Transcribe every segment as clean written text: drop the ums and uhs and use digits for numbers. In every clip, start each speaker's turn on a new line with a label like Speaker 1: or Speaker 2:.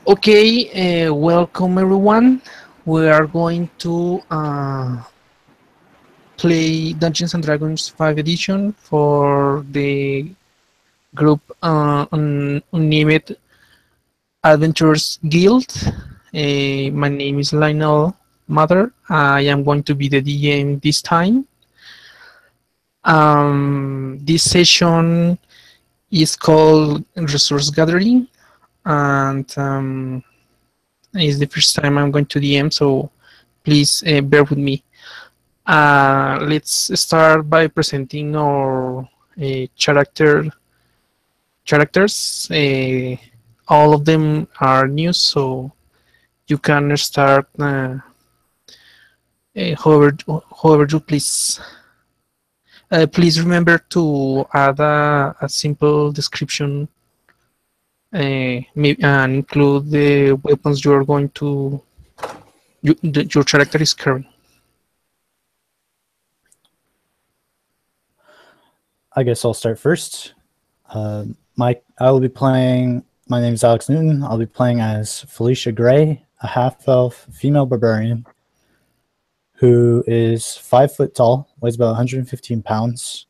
Speaker 1: Okay, welcome everyone. We are going to play Dungeons and Dragons 5 edition for the group Unnamed Adventures Guild. My name is Lionel Mother. I am going to be the DM this time. This session is called Resource Gathering, and it's the first time I'm going to DM, so please bear with me. Let's start by presenting our characters. All of them are new, so you can start however you please. Please remember to add a simple description and include the weapons you are going to your character is carrying.
Speaker 2: I guess I'll start first. I will be playing. My name is Alex Newton. I'll be playing as Felicia Gray, a half-elf female barbarian who is 5 foot tall, weighs about 115 pounds,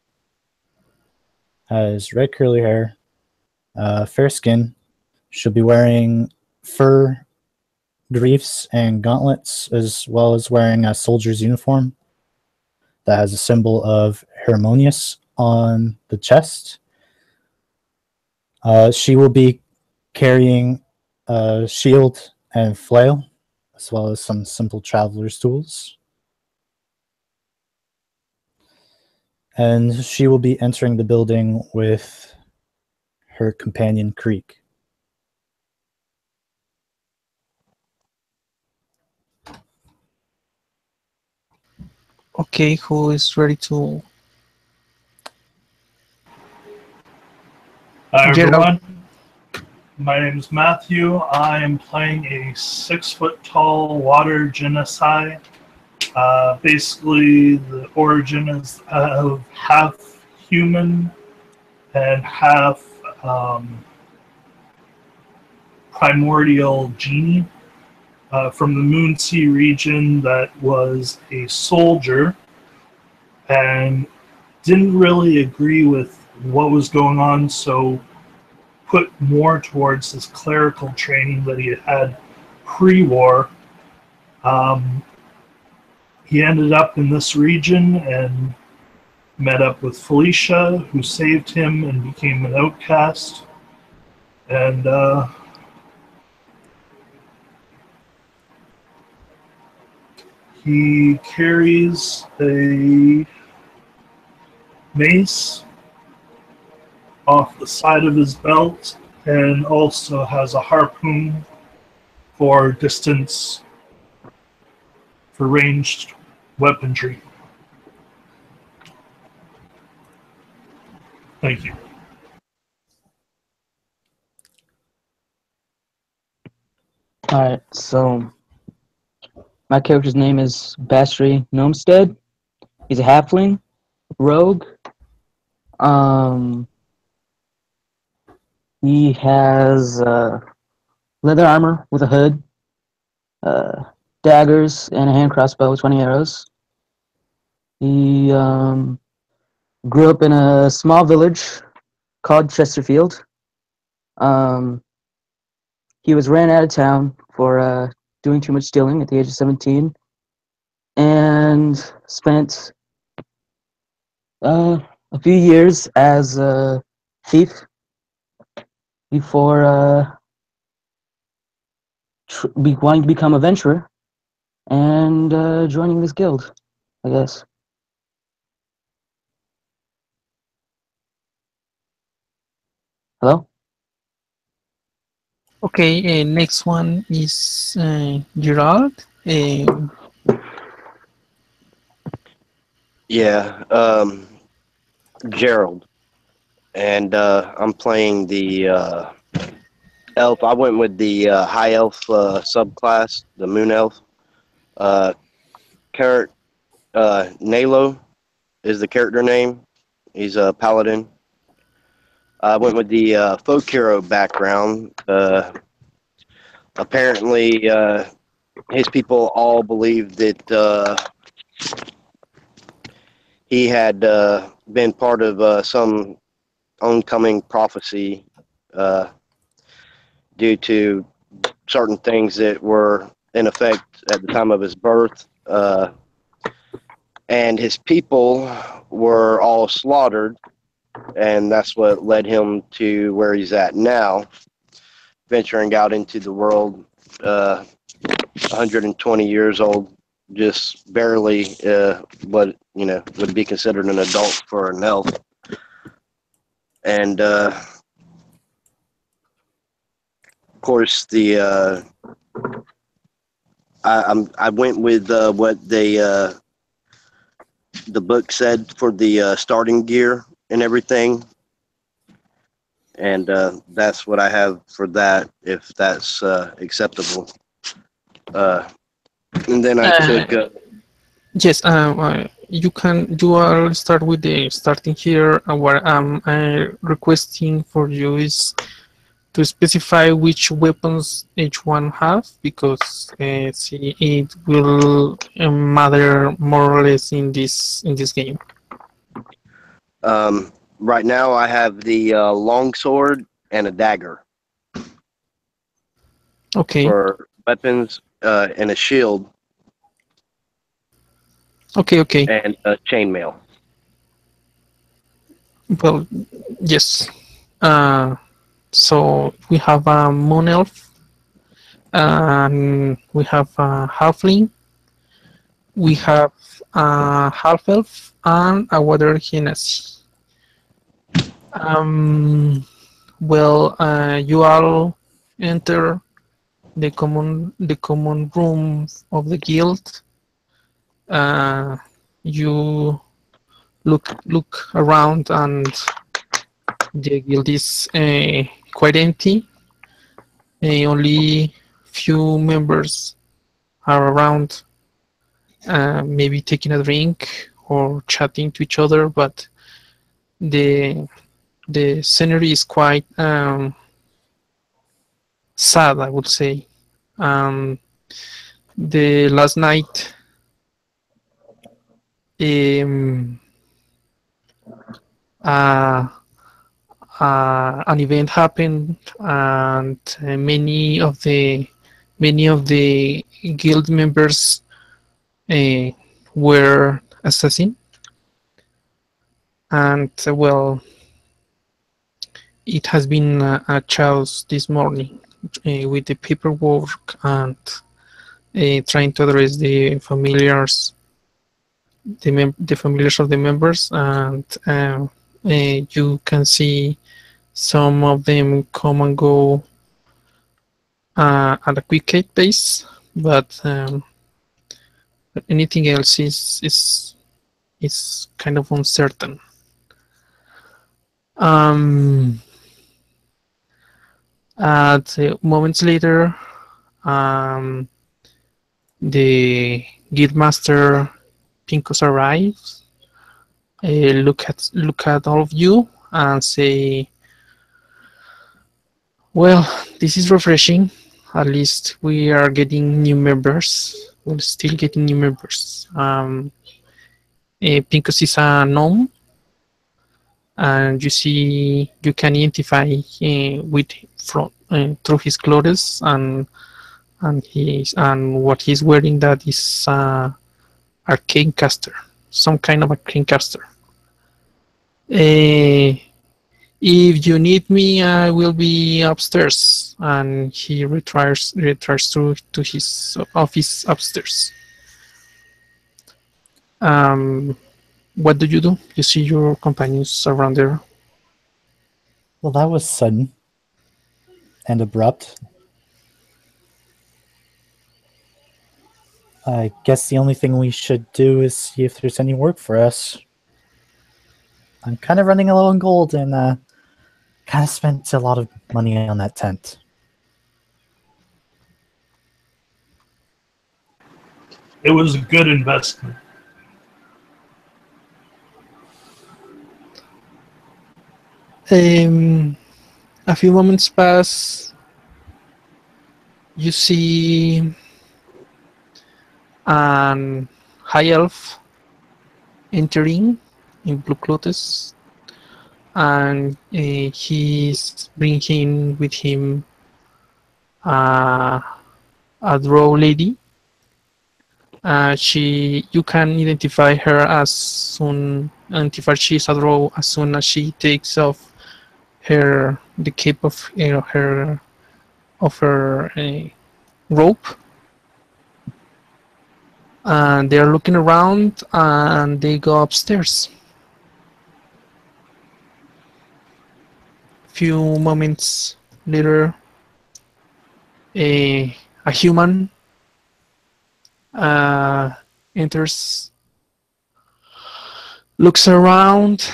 Speaker 2: has red curly hair, fair skin. She'll be wearing fur greaves and gauntlets, as well as wearing a soldier's uniform that has a symbol of Harmonious on the chest. She will be carrying a shield and flail, as well as some simple traveler's tools. And she will be entering the building with her companion, Creek.
Speaker 1: Okay, who is ready to?
Speaker 3: Hi
Speaker 1: Gerald.
Speaker 3: everyone, my name is Matthew. I am playing a 6 foot tall water genocide. Basically, the origin is of half human and half primordial genie from the Moonsea region that was a soldier and didn't really agree with what was going on, so put more towards his clerical training that he had pre-war. He ended up in this region and met up with Felicia, who saved him and became an outcast. And he carries a mace off the side of his belt and also has a harpoon for distance, for ranged weaponry. Thank you.
Speaker 4: Alright, so my character's name is Bastry Gnomestead. He's a halfling, rogue. He has leather armor with a hood, daggers, and a hand crossbow with 20 arrows. He grew up in a small village called Chesterfield. He was ran out of town for doing too much stealing at the age of 17, and spent a few years as a thief before wanting to become a venturer and joining this guild, I guess. Hello?
Speaker 1: Okay, next one is Gerald.
Speaker 5: Gerald, and I'm playing the elf. I went with the high elf subclass, the moon elf. Nalo is the character name. He's a paladin. I went with the folk hero background. apparently his people all believed that he had been part of some oncoming prophecy due to certain things that were in effect at the time of his birth. And his people were all slaughtered, and that's what led him to where he's at now, venturing out into the world, 120 years old, just barely what would be considered an adult for an elf. And of course, I went with what the book said for the starting gear and everything, and that's what I have for that, if that's acceptable. And then I took.
Speaker 1: Yes, you are start with the starting here, and what I'm requesting for you is to specify which weapons each one have, because see, it will matter more or less in this game.
Speaker 5: Right now, I have the long sword and a dagger.
Speaker 1: Okay.
Speaker 5: For weapons, and a shield.
Speaker 1: Okay.
Speaker 5: And a chainmail.
Speaker 1: Well, yes. So we have a moon elf, and we have a halfling. We have a half elf and a water genasi. Well, you all enter the common room of the guild. You look around, and the guild is quite empty. Only few members are around, maybe taking a drink or chatting to each other, but the scenery is quite sad, I would say. The last night, an event happened, and many of the guild members were assassinated. And well, it has been a chaos this morning with the paperwork and trying to address the familiars, the familiars of the members, and you can see some of them come and go at a quick pace, but anything else is kind of uncertain. Moments later, the guildmaster Pinkos arrives. Look at all of you and say, "Well, this is refreshing. At least we are getting new members. We're still getting new members." Pinkos is a gnome, and you can identify through his clothes and what he's wearing. That is arcane caster, some kind of arcane caster. If you need me, I will be upstairs. And he retires to his office upstairs. What do? You see your companions around there?
Speaker 2: Well, that was sudden and abrupt. I guess the only thing we should do is see if there's any work for us. I'm kind of running low on gold, and kind of spent a lot of money on that tent.
Speaker 3: It was a good investment.
Speaker 1: A few moments pass, you see an high elf entering in blue clothes, and he's bringing with him uh, a drow lady. You can identify her as soon identify she's a drow as soon as she takes off the cape of her rope. And they're looking around, and they go upstairs. Few moments later, a human enters, looks around,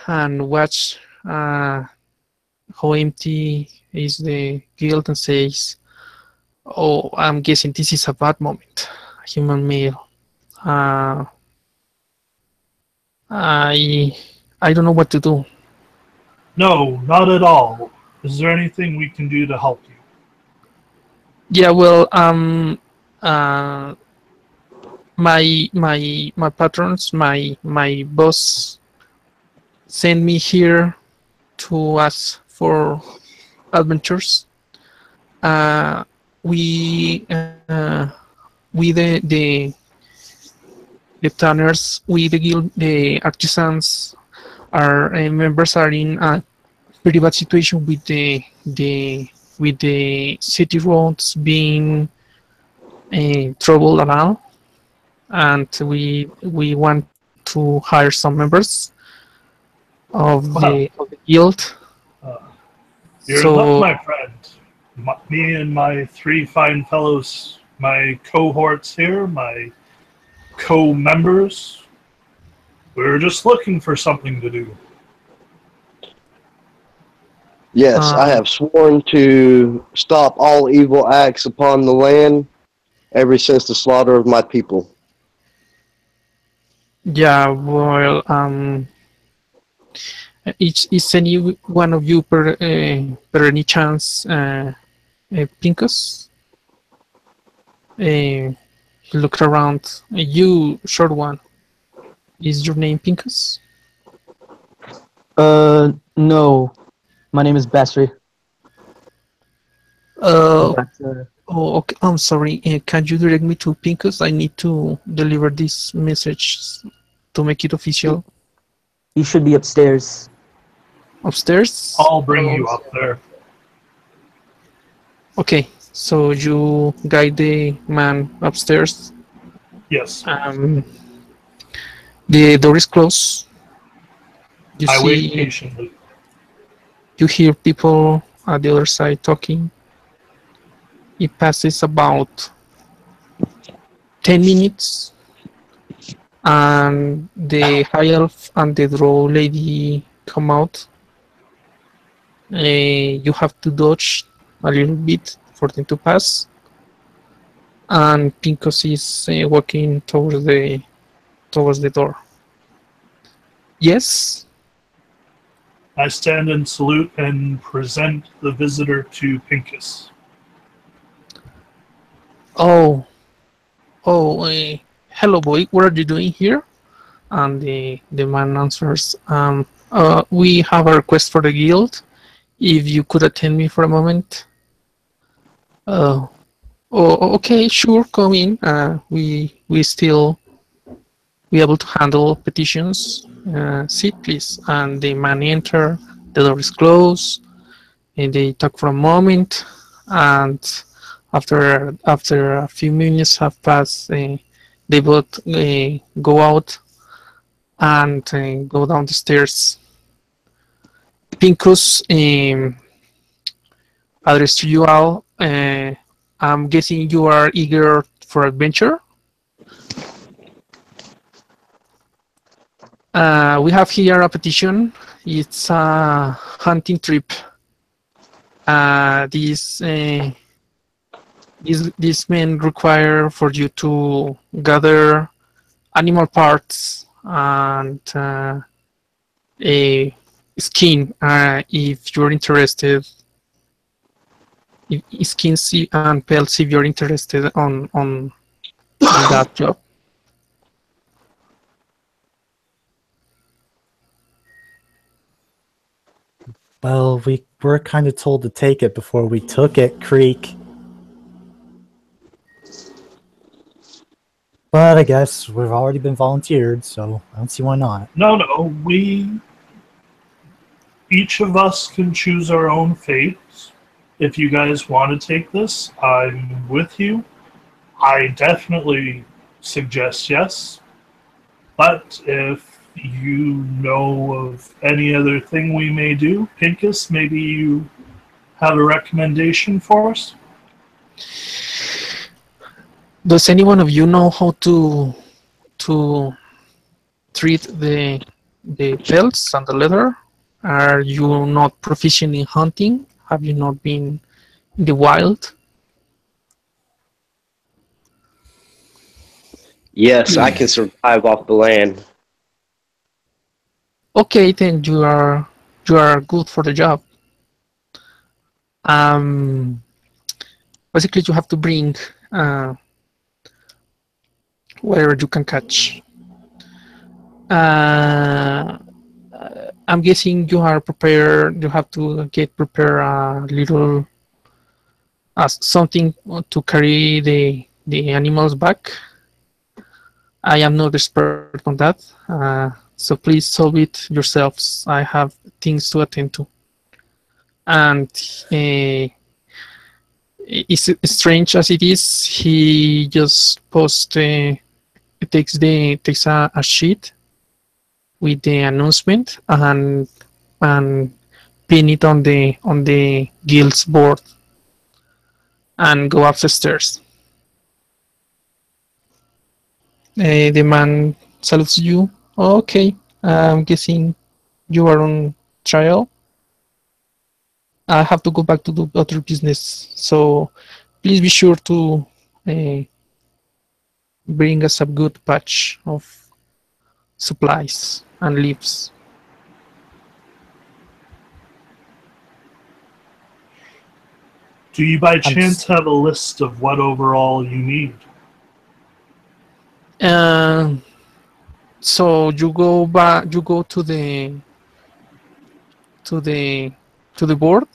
Speaker 1: and watch how empty is the guild, and says, "Oh, I'm guessing this is a bad moment." A human male. I don't know what to do.
Speaker 3: No, not at all. Is there anything we can do to help you?
Speaker 1: Yeah, well, my patrons, my boss sent me here to ask for adventures. Uh, we the tanners, we the guild, the artisans, our members are in a pretty bad situation with the city roads being troubled around, and we want to hire some members of the guild.
Speaker 3: You're in luck, my friend. Me and my 3 fine fellows, my cohorts here, my co-members, we're just looking for something to do.
Speaker 5: Yes, I have sworn to stop all evil acts upon the land ever since the slaughter of my people.
Speaker 1: Yeah, well, is any one of you per any chance Pincus? He looked around. You, short one, is your name Pincus?
Speaker 4: No. My name is Basri.
Speaker 1: Oh, okay. I'm sorry. Can you direct me to Pincus? I need to deliver this message to make it official.
Speaker 4: You should be upstairs.
Speaker 1: Upstairs?
Speaker 3: I'll bring you up there.
Speaker 1: Okay, so you guide the man upstairs.
Speaker 3: Yes.
Speaker 1: The door is closed.
Speaker 3: I wait patiently.
Speaker 1: You hear people at the other side talking. It passes about 10 minutes, and the high elf and the drow lady come out. You have to dodge a little bit for them to pass, and Pincus is walking towards the door. Yes?
Speaker 3: I stand and salute and present the visitor to Pincus.
Speaker 1: Oh, hello, boy. What are you doing here? And the man answers, we have a request for the guild. If you could attend me for a moment. Oh, okay, sure, come in. We able to handle petitions. Sit, please. And the man enter. The door is closed, and they talk for a moment. And after a few minutes have passed, they both go out and go down the stairs. Pincus, address to you all. I'm guessing you are eager for adventure. We have here a petition. It's a hunting trip. These men require for you to gather animal parts and a skin. If you're interested, skins and pelts if you're interested on that job.
Speaker 2: Well, we were kind of told to take it before we took it, Creek. But I guess we've already been volunteered, so I don't see why not.
Speaker 3: No, each of us can choose our own fates. If you guys want to take this, I'm with you. I definitely suggest yes. But if you know of any other thing we may do, Pincus, maybe you have a recommendation for us?
Speaker 1: Does any one of you know how to treat the pelts and the leather? Are you not proficient in hunting? Have you not been in the wild?
Speaker 5: Yes, I can survive off the land.
Speaker 1: Okay, then you are good for the job. Basically, you have to bring whatever you can catch. I'm guessing you are prepared. You have to get prepared a little something to carry the animals back. I am not expert on that, so please solve it yourselves. I have things to attend to. And it's strange as it is, he just takes a sheet with the announcement and pin it on the guild's board and go up the stairs. The man salutes you. Okay, I'm guessing you are on trial. I have to go back to do other business, so please be sure to bring us a good patch of supplies and leaves.
Speaker 3: Do you by chance have a list of what overall you need?
Speaker 1: So you go back. You go to the board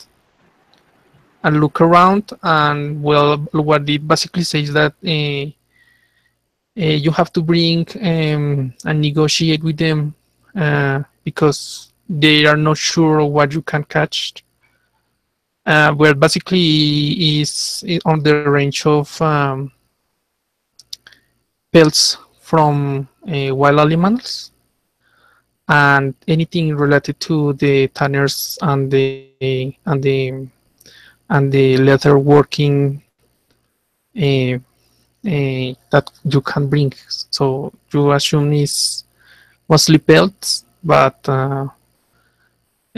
Speaker 1: and look around, and well, what it basically says that you have to bring and negotiate with them because they are not sure what you can catch. Well, basically is on the range of pelts from wild animals and anything related to the tanners and the leather working that you can bring. So you assume is mostly pelts, but there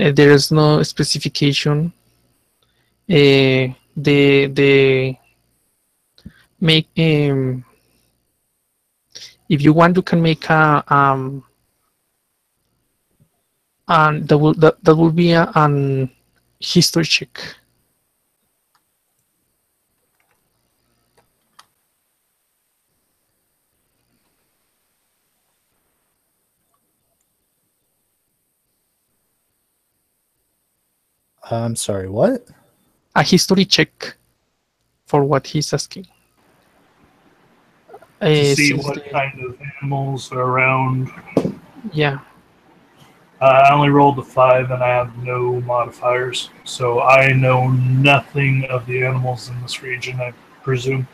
Speaker 1: is no specification. The make if you want, you can make a and that will be an history check.
Speaker 2: I'm sorry, what?
Speaker 1: A history check for what he's asking.
Speaker 3: To see what kind of animals are around.
Speaker 1: Yeah.
Speaker 3: I only rolled a 5 and I have no modifiers, so I know nothing of the animals in this region, I presume.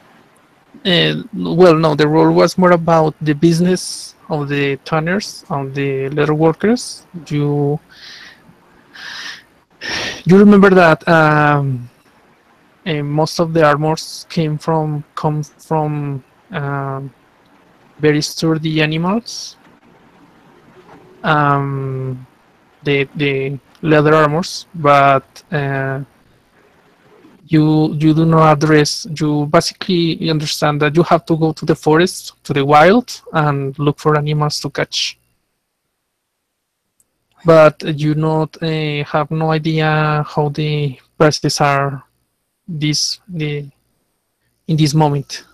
Speaker 1: Well, no, the role was more about the business of the tanners, of the leather workers. You remember that most of the armors come from very sturdy animals. The leather armors, but you do not address. You basically understand that you have to go to the forest, to the wild, and look for animals to catch. But you not have no idea how the prices are in this moment.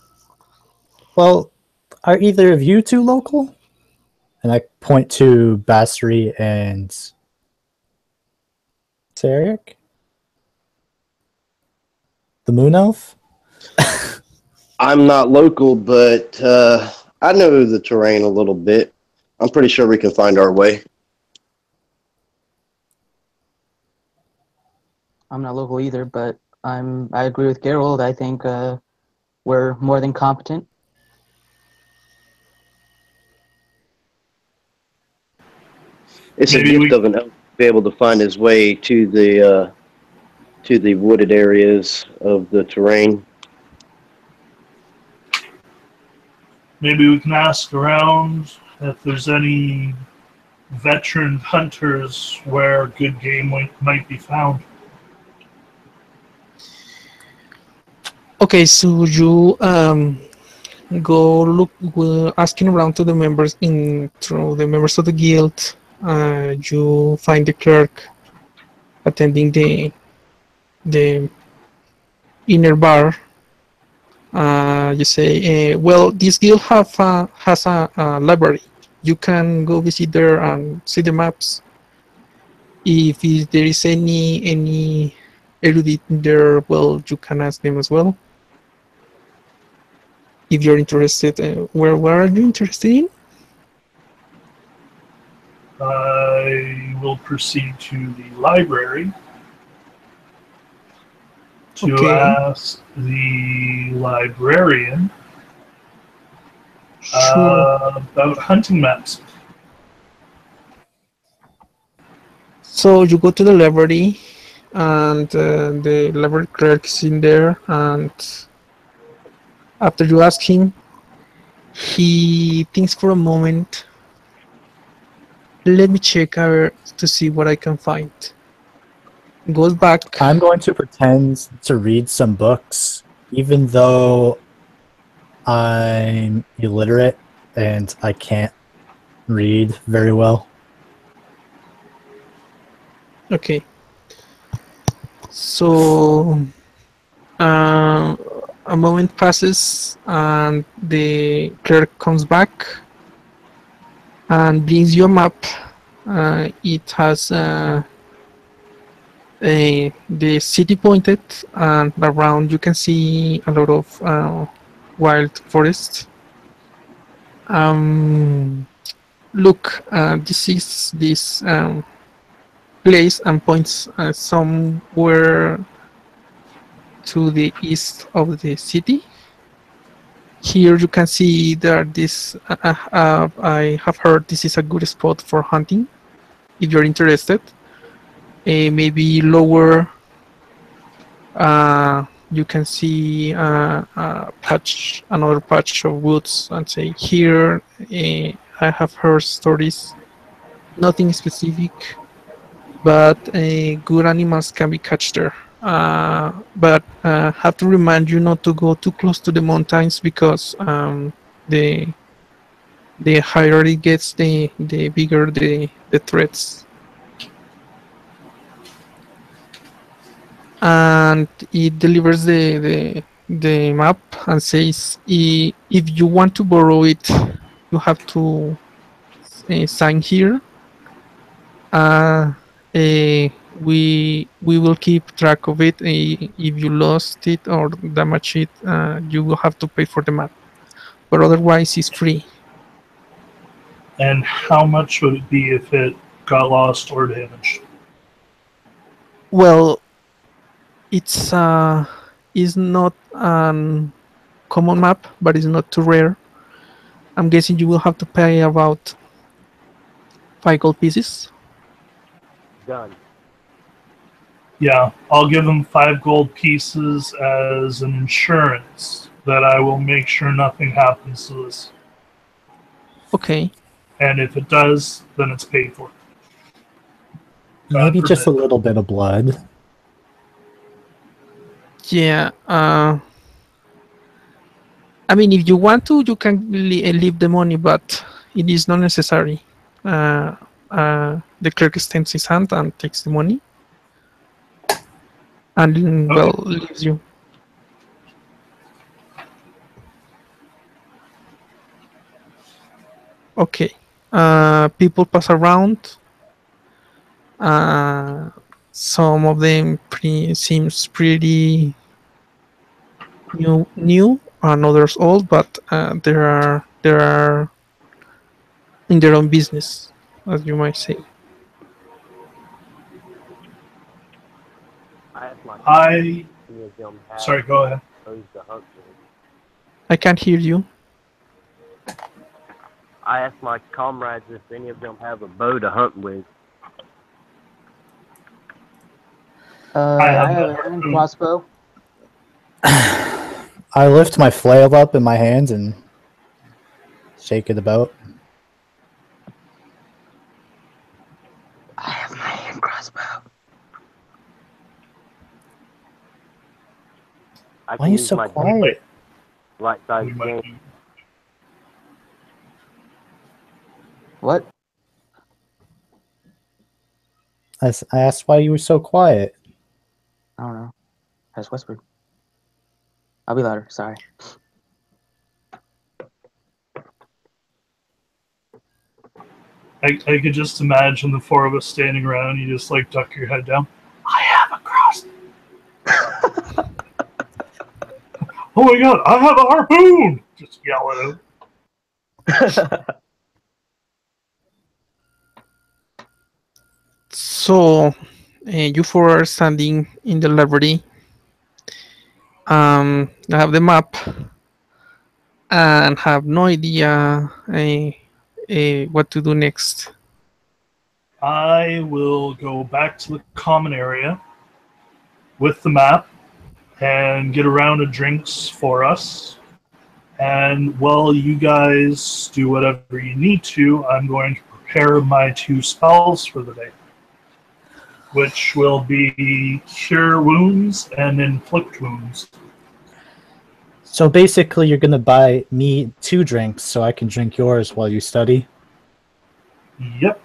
Speaker 2: Well, are either of you two local? And I point to Basri and Sarek? The Moon Elf?
Speaker 5: I'm not local, but I know the terrain a little bit. I'm pretty sure we can find our way.
Speaker 4: I'm not local either, but I agree with Gerald. I think we're more than competent.
Speaker 5: It's
Speaker 3: Maybe
Speaker 5: a gift of an elf to be able to find his way to the wooded areas of the terrain.
Speaker 3: Maybe we can ask around if there's any veteran hunters where good game might be found.
Speaker 1: Okay, so you go look, asking around to the members through the members of the guild. You find the clerk attending the inner bar. You say, well, this guild has a library. You can go visit there and see the maps. If there is any erudite there, well, you can ask them as well. If you're interested, where are you interested in?
Speaker 3: I will proceed to the library to ask the librarian about hunting maps.
Speaker 1: So you go to the library, and the library clerk is in there, and after you ask him, he thinks for a moment. Let me check to see what I can find. Goes back.
Speaker 2: I'm going to pretend to read some books, even though I'm illiterate and I can't read very well.
Speaker 1: Okay. So a moment passes, and the clerk comes back and brings you a map. It has the city pointed, and around you can see a lot of wild forest. Look, this is this place, and points somewhere to the east of the city. Here you can see that this. I have heard this is a good spot for hunting, if you're interested. Maybe lower. You can see another patch of woods, and say here. I have heard stories. Nothing specific, but good animals can be catched there. But have to remind you not to go too close to the mountains, because the higher it gets, the bigger the threats. And it delivers the map and says, if you want to borrow it, you have to sign here. We will keep track of it. If you lost it or damage it, you will have to pay for the map, but otherwise it's free.
Speaker 3: And how much would it be if it got lost or damaged?
Speaker 1: Well, it's not a common map, but it's not too rare. I'm guessing you will have to pay about 5 gold pieces.
Speaker 5: Done.
Speaker 3: Yeah, I'll give them 5 gold pieces as an insurance that I will make sure nothing happens to this.
Speaker 1: Okay.
Speaker 3: And if it does, then it's paid for.
Speaker 2: Maybe just a little bit of blood.
Speaker 1: Yeah. I mean, if you want to, you can leave the money, but it is not necessary. The clerk extends his hand and takes the money. and well
Speaker 3: Okay.
Speaker 1: leaves you. Okay. People pass around. Uh, some of them seems pretty new, and others old, but there are in their own business, as you might say.
Speaker 5: I asked my
Speaker 3: I
Speaker 5: any of them have
Speaker 3: sorry. Go ahead.
Speaker 5: bows to hunt with.
Speaker 1: I can't hear you.
Speaker 5: I asked my comrades if any of them have a bow to hunt with.
Speaker 3: I have
Speaker 4: I have
Speaker 3: a
Speaker 4: a hand
Speaker 3: harpoon.
Speaker 4: crossbow.
Speaker 2: I lift my flail up in my hands and shake it about.
Speaker 4: I have my hand crossbow.
Speaker 5: I
Speaker 2: Why are
Speaker 5: can
Speaker 2: you
Speaker 5: use
Speaker 2: so
Speaker 5: my
Speaker 2: quiet?
Speaker 5: right side
Speaker 3: We might
Speaker 5: game.
Speaker 4: What?
Speaker 2: I asked why you were so quiet.
Speaker 4: I don't know. I just whispered. I'll be louder. Sorry.
Speaker 3: I could just imagine the four of us standing around. You just like duck your head down. I have a cross. Oh my god! I have a harpoon. Just yell it out.
Speaker 1: So, you four are standing in the library. I have the map and have no idea what to do next.
Speaker 3: I will go back to the common area with the map and get a round of drinks for us. And while you guys do whatever you need to, I'm going to prepare my 2 spells for the day, which will be Cure Wounds and Inflict Wounds.
Speaker 2: So basically, you're gonna buy me 2 drinks so I can drink yours while you study.
Speaker 3: Yep.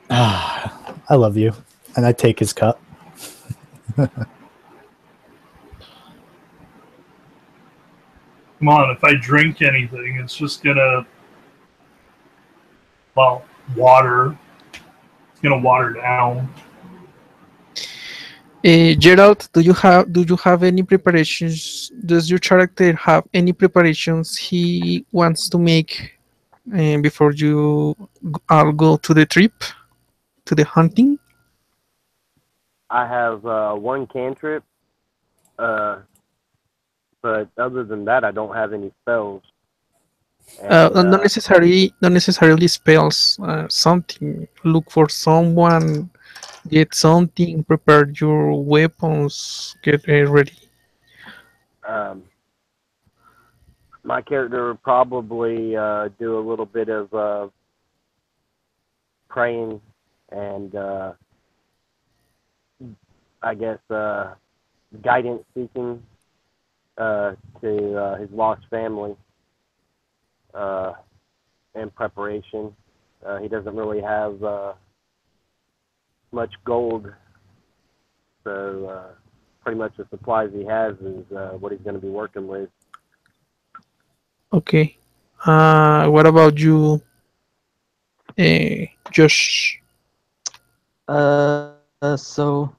Speaker 2: Ah, I love you. And I take his cup.
Speaker 3: Come on, if I drink anything, it's just gonna, well, water. It's gonna water down.
Speaker 1: Gerald, do you have any preparations? Does your character have any preparations he wants to make before you all go to the trip, to the hunting?
Speaker 5: I have one cantrip, but other than that, I don't have any spells. And,
Speaker 1: Not necessarily spells. Something. Look for someone. Get something. Prepare your weapons. Get ready.
Speaker 5: my character would probably do a little bit of praying and I guess guidance seeking to his lost family in preparation. He doesn't really have much gold, so pretty much the supplies he has is what he's going to be working with.
Speaker 1: Okay. What about you, Josh?
Speaker 4: So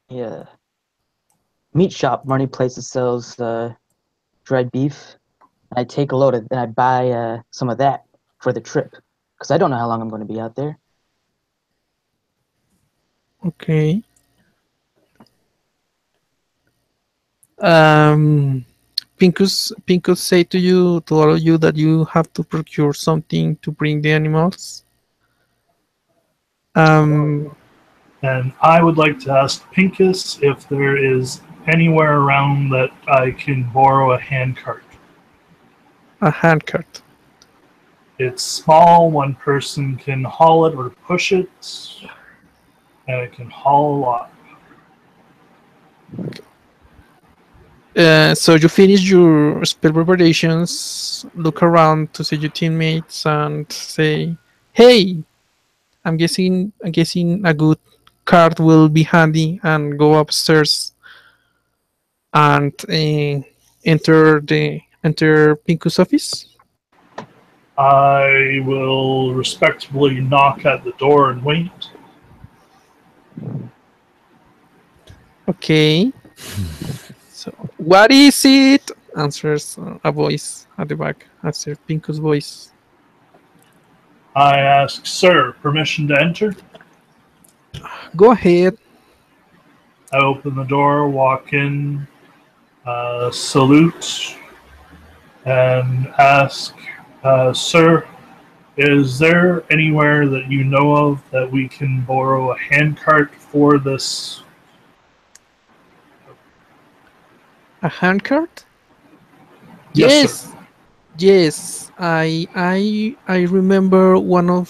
Speaker 4: yeah, meat shop. Money place that sells dried beef. I take a load of, and I buy some of that for the trip because I don't know how long I'm going to be out there.
Speaker 1: Okay. Pincus say to all of you that you have to procure something to bring the animals. Um,
Speaker 3: And I would like to ask Pincus if there is anywhere around that I can borrow a handcart.
Speaker 1: a handcart.
Speaker 3: It's small, one person can haul it or push it, and it can haul a lot.
Speaker 1: So you finish your spell preparations, look around to see your teammates, and say, "Hey, I'm guessing a good card will be handy and go upstairs and enter Pinku's office?
Speaker 3: I will respectfully knock at the door and wait.
Speaker 1: Okay. So, what is it? Answers a voice at the back. Answers Pinku's voice.
Speaker 3: I ask, sir, permission to enter?
Speaker 1: Go ahead.
Speaker 3: I open the door, walk in, salute, and ask, sir, is there anywhere that you know of that we can borrow a handcart for this?
Speaker 1: A handcart?
Speaker 3: Yes, sir.
Speaker 1: Yes. I remember one of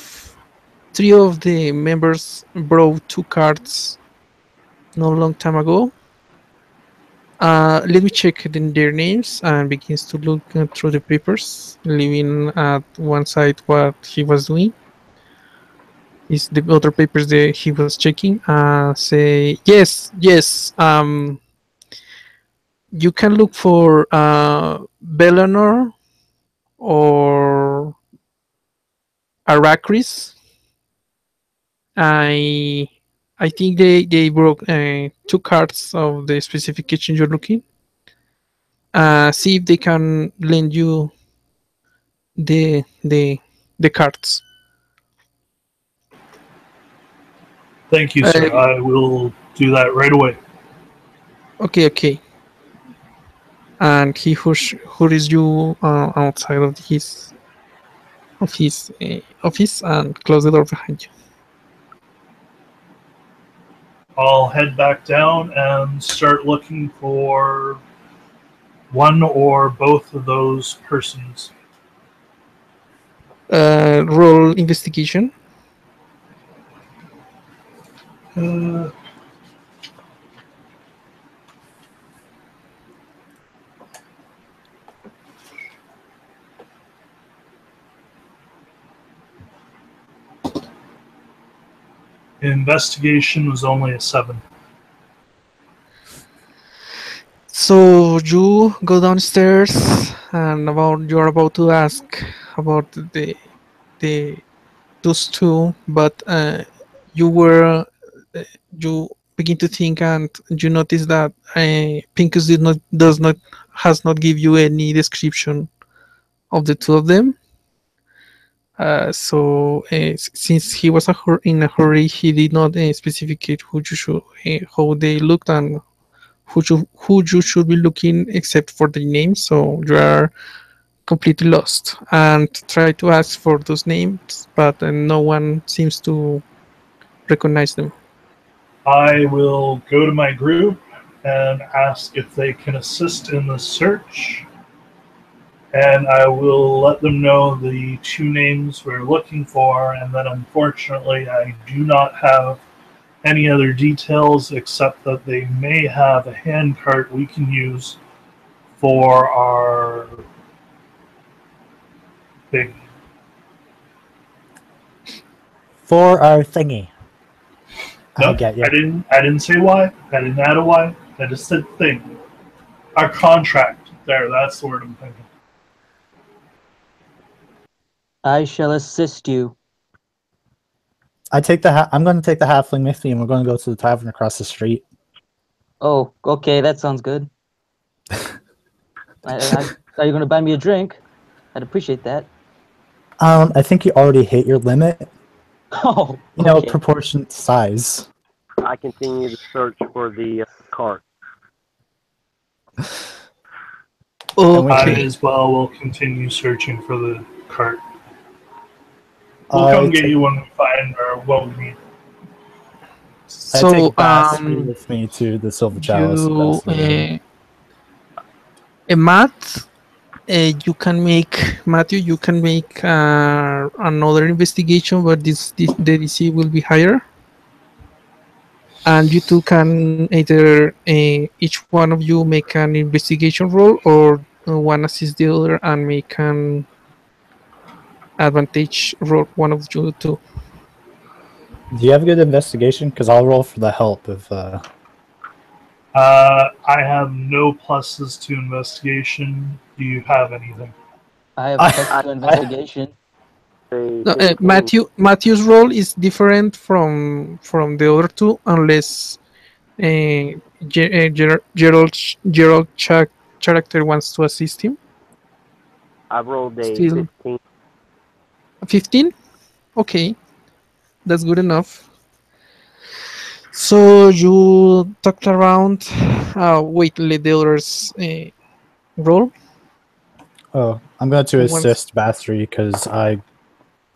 Speaker 1: three of the members brought two carts not a long time ago. Let me check their names and begins to look through the papers, leaving at one side what he was doing. Is the other papers that he was checking. Say yes. You can look for Belanor or Aracris. I think they broke two cards of the specification you're looking. See if they can lend you the cards.
Speaker 3: Thank you, sir. I will do that right away.
Speaker 1: Okay. And he hurries you outside of his office and close the door behind you.
Speaker 3: I'll head back down and start looking for one or both of those persons.
Speaker 1: Roll investigation.
Speaker 3: Investigation was only a 7.
Speaker 1: So you go downstairs and you're about to ask about those two, but you begin to think and you notice that Pinkus has not give you any description of the two of them. So since he was in a hurry, he did not specificate how they looked and who you should be looking except for the names. So you are completely lost and try to ask for those names, but no one seems to recognize them.
Speaker 3: I will go to my group and ask if they can assist in the search. And I will let them know the two names we're looking for, and then unfortunately I do not have any other details except that they may have a handcart we can use for our thing.
Speaker 2: For our thingy.
Speaker 3: No,
Speaker 2: I get you.
Speaker 3: I didn't say why. I didn't add a why. I just said thing. Our contract. There, that's the word I'm thinking.
Speaker 4: I shall assist you.
Speaker 2: I'm going to take the halfling with me, and we're going to go to the tavern across the street.
Speaker 4: Oh, okay, that sounds good. Are you going to buy me a drink? I'd appreciate that.
Speaker 2: I think you already hit your limit.
Speaker 4: Oh,
Speaker 2: You know,
Speaker 4: okay.
Speaker 2: proportionate size.
Speaker 5: I continue the search for the cart.
Speaker 3: I
Speaker 1: Okay.
Speaker 3: as well will continue searching for the cart. We'll come get you when we find or what we need.
Speaker 2: I
Speaker 1: So
Speaker 2: take Basri with me to the Silver Chalice.
Speaker 1: Matt, you can make another investigation, but the DC will be higher, and you two can either each one of you make an investigation roll, or one assist the other and make an advantage roll. One of you two.
Speaker 2: Do you have good investigation? Because I'll roll for the help if.
Speaker 3: I have no pluses to investigation. Do you have anything?
Speaker 4: I have
Speaker 2: I-
Speaker 4: plus 2 investigation.
Speaker 1: No, Matthew's role is different from the other two, unless Gerald character wants to assist him.
Speaker 6: I rolled a
Speaker 1: Still
Speaker 6: 15.
Speaker 1: 15. Okay, that's good enough. So you talked around. Wait, let the others roll.
Speaker 2: Oh, I'm going to
Speaker 1: Who wants-
Speaker 2: assist Bathory because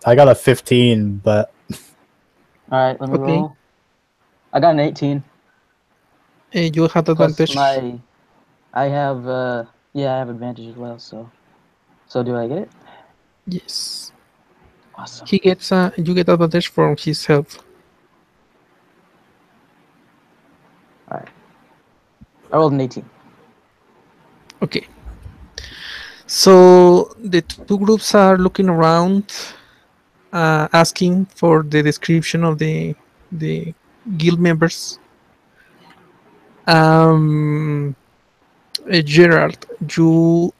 Speaker 2: I got a 15, but
Speaker 4: Alright, let me
Speaker 1: Okay.
Speaker 4: roll. I got an 18.
Speaker 1: You have
Speaker 4: Plus
Speaker 1: advantage.
Speaker 4: I have I have advantage as well, so do I get it?
Speaker 1: Yes,
Speaker 4: Awesome.
Speaker 1: he gets. You get advantage from his health.
Speaker 4: I rolled an 18.
Speaker 1: Okay. So the two groups are looking around, asking for the description of the guild members. Gerald, you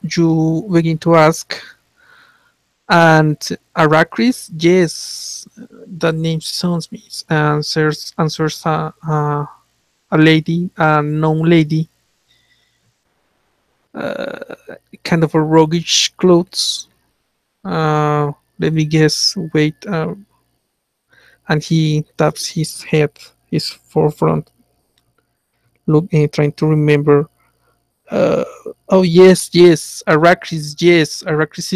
Speaker 1: begin to ask, and Arachris, yes, that name sounds me. Answers a lady, a known lady, kind of a roguish clothes. Let me guess. Wait, and he taps his head, his forefront, trying to remember. Oh yes, yes, Arachris. Yes, Arachris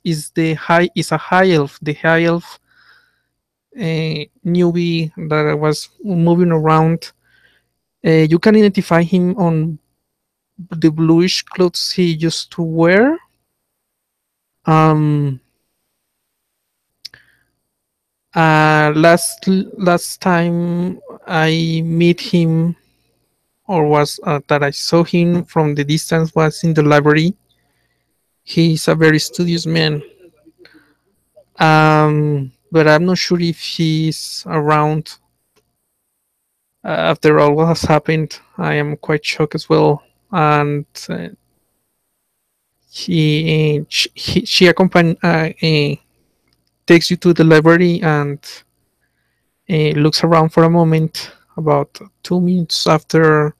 Speaker 1: is a high elf. The high elf newbie that was moving around. You can identify him on the bluish clothes he used to wear. Um. Last time I meet him, or was that I saw him from the distance, was in the library. He's a very studious man. But I'm not sure if he's around. After all what has happened, I am quite shocked as well. And she accompany takes you to the library and looks around for a moment. About 2 minutes after,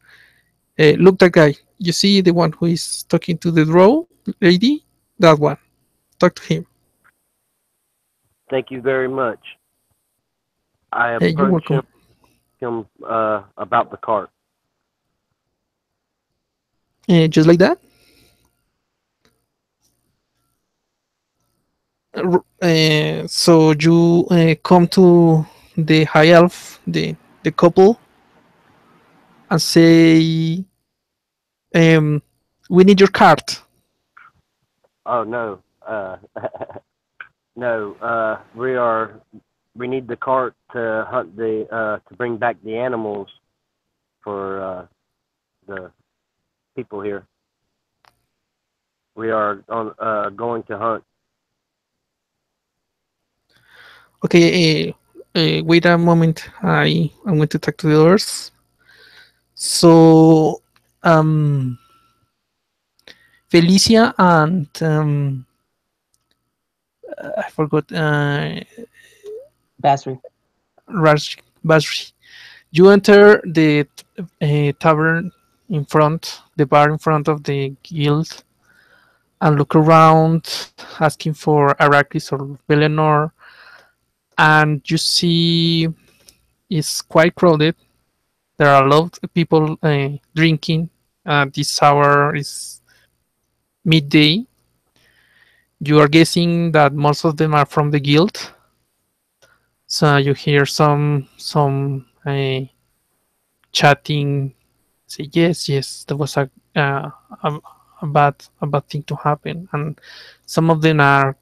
Speaker 1: look, that guy. You see the one who is talking to the drow lady? That one. Talk to him.
Speaker 6: Thank you very much. I
Speaker 1: Hey, you're
Speaker 6: approach
Speaker 1: welcome.
Speaker 6: him about the cart.
Speaker 1: Just like that. So you come to the high elf, the couple, and say, "We need your card."
Speaker 6: Oh no, no. We need the cart to hunt to bring back the animals for the people here. We are on going to hunt.
Speaker 1: Okay. Wait a moment. I'm going to talk to the others. So, Felicia and I forgot.
Speaker 4: Basri.
Speaker 1: Basri. You enter the tavern in front, the bar in front of the guild, and look around, asking for Arrakis or Belenor, and you see it's quite crowded. There are a lot of people drinking. This hour is midday. You are guessing that most of them are from the guild. So you hear some chatting. Say yes, yes. There was a, a bad thing to happen, and some of them are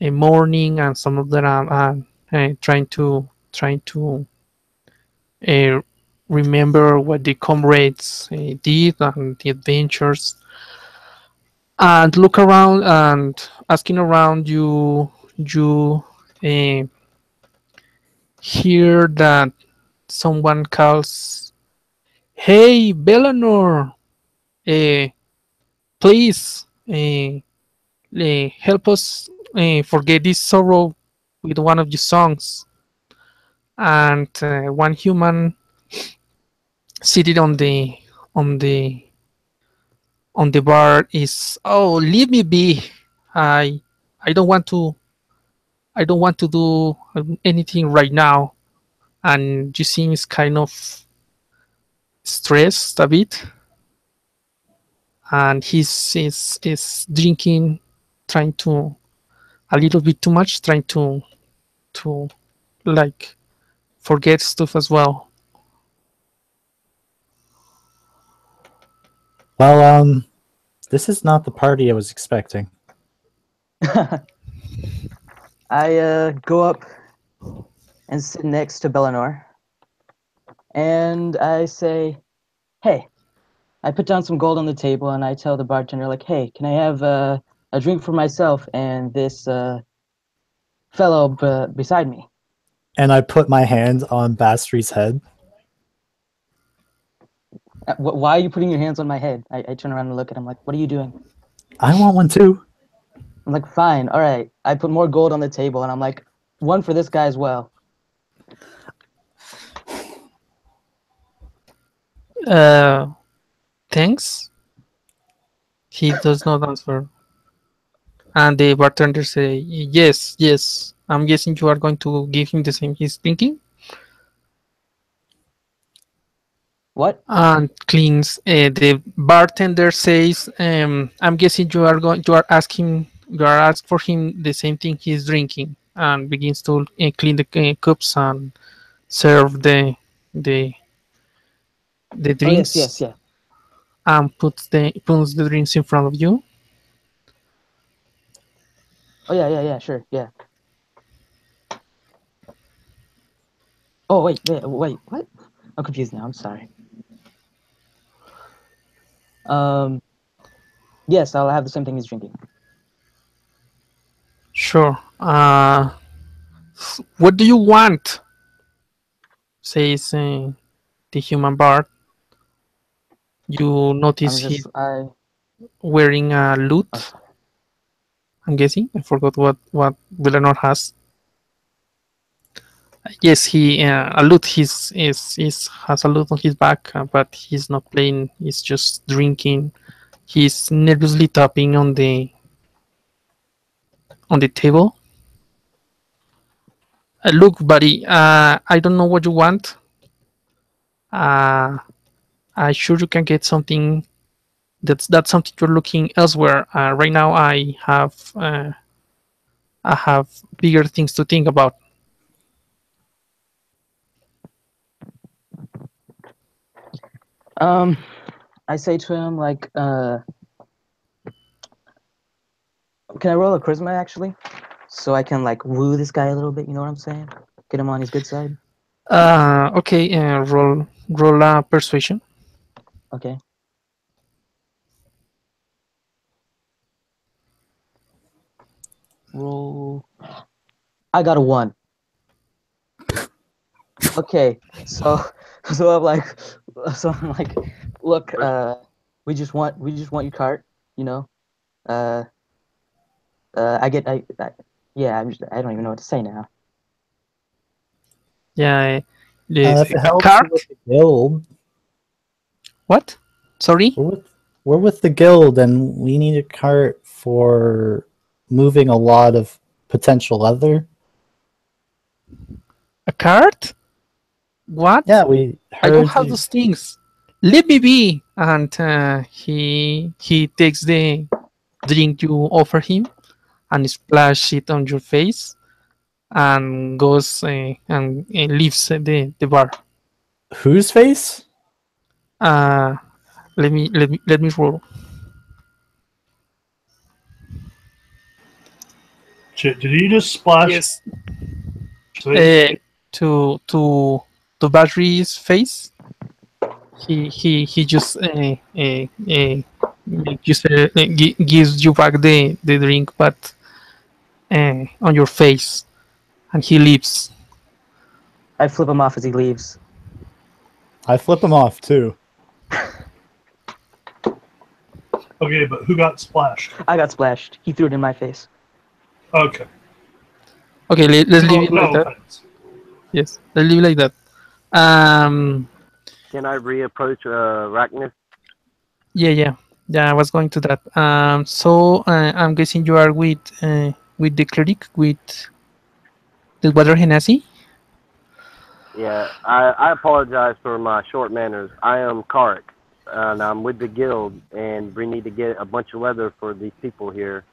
Speaker 1: mourning, and some of them are trying to uh, remember what the comrades did and the adventures, and look around and asking around. You uh, hear that someone calls, "Hey, Belanor, please help us forget this sorrow with one of your songs." And one human seated on the on the bar is, "Oh, leave me be. I I don't want to I don't want to do anything right now." And you seems kind of stressed a bit, and is drinking, trying to a little bit too much, trying to like forget stuff as well.
Speaker 2: Well, this is not the party I was expecting.
Speaker 4: I go up and sit next to Belanor, and I say, "Hey," I put down some gold on the table, and I tell the bartender, like, "Hey, can I have a drink for myself and this fellow beside me?"
Speaker 2: And I put my hand on Bastri's head.
Speaker 4: Why are you putting your hands on my head? I turn around and look at him like, "What are you doing?"
Speaker 2: I want one too.
Speaker 4: I'm like, "Fine, all right." I put more gold on the table, and I'm like, "One for this guy as well."
Speaker 1: Thanks. He does not answer. And the bartender say, "Yes, yes. I'm guessing you are going to give him the same he's thinking."
Speaker 4: What?
Speaker 1: And cleans. The bartender says, "I'm guessing you are asking for him the same thing he's drinking," and begins to clean the cups and serve the the
Speaker 4: Oh, yes,
Speaker 1: drinks,
Speaker 4: yes, yeah.
Speaker 1: and puts the drinks in front of you.
Speaker 4: Oh, yeah, sure, yeah. Oh, wait, what? I'm confused now. I'm sorry. Yes, I'll have the same thing he's drinking.
Speaker 1: Sure. What do you want? Says the human bard. You notice he's wearing a lute.
Speaker 4: Oh.
Speaker 1: I'm guessing. I forgot what Villanor has. Yes, he a lute. He's has a lute on his back, but he's not playing. He's just drinking. He's nervously tapping on the table. Look, buddy. I don't know what you want. I'm sure you can get something. That's something you're looking elsewhere. Right now, I have bigger things to think about.
Speaker 4: I say to him like, can I roll a charisma actually, so I can like woo this guy a little bit? You know what I'm saying? Get him on his good side.
Speaker 1: Okay. Roll a persuasion.
Speaker 4: Okay. Roll. I got a 1. Okay, so I'm like, look, we just want your cart, you know. Yeah, I don't even know what to say now.
Speaker 1: Yeah.
Speaker 2: If it helps
Speaker 1: cart?
Speaker 2: with the guild.
Speaker 1: What? Sorry?
Speaker 2: We're with the guild, and we need a cart for moving a lot of potential leather.
Speaker 1: A cart? What?
Speaker 2: Yeah, we heard
Speaker 1: I don't have those things. Let me be. And he takes the drink you offer him and splash it on your face and goes and leaves the bar.
Speaker 2: Whose face?
Speaker 1: Let me roll.
Speaker 3: Did he just splash?
Speaker 1: Yes.
Speaker 3: Face?
Speaker 1: To Battery's face. He just gives you back the drink, but on your face, and he leaves.
Speaker 4: I flip him off as he leaves.
Speaker 2: I flip him off too.
Speaker 3: Okay, but who got splashed?
Speaker 4: I got splashed. He threw it in my face.
Speaker 3: Okay.
Speaker 1: Okay, let's leave it
Speaker 3: No
Speaker 1: like that.
Speaker 3: offense.
Speaker 1: Yes, let's leave it like that.
Speaker 6: Can I reapproach Arachnus?
Speaker 1: Yeah. I was going to that. So I'm guessing you are with the cleric, with the Water Genasi.
Speaker 6: Yeah, I apologize for my short manners. I am Karik, and I'm with the guild, and we need to get a bunch of leather for these people here.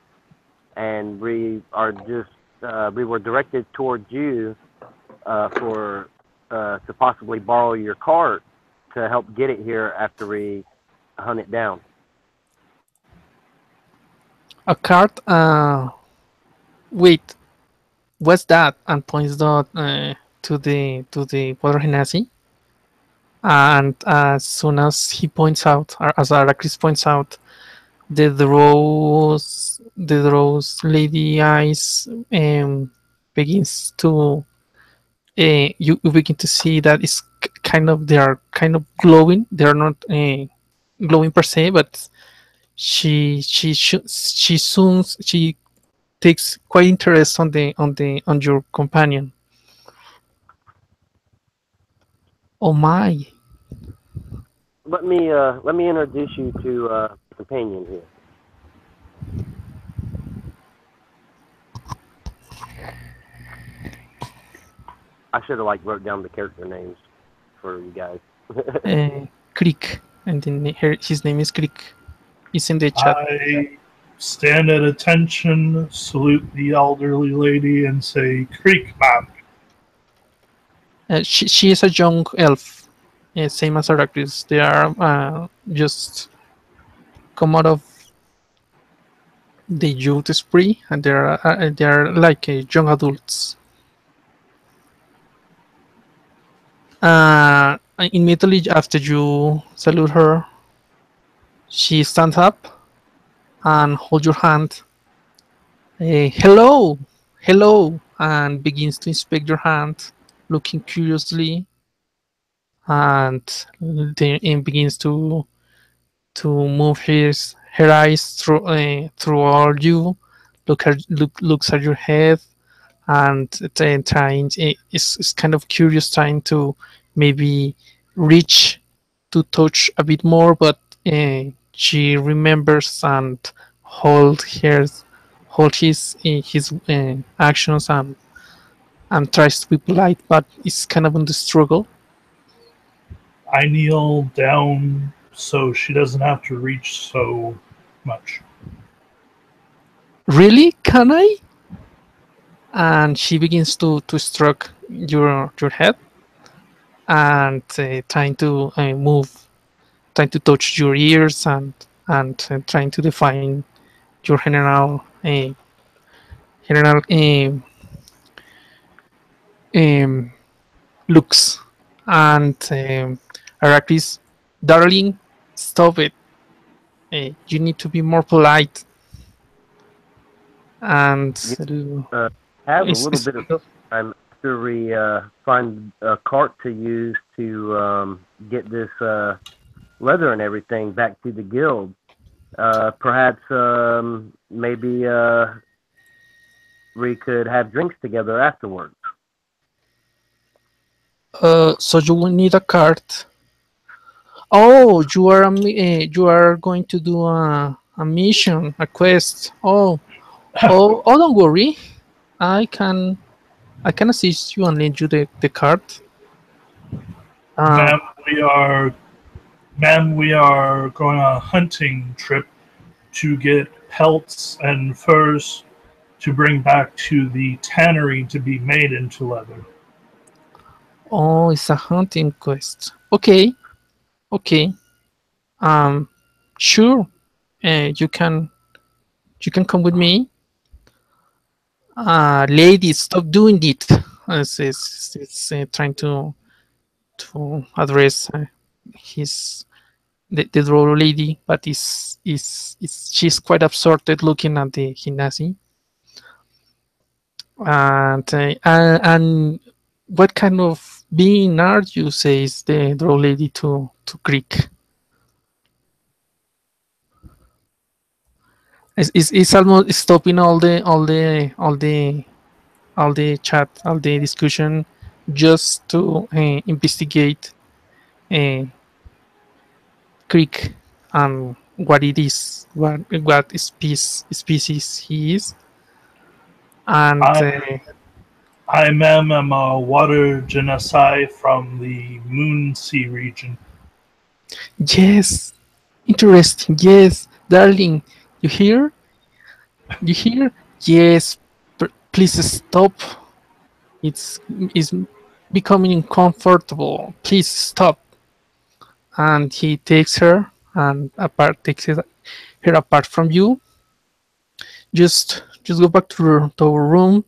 Speaker 6: And we are just, we were directed towards you to possibly borrow your cart to help get it here after we hunt it down.
Speaker 1: A cart. Wait, what's that? And points out to the Water Genasi. And as soon as he points out, or as Aracris points out, the rose lady eyes begins to you begin to see that it's they are kind of glowing. They are not glowing per se, but she takes quite interest on your companion. Oh my!
Speaker 6: Let me introduce you to the companion here. I should have wrote down the character names for you guys.
Speaker 1: Creek, and then his name is Creek. It's in the chat.
Speaker 3: I stand at attention, salute the elderly lady, and say, "Creek, ma'am."
Speaker 1: She is a young elf, same as Aracris. They are just come out of the youth spree, and they are like young adults. Immediately after you salute her, she stands up and holds your hand. Hello, and begins to inspect your hand, looking curiously, and then begins to move her eyes through all you. Looks at your head, and then is kind of curious, trying to maybe reach to touch a bit more, but she remembers and hold his actions, and tries to be polite, but it's kind of in the struggle.
Speaker 3: I kneel down so she doesn't have to reach so much.
Speaker 1: Really? Can I? And she begins to stroke your head, and trying to trying to touch your ears, and trying to define your general looks. And Aracris, darling, stop it. You need to be more polite. And
Speaker 6: Have a little bit of time after we find a cart to use to get this leather and everything back to the guild. Perhaps maybe we could have drinks together afterwards.
Speaker 1: So you will need a cart. Oh, you are going to do a mission, a quest. Oh, don't worry. I can assist you and lend you the cart.
Speaker 3: Ma'am, we are going on a hunting trip to get pelts and furs to bring back to the tannery to be made into leather.
Speaker 1: Oh, it's a hunting quest. Okay. Sure. You can come with me. Ladies, stop doing it. It's trying to address the drow lady, but she's quite absorbed looking at the Genasi. And what kind of being are you? Says the drow lady to Greek. It's almost stopping all the chat, all the discussion, just to investigate uh, Greek and what it is, what species he is, and
Speaker 3: I'm a water genocide from the Moon Sea region.
Speaker 1: yes, interesting. Yes, darling, you hear? You hear? Yes, please stop. It's becoming uncomfortable. Please stop. And he takes her and her apart from you. Just go back to our room.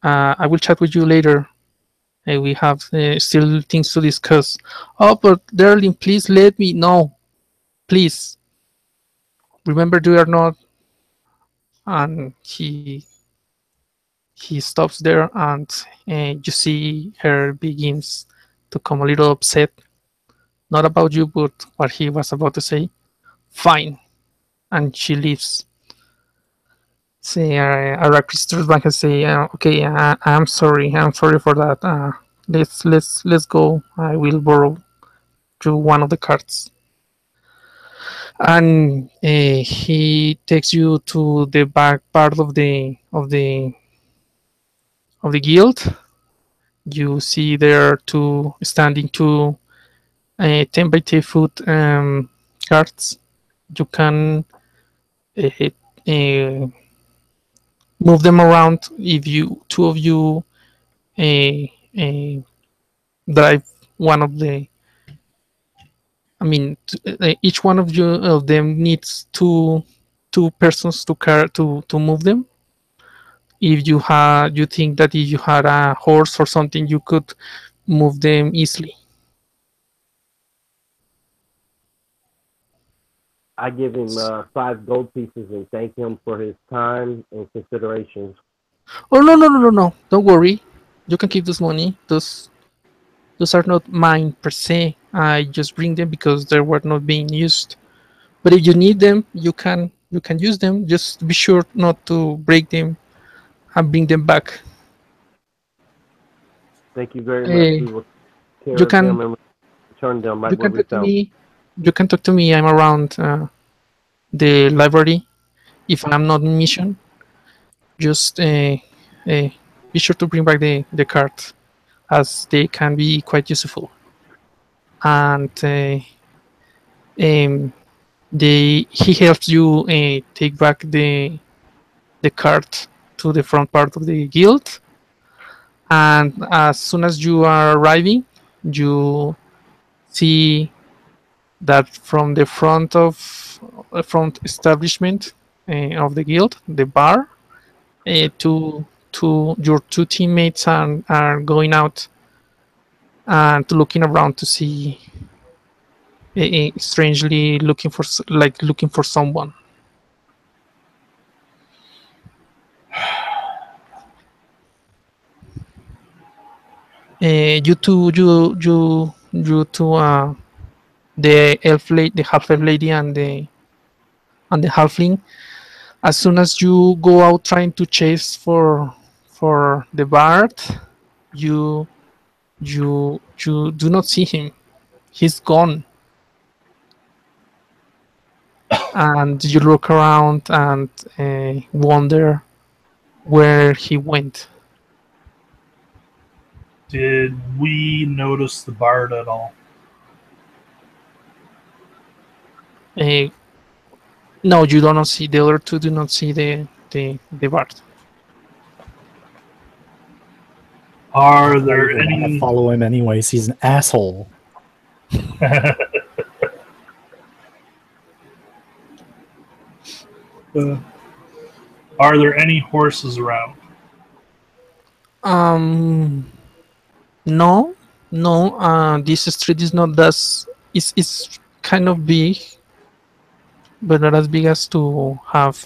Speaker 1: I will chat with you later. We have still things to discuss. Oh, but darling, please let me know. Please remember you are not. And he stops there, and you see her begins to come a little upset, not about you, but what he was about to say. Fine, and she leaves. Say, Arrakis turns back and say, "Okay, I'm sorry for that. Let's go. I will borrow to one of the cards." And he takes you to the back part of the guild. You see there two standing two 10 by 10 foot cards. You can uh, uh, move them around if you two of you uh, uh, drive one of the. I mean, each one of them needs two persons to move them. If you think that if you had a horse or something, you could move them easily.
Speaker 6: I give him 5 gold pieces and thank him for his time and considerations.
Speaker 1: Oh, no! Don't worry. You can keep this money. Those are not mine per se. I just bring them because they were not being used. But if you need them, you can use them. Just be sure not to break them and bring them back.
Speaker 6: Thank you very much.
Speaker 1: Uh,
Speaker 6: We will take care
Speaker 1: you
Speaker 6: of them
Speaker 1: can
Speaker 6: and return them
Speaker 1: you
Speaker 6: right where
Speaker 1: can
Speaker 6: we
Speaker 1: talk to
Speaker 6: found.
Speaker 1: me. You can talk to me. I'm around the library. If I'm not in mission, just be sure to bring back the card, as they can be quite useful. And um, he helps you take back the card to the front part of the guild. And as soon as you are arriving, you see that from the front establishment of the guild, the bar, to your two teammates are going out and to looking around to see, strangely looking for someone. You two, you two, the the half elf lady, and the halfling. As soon as you go out trying to chase for the bard, you you do not see him. He's gone. And you look around and wonder where he went.
Speaker 3: Did we notice the bard at all?
Speaker 1: Uh, no, you do not see, the other two do not see the bard.
Speaker 3: Are
Speaker 2: Why
Speaker 3: there
Speaker 2: would I
Speaker 3: any
Speaker 2: follow him anyways? He's an asshole.
Speaker 3: are there any horses around?
Speaker 1: No, no. This street is not that. It's kind of big, but not as big as to have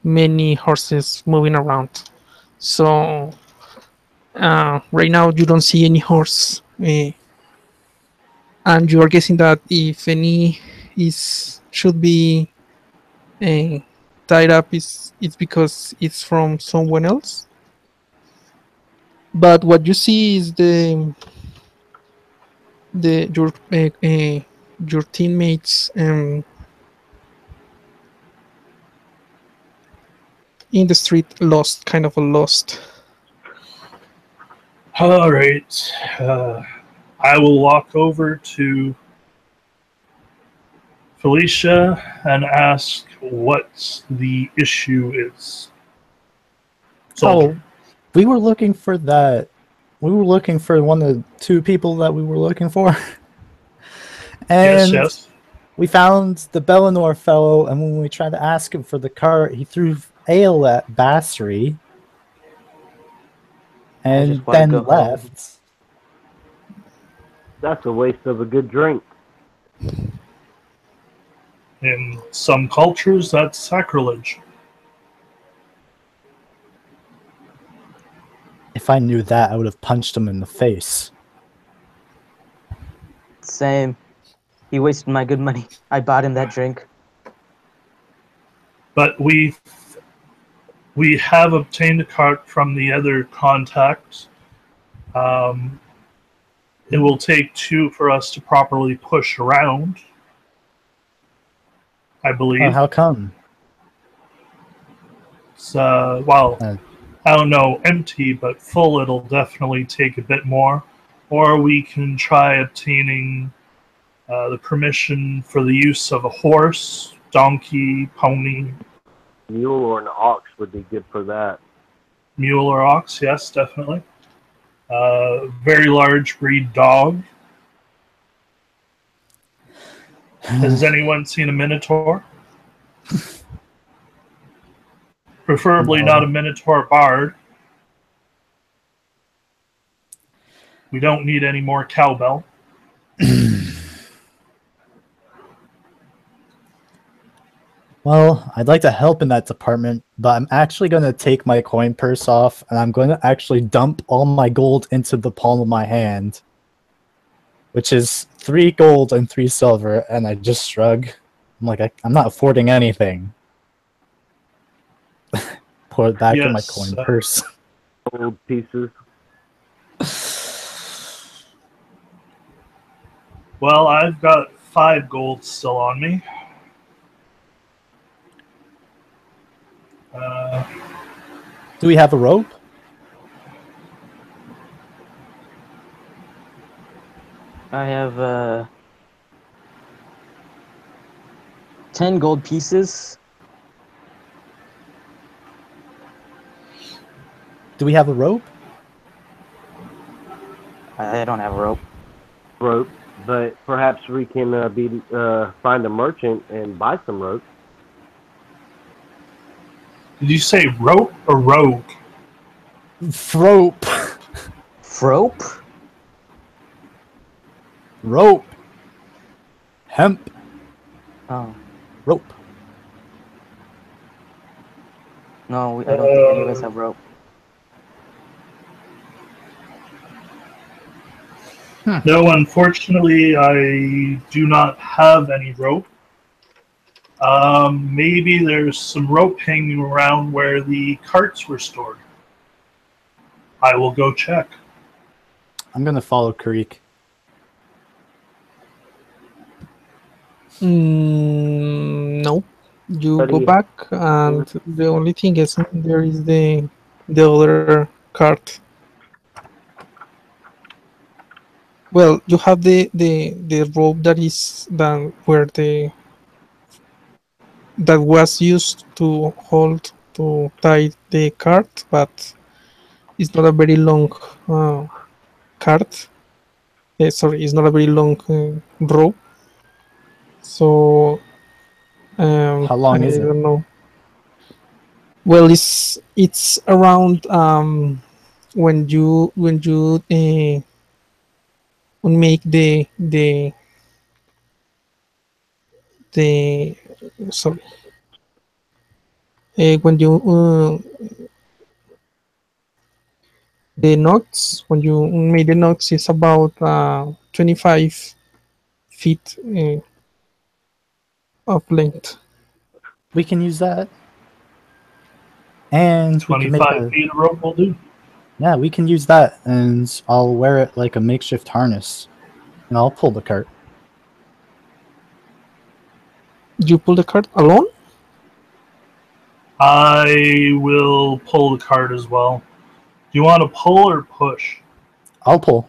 Speaker 1: many horses moving around. So Right now, you don't see any horse, and you are guessing that if any is should be uh, tied up, is it's because it's from someone else. But what you see is the your teammates in the street, lost, kind of a lost.
Speaker 3: All right. I will walk over to Felicia and ask what the issue is. Soldier.
Speaker 2: Oh, we were looking for that. We were looking for one of the two people that we were looking for.
Speaker 3: Yes,
Speaker 2: And
Speaker 3: yes.
Speaker 2: we found the Bellinor fellow, and when we tried to ask him for the cart, he threw ale at Basri
Speaker 4: I
Speaker 2: and
Speaker 4: just want to
Speaker 2: then
Speaker 4: go home.
Speaker 2: left.
Speaker 6: That's a waste of a good drink.
Speaker 3: In some cultures, that's sacrilege.
Speaker 2: If I knew that, I would have punched him in the face.
Speaker 4: Same. He wasted my good money. I bought him that drink.
Speaker 3: But we have obtained a cart from the other contacts. It will take two for us to properly push around, I believe.
Speaker 2: How come?
Speaker 3: It's, well,
Speaker 2: Uh.
Speaker 3: I don't know, empty, but full it'll definitely take a bit more. Or we can try obtaining the permission for the use of a horse, donkey, pony,
Speaker 6: Mule or an ox would be good for that.
Speaker 3: mule or ox. Yes, definitely. Very large breed dog. Has anyone seen a minotaur? Preferably
Speaker 2: No.
Speaker 3: not a minotaur bard. We don't need any more cowbell.
Speaker 2: Well, I'd like to help in that department, but I'm actually going to take my coin purse off, and I'm going to actually dump all my gold into the palm of my hand, which is 3 gold and 3 silver, and I just shrug. I'm like, I'm not affording anything. Pour it back in my
Speaker 3: Yes,
Speaker 2: coin purse.
Speaker 6: Gold pieces.
Speaker 3: Well, I've got 5 gold still on me.
Speaker 2: Do we have a rope?
Speaker 4: I have 10 gold pieces.
Speaker 2: Do we have a rope?
Speaker 4: I don't have a rope.
Speaker 6: Rope, but perhaps we can find a merchant and buy some rope.
Speaker 3: Did you say rope or rogue?
Speaker 2: Rope.
Speaker 4: Rope?
Speaker 2: Rope. Hemp.
Speaker 4: Oh.
Speaker 2: Rope.
Speaker 4: No, I don't think any of us have rope.
Speaker 3: No, unfortunately, I do not have any rope. Maybe there's some rope hanging around where the carts were stored. I will go check.
Speaker 2: I'm going to follow Karik.
Speaker 1: No, you
Speaker 6: But
Speaker 1: go
Speaker 6: he-
Speaker 1: back, and the only thing is there is the other cart. Well, you have the rope that is that was used to tie the cart, but it's not a very long cart. Sorry, it's not a very long rope. So
Speaker 2: How long
Speaker 1: I
Speaker 2: is it?
Speaker 1: don't know. Well, it's around when you make the sorry when you The knots, when you made the knots, is about 25 feet of length.
Speaker 2: We can use that. And we can make
Speaker 3: 25 feet of rope will do.
Speaker 2: yeah, we can use that, and I'll wear it like a makeshift harness, and I'll pull the cart.
Speaker 1: You pull the cart alone?
Speaker 3: I will pull the cart as well. Do you want to pull or push?
Speaker 2: I'll pull.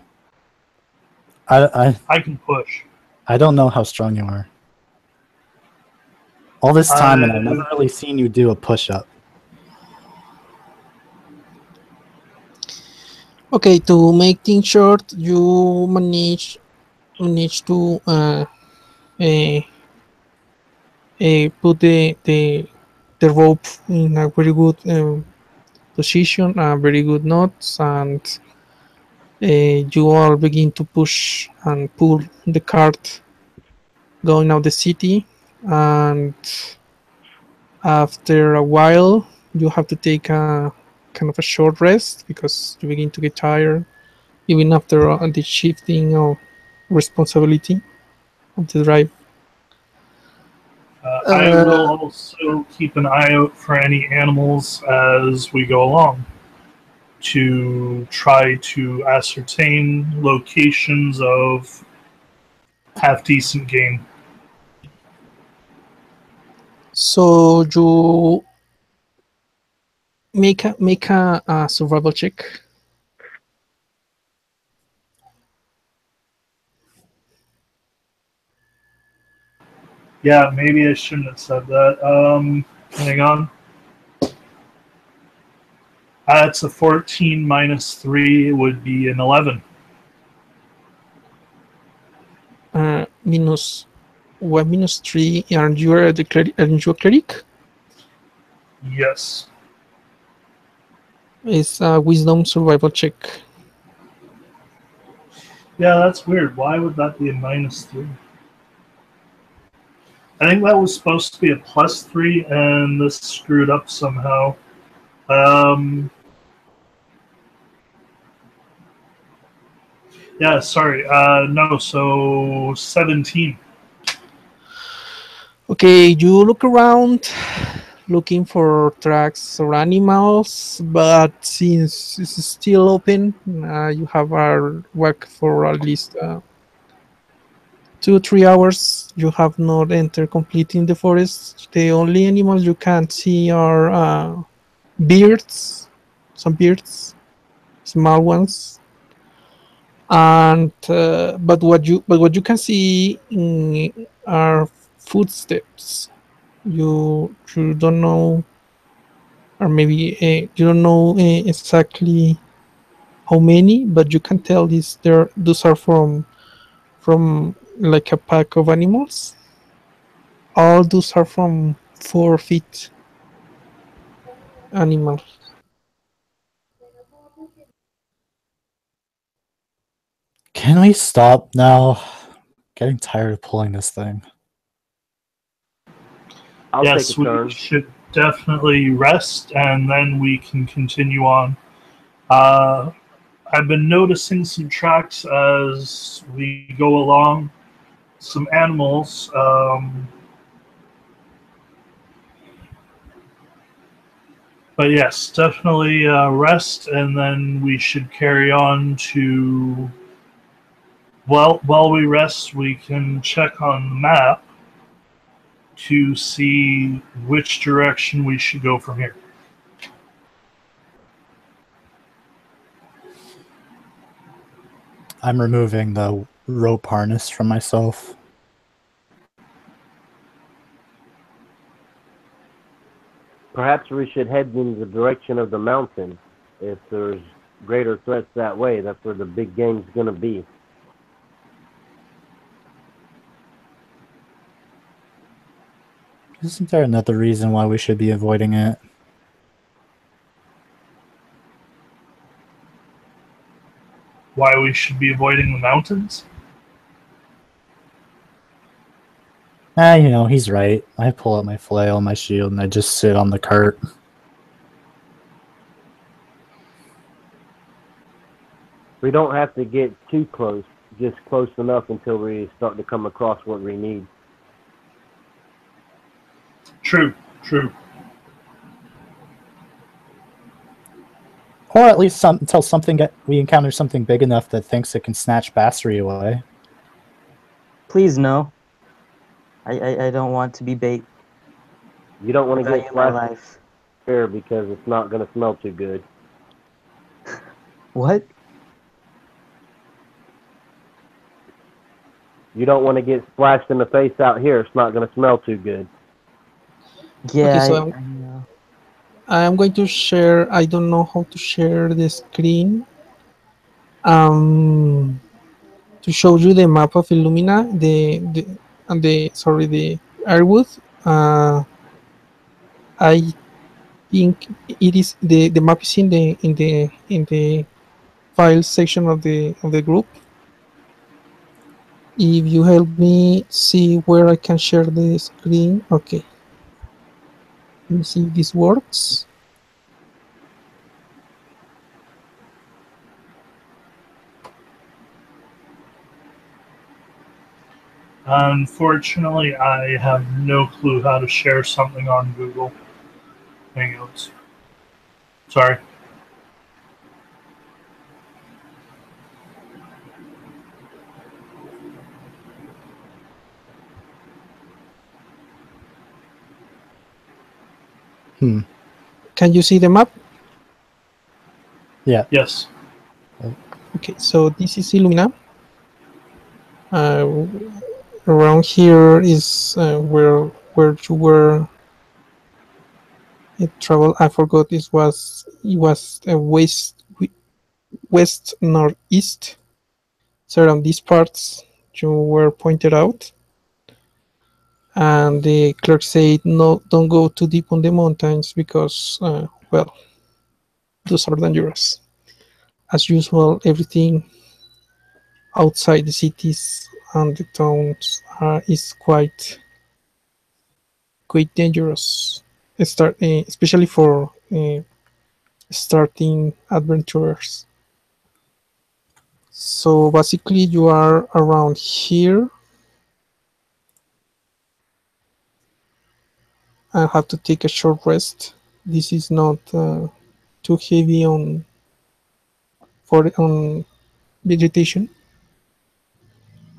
Speaker 3: I can push.
Speaker 2: I don't know how strong you are. All this time, and I've never really seen you do a push-up.
Speaker 1: Okay, to make things short, you manage to put the rope in a very good position, very good knots, and you all begin to push and pull the cart going out the city. And after a while, you have to take a kind of a short rest because you begin to get tired, even after the shifting of responsibility of the drive.
Speaker 3: I will also keep an eye out for any animals as we go along to try to ascertain locations of half decent game.
Speaker 1: So you make a survival check.
Speaker 3: Yeah, maybe I shouldn't have said that. Hang on. It's a 14 minus 3 would be an 11.
Speaker 1: Minus 1 minus 3, and you are aren't you a cleric?
Speaker 3: Yes.
Speaker 1: It's a wisdom survival check.
Speaker 3: Yeah, that's weird. Why would that be a minus 3? I think that was supposed to be a plus 3, and this screwed up somehow. Yeah, sorry. No, so 17.
Speaker 1: Okay, you look around looking for tracks or animals, but since it's still open, you have a walk for at least 2 or 3 hours. You have not entered completely in the forest. The only animals you can see are birds, some birds, small ones, and but what you can see are footsteps. You don't know, or maybe you don't know exactly how many, but you can tell those are from like a pack of animals. All those are from 4 feet animals.
Speaker 2: Can we stop now? Getting tired of pulling this thing.
Speaker 6: I'll
Speaker 3: Yes,
Speaker 6: take a turn.
Speaker 3: we should definitely rest, and then we can continue on. I've been noticing some tracks as we go along. Some animals. But yes, definitely rest, and then we should carry on to. Well, while we rest, we can check on the map to see which direction we should go from here.
Speaker 2: I'm removing the rope harness from myself.
Speaker 6: Perhaps we should head in the direction of the mountain. If there's greater threats that way, that's where the big game's going to be.
Speaker 2: Isn't there another reason why we should be avoiding it?
Speaker 3: Why we should be avoiding the mountains?
Speaker 2: You know, he's right. I pull out my flail, my shield, and I just sit on the cart.
Speaker 6: We don't have to get too close, just close enough until we start to come across what we need.
Speaker 3: True, true.
Speaker 2: Or at least until we encounter something big enough that thinks it can snatch Bassery away.
Speaker 4: Please no. I don't want to be bait.
Speaker 6: You don't want to
Speaker 4: Value
Speaker 6: get
Speaker 4: my
Speaker 6: splashed
Speaker 4: life.
Speaker 6: here because it's not going to smell too good.
Speaker 4: What?
Speaker 6: You don't want to get splashed in the face out here. It's not going to smell too good.
Speaker 4: Yeah,
Speaker 1: Okay, so
Speaker 4: I know.
Speaker 1: I'm going to share. I don't know how to share the screen. Um, to show you the map of Illumina, the Airwood. I think it is the map is in the file section of the group. If you help me see where I can share the screen, okay. Let me see if this works.
Speaker 3: Unfortunately, I have no clue how to share something on Google Hangouts. Sorry.
Speaker 1: Can you see the map?
Speaker 2: Yeah.
Speaker 3: Yes.
Speaker 1: Okay, so this is Illumina. Around here is where you were travel. I forgot it was west northeast. So around these parts you were pointed out, and the clerk said no, don't go too deep on the mountains because well, those are dangerous. As usual, everything outside the cities and the towns is quite dangerous. Especially for starting adventurers. So basically, you are around here. I have to take a short rest. This is not too heavy on vegetation.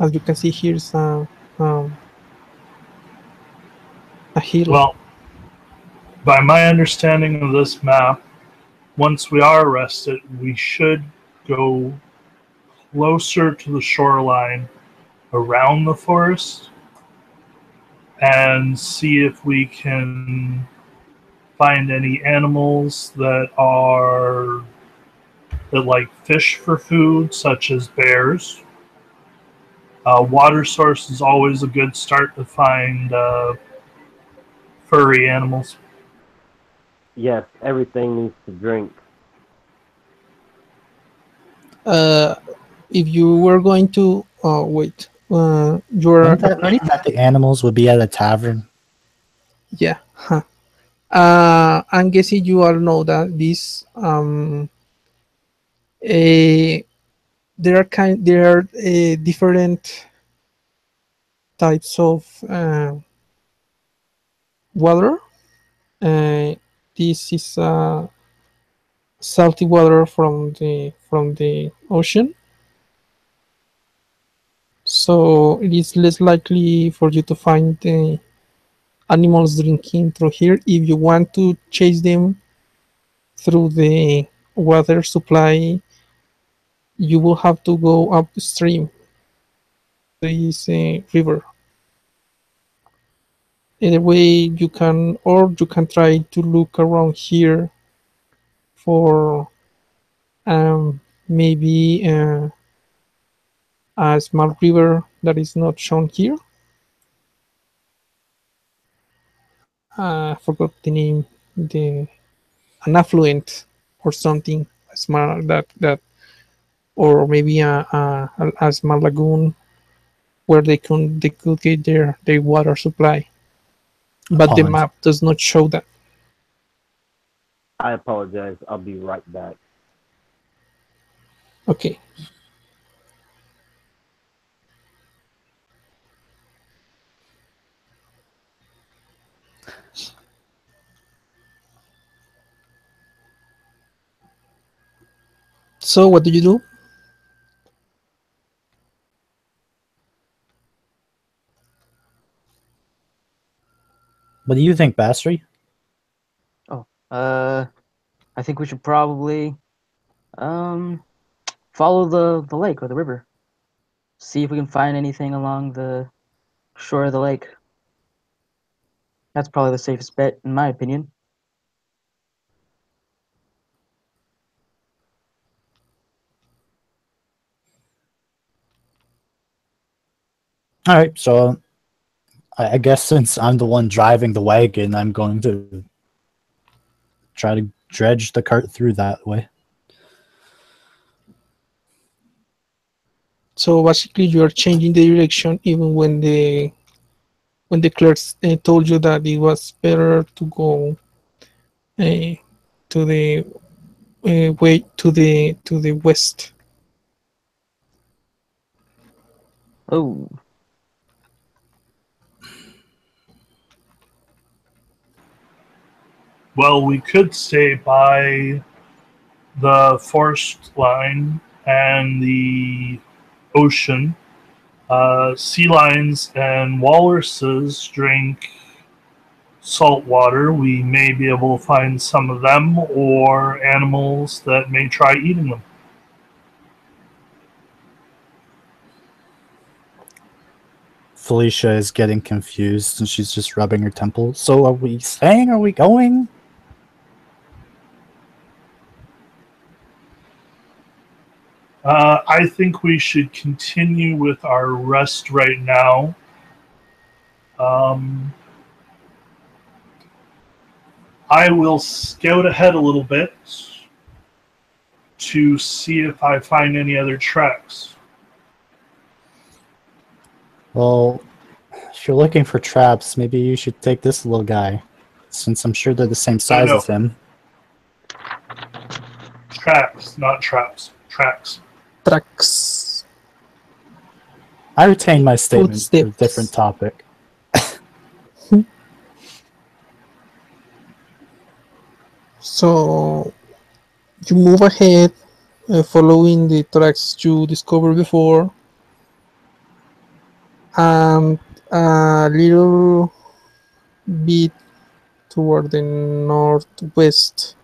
Speaker 1: As you can see, here's a hill.
Speaker 3: Well, by my understanding of this map, once we are arrested, we should go closer to the shoreline around the forest and see if we can find any animals that like fish for food, such as bears. Water source is always a good start to find furry animals.
Speaker 6: Yes, everything needs to drink.
Speaker 1: If you were going to wait, you're
Speaker 2: Wouldn't that mean that the animals would be at a tavern?
Speaker 1: yeah. Huh. I'm guessing you all know that this there are different types of water. This is salty water from the ocean, so it is less likely for you to find animals drinking through here. If you want to chase them through the water supply, you will have to go upstream. There is a river. Either way, you can try to look around here for maybe a small river that is not shown here. I forgot the name, an affluent or something small that or maybe a small lagoon where they could get their water supply. But the
Speaker 2: Pond.
Speaker 1: map does not show that.
Speaker 6: I apologize. I'll be right back.
Speaker 1: Okay. So what do you do?
Speaker 2: What do you think, Bastry?
Speaker 4: Oh, I think we should probably um follow the lake or the river. See if we can find anything along the shore of the lake. That's probably the safest bet, in my opinion.
Speaker 2: All right, so I guess since I'm the one driving the wagon, I'm going to try to dredge the cart through that way.
Speaker 1: So basically, you are changing the direction even when the clerks told you that it was better to go uh, to the way to the west.
Speaker 4: Oh,
Speaker 3: Well, we could stay by the forest line and the ocean. Sea lions and walruses drink salt water. We may be able to find some of them or animals that may try eating them.
Speaker 2: Felicia is getting confused and she's just rubbing her temple. So are we staying? Are we going?
Speaker 3: I think we should continue with our rest right now. Um, I will scout ahead a little bit to see if I find any other tracks.
Speaker 2: Well, if you're looking for traps, maybe you should take this little guy, since I'm sure they're the same size
Speaker 3: no.
Speaker 2: as him.
Speaker 3: Tracks, not traps. Tracks.
Speaker 1: Tracks.
Speaker 2: I retain my statement for a
Speaker 1: Footsteps.
Speaker 2: different topic.
Speaker 1: So you move ahead, following the tracks you discovered before, and a little bit toward the northwest.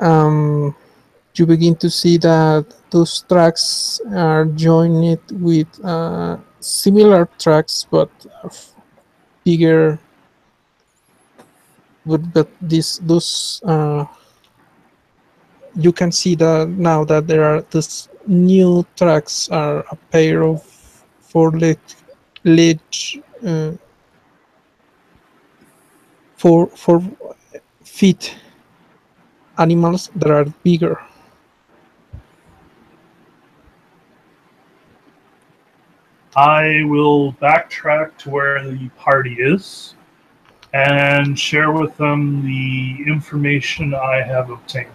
Speaker 1: Um, you begin to see that those tracks are joined with similar tracks, but bigger. But this those you can see that now that there are these new tracks are a pair of leg uh, 4 feet animals that are bigger.
Speaker 3: I will backtrack to where the party is and share with them the information I have obtained.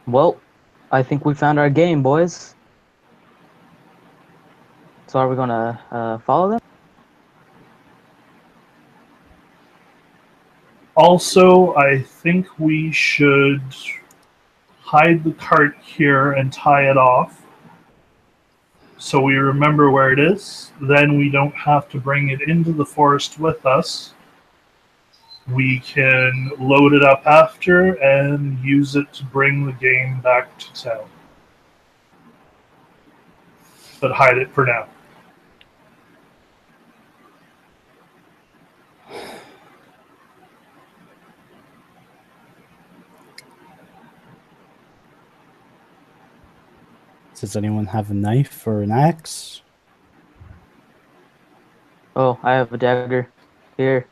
Speaker 4: well, I think we found our game, boys. So are we gonna follow them?
Speaker 3: Also, I think we should hide the cart here and tie it off so we remember where it is. Then we don't have to bring it into the forest with us. We can load it up after and use it to bring the game back to town. But hide it for now.
Speaker 2: Does anyone have a knife or an axe?
Speaker 4: Oh, I have a dagger. Here,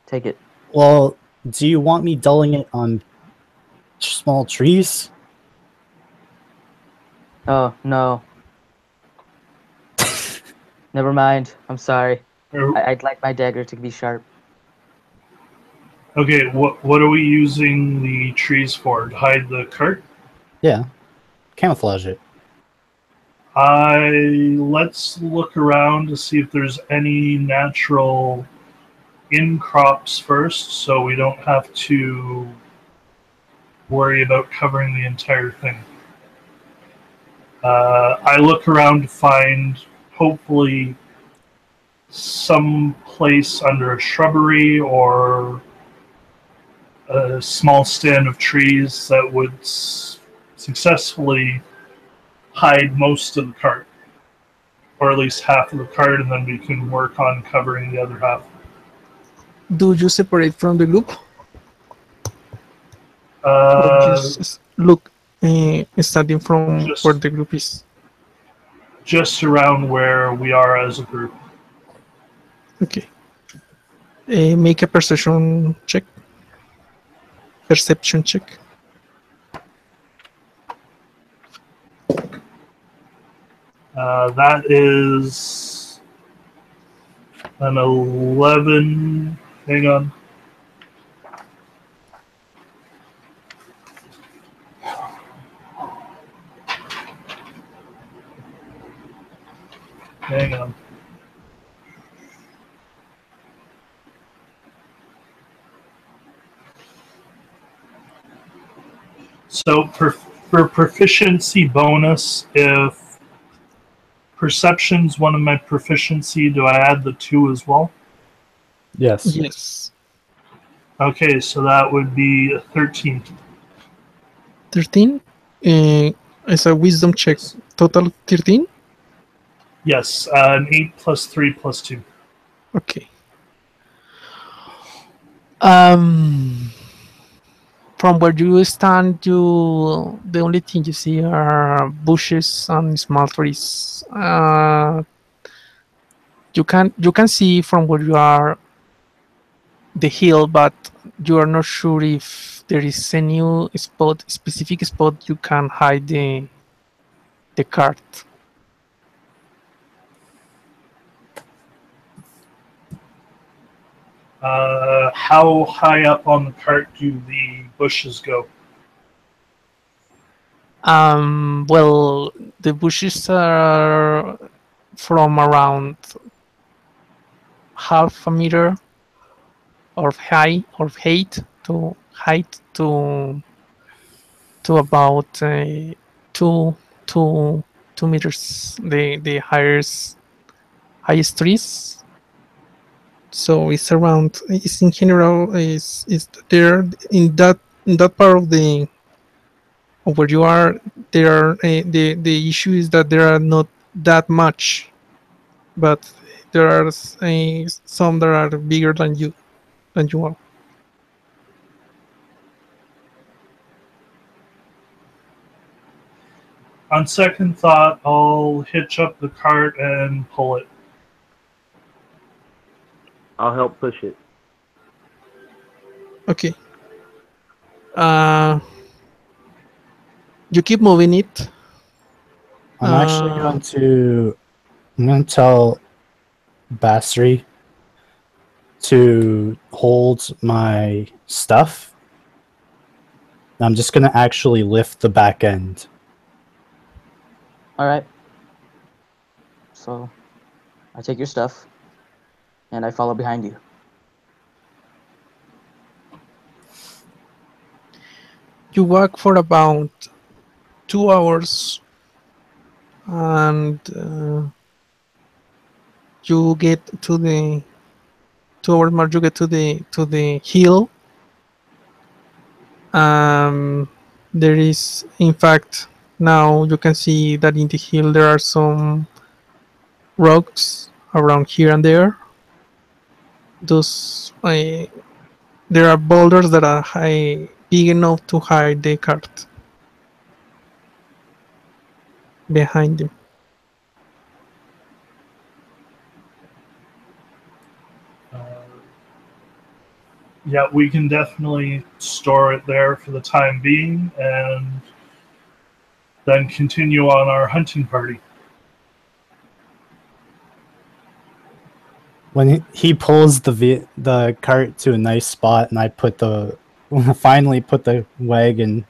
Speaker 4: take it.
Speaker 2: Well, do you want me dulling it on small trees?
Speaker 4: Oh no. Never mind. I'm sorry. I'd like my dagger to be sharp.
Speaker 3: Okay, what are we using the trees for? To hide the cart?
Speaker 2: Yeah, camouflage it.
Speaker 3: Let's look around to see if there's any natural in-crops first, so we don't have to worry about covering the entire thing. I look around to find, hopefully, some place under a shrubbery or a small stand of trees that would successfully hide most of the cart, or at least half of the cart, and then we can work on covering the other half.
Speaker 1: Do you separate from the group? Or
Speaker 3: Uh,
Speaker 1: just look starting from
Speaker 3: Just-
Speaker 1: where the group is?
Speaker 3: just around where we are as a group.
Speaker 1: Okay. Make a perception check. Perception check.
Speaker 3: That is an 11. Hang on. Hang on. So for proficiency bonus, if perception's one of my proficiency, do I add the 2 as well?
Speaker 2: Yes.
Speaker 1: Yes.
Speaker 3: Okay, so that would be a 13.
Speaker 1: 13. It's a wisdom check. Total 13.
Speaker 3: Yes, an 8 plus 3 plus 2.
Speaker 1: Okay. From where you stand, the only thing you see are bushes and small trees. You can see from where you are the hill, but you are not sure if there is any specific spot you can hide the cart.
Speaker 3: How high up on the cart do the bushes go?
Speaker 1: Well, the bushes are from around half a meter of height to about two two 2 meters. The highest trees. So it's around. It's in general is there in that part of the of where you are. There are the issue is that there are not that much, but there are some that are bigger than you are.
Speaker 3: On second thought, I'll hitch up the cart and pull it.
Speaker 6: I'll help push it.
Speaker 1: Okay. You keep moving it.
Speaker 2: I'm actually going to tell Basri to hold my stuff. I'm just going to actually lift the back end.
Speaker 4: All right. So I take your stuff and I follow behind you.
Speaker 1: You walk for about 2 hours, and you get to the 2 hour mark. You get to the hill. There is, in fact, now you can see that in the hill there are some rocks around here and there. Those there are boulders that are big enough to hide the cart behind them.
Speaker 3: Yeah, we can definitely store it there for the time being and then continue on our hunting party.
Speaker 2: when he pulls the cart to a nice spot, and I finally put the wagon,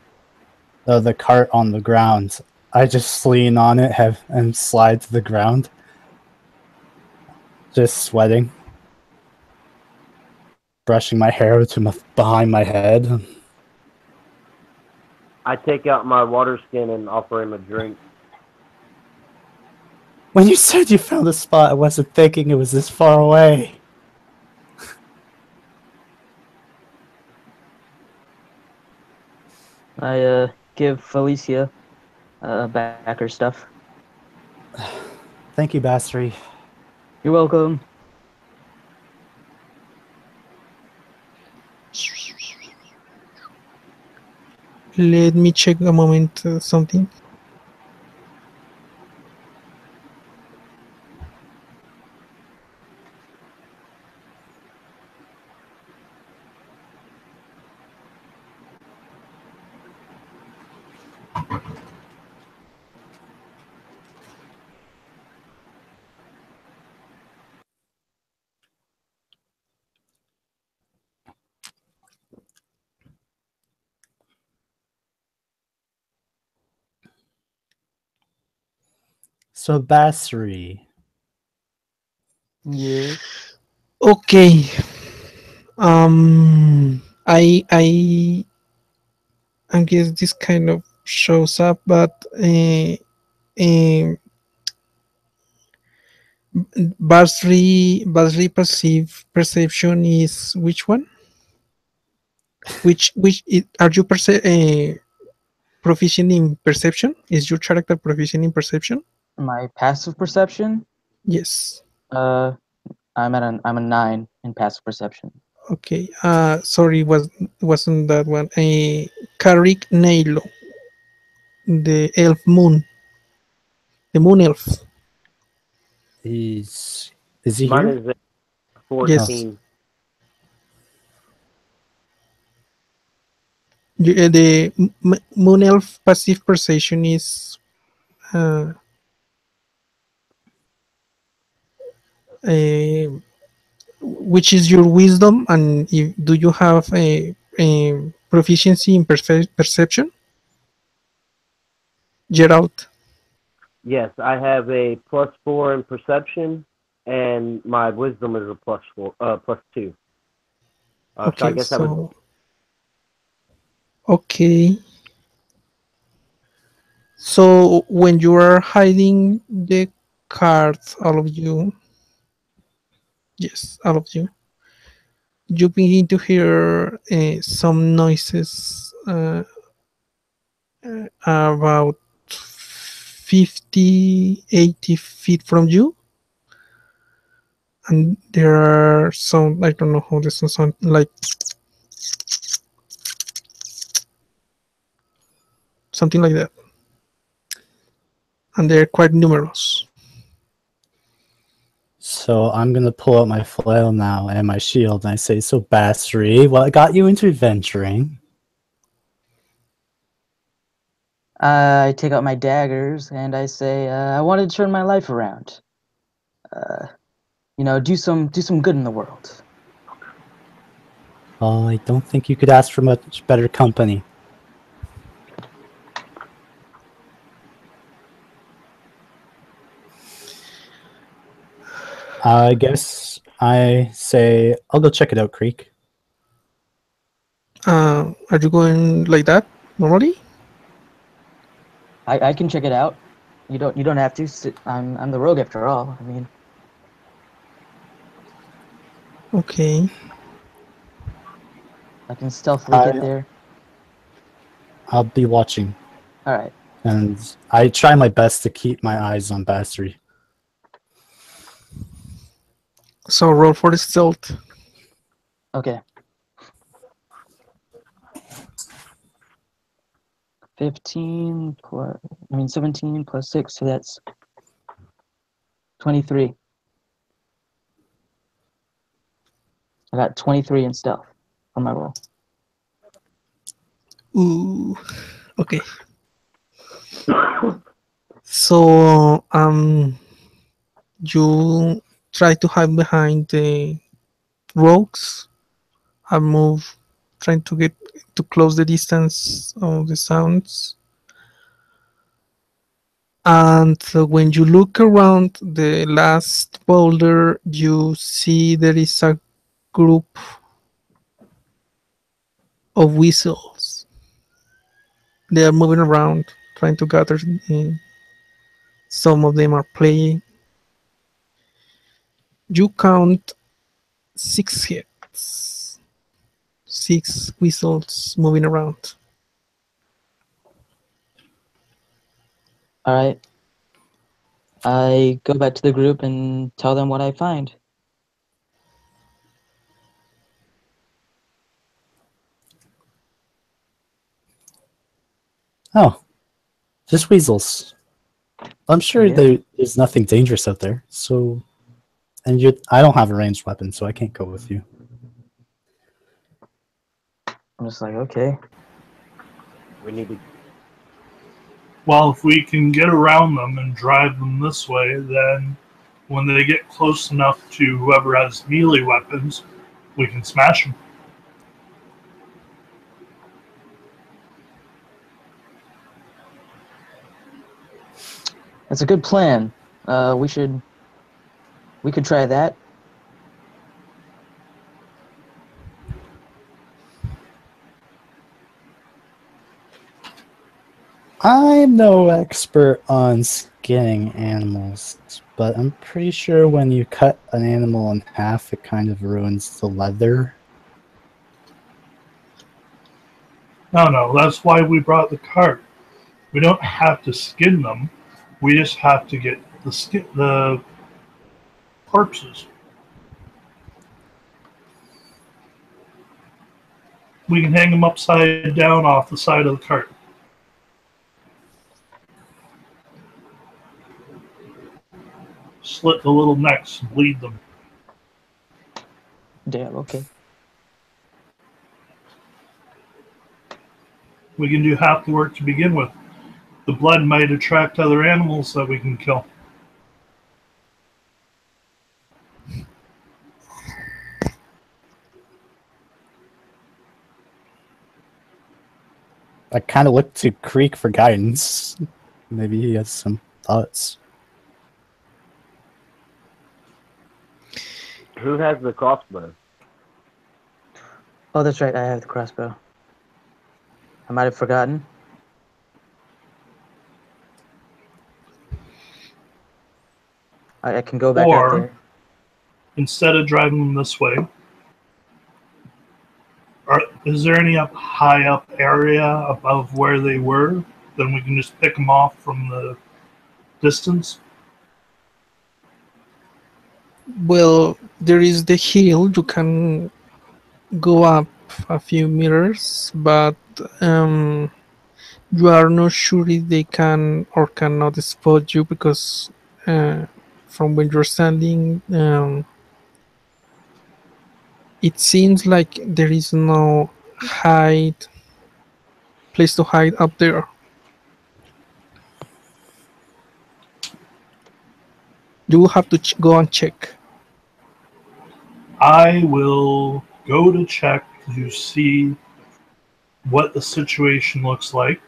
Speaker 2: the cart on the ground, I just lean on it and slide to the ground, just sweating, brushing my hair behind my head.
Speaker 6: I take out my water skin and offer him a drink.
Speaker 2: When you said you found a spot, I wasn't thinking it was this far away.
Speaker 4: I give Felicia back her stuff.
Speaker 2: Thank you, Basri.
Speaker 4: You're welcome.
Speaker 1: Let me check a moment something.
Speaker 2: So, Basri.
Speaker 4: Yeah.
Speaker 1: Okay. I guess this kind of shows up, but Basri perception is which one? Are you proficient in perception? Is your character proficient in perception?
Speaker 4: My passive perception?
Speaker 1: Yes.
Speaker 4: I'm a 9 in passive perception.
Speaker 1: Okay. Sorry, wasn't that one? Karik Nailo, the elf moon, the moon elf.
Speaker 2: Is he
Speaker 6: Mine
Speaker 2: here?
Speaker 6: is a 14.
Speaker 1: The moon elf passive perception is which is your wisdom, and do you have a proficiency in perception, Gerald?
Speaker 6: Yes, I have a +4 in perception, and my wisdom is a +2. So
Speaker 1: Okay,
Speaker 6: I guess that would.
Speaker 1: Okay. So when you are hiding the cards, all of you, yes, all of you, you begin to hear some noises about 50, 80 feet from you. And there are some, I don't know how this sound, like something like that. And they're quite numerous.
Speaker 2: So I'm gonna pull out my flail now and my shield, and I say, "So, Basri, what got you into adventuring?"
Speaker 4: I take out my daggers and I say, I wanted to turn my life around. Do some good in the world.
Speaker 2: Well, I don't think you could ask for much better company. I guess I say I'll go check it out, Creek.
Speaker 1: Are you going like that normally?
Speaker 4: I can check it out. You don't have to. I'm the rogue after all. I mean.
Speaker 1: Okay.
Speaker 4: I can stealthily get there.
Speaker 2: I'll be watching.
Speaker 4: All right.
Speaker 2: And I try my best to keep my eyes on Basri.
Speaker 1: So roll for the stealth.
Speaker 4: Okay. 17 plus 6, so that's 23. I got 23 in stealth on my roll.
Speaker 1: Ooh. Okay. So you try to hide behind the rocks and move, trying to get to close the distance of the sounds. And when you look around the last boulder, you see there is a group of weasels. They are moving around, trying to gather in. Some of them are playing. You count 6 heads, 6 weasels moving around.
Speaker 4: All right. I go back to the group and tell them what I find.
Speaker 2: Oh, just weasels. I'm sure
Speaker 4: Yeah.
Speaker 2: there's nothing dangerous out there. So, and I don't have a ranged weapon, so I can't go with you.
Speaker 4: I'm just like, okay.
Speaker 6: We need to.
Speaker 3: Well, if we can get around them and drive them this way, then when they get close enough to whoever has melee weapons, we can smash them.
Speaker 4: That's a good plan. We could try that.
Speaker 2: I'm no expert on skinning animals, but I'm pretty sure when you cut an animal in half, it kind of ruins the leather.
Speaker 3: No, that's why we brought the cart. We don't have to skin them. We just have to get the corpses. We can hang them upside down off the side of the cart. Slit the little necks, bleed them.
Speaker 4: Damn, okay.
Speaker 3: We can do half the work to begin with. The blood might attract other animals that we can kill.
Speaker 2: I kind of look to Creek for guidance. Maybe he has some thoughts.
Speaker 6: Who has the crossbow?
Speaker 4: Oh, that's right. I have the crossbow. I might have forgotten. I can go back out
Speaker 3: Or-
Speaker 4: there.
Speaker 3: Instead of driving them this way, is there any high up area above where they were? Then we can just pick them off from the distance.
Speaker 1: Well, there is the hill. You can go up a few meters, but you are not sure if they can or cannot spot you because from when you're standing, it seems like there is no place to hide up there. You will have to go and check.
Speaker 3: I will go to check to see what the situation looks like.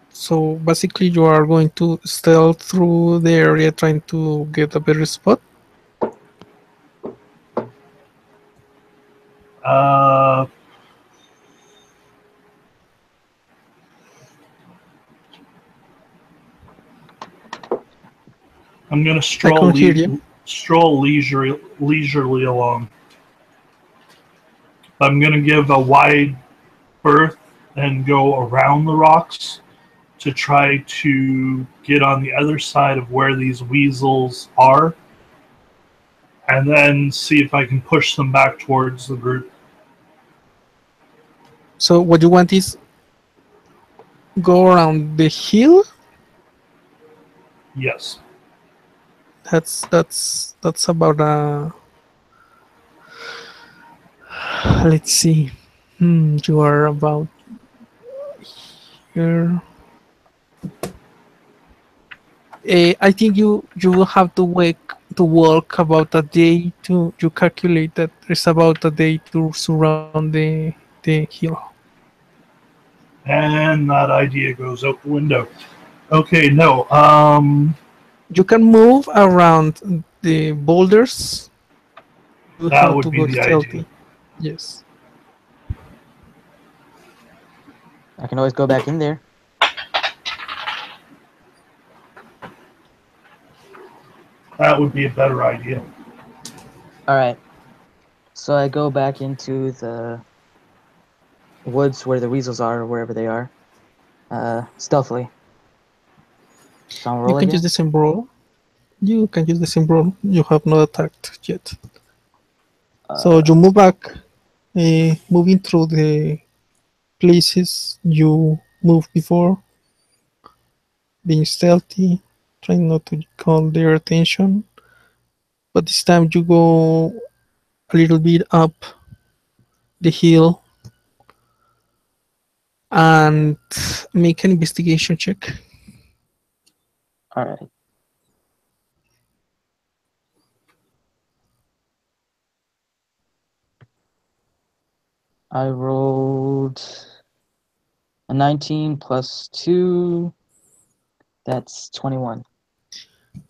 Speaker 1: So basically, you are going to stealth through the area trying to get a better spot.
Speaker 3: I'm going to
Speaker 1: I can't hear you.
Speaker 3: stroll leisurely along. I'm going to give a wide berth and go around the rocks to try to get on the other side of where these weasels are, and then see if I can push them back towards the group.
Speaker 1: So what you want is go around the hill.
Speaker 3: Yes.
Speaker 1: That's about let's see. You are about here. I think you will have to walk about a day to you calculate that there's about a day to surround the hill.
Speaker 3: And that idea goes out the window. Okay, no.
Speaker 1: You can move around the boulders. You
Speaker 3: That
Speaker 1: have
Speaker 3: would
Speaker 1: to
Speaker 3: be
Speaker 1: go
Speaker 3: the idea.
Speaker 1: stealthy. Yes.
Speaker 4: I can always go back in there.
Speaker 3: That would be a better idea.
Speaker 4: All right. So I go back into the woods where the weasels are, or wherever they are, stealthily. So I'll
Speaker 1: You
Speaker 4: roll
Speaker 1: can use
Speaker 4: again.
Speaker 1: the same roll. You can use the same roll. You have not attacked yet. So you move back, moving through the places you moved before, being stealthy, trying not to call their attention. But this time you go a little bit up the hill and make an investigation check.
Speaker 4: All right. I rolled a 19 plus 2. That's 21.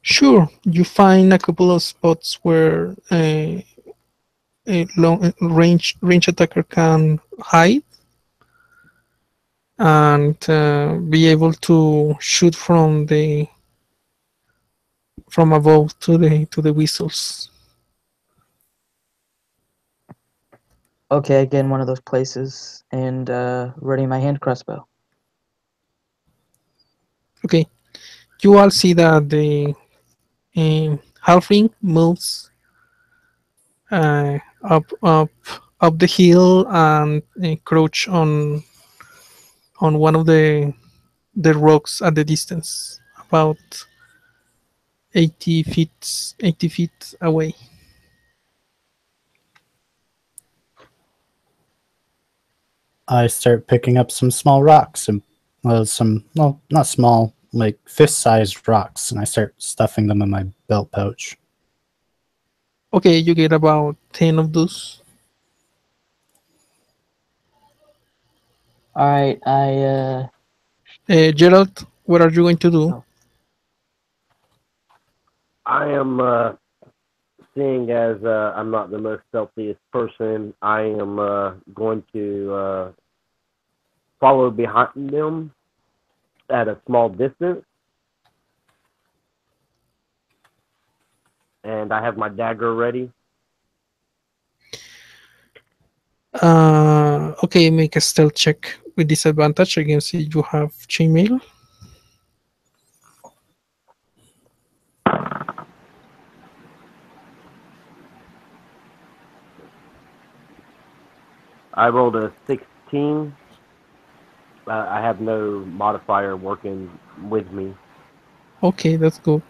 Speaker 1: Sure, you find a couple of spots where a long range attacker can hide and be able to shoot from above to the whistles.
Speaker 4: Okay, again, one of those places, and ready my hand crossbow.
Speaker 1: Okay, you all see that the halfling moves uh, up up up the hill and crouch on one of the rocks at the distance, about 80 feet away.
Speaker 2: I start picking up some small rocks and not small, like fist-sized rocks, and I start stuffing them in my belt pouch.
Speaker 1: Okay, you get about 10 of those.
Speaker 4: All right, I
Speaker 1: Gerald, what are you going to do?
Speaker 4: Oh.
Speaker 6: I am seeing as I'm not the most stealthiest person. I am going to follow behind them at a small distance, and I have my dagger ready.
Speaker 1: Okay, make a stealth check with disadvantage against it. You have chainmail.
Speaker 6: I rolled a 16. I have no modifier working with me.
Speaker 1: Okay, that's good.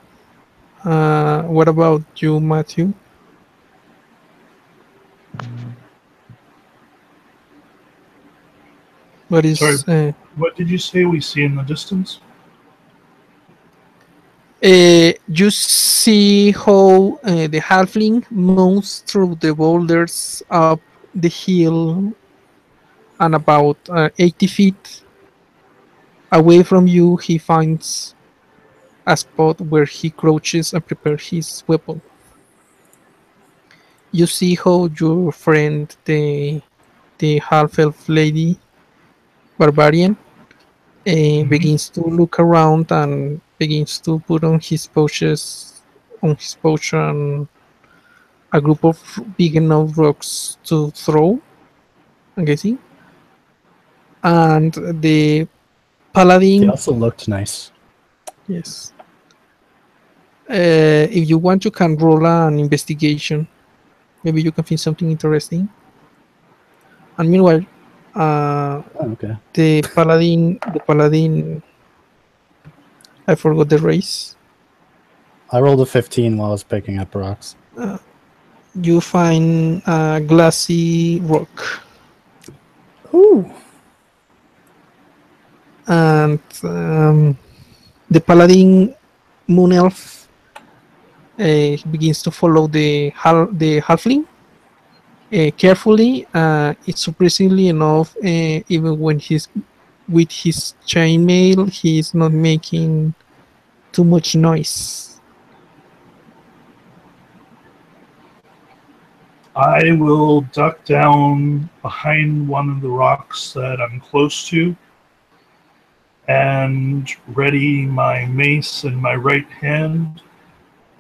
Speaker 1: What about you, Matthew? What
Speaker 3: Sorry,
Speaker 1: is
Speaker 3: what did you say we see in the distance?
Speaker 1: you see how the halfling moves through the boulders up the hill and about 80 feet away from you he finds a spot where he crouches and prepares his weapon. You see how your friend, the half-elf lady barbarian, begins to look around and begins to put on his pouch and a group of big enough rocks to throw, I'm guessing. And the
Speaker 2: They
Speaker 1: paladin,
Speaker 2: also looked nice.
Speaker 1: yes. If you want, you can roll an investigation. Maybe you can find something interesting. And meanwhile,
Speaker 2: Oh, okay.
Speaker 1: the paladin, I forgot the race.
Speaker 2: I rolled a 15 while I was picking up rocks.
Speaker 1: You find a glassy rock,
Speaker 2: Ooh.
Speaker 1: and the paladin moon elf begins to follow the halfling carefully. It's surprisingly enough, even when he's with his chainmail, he's not making too much noise.
Speaker 3: I will duck down behind one of the rocks that I'm close to and ready my mace in my right hand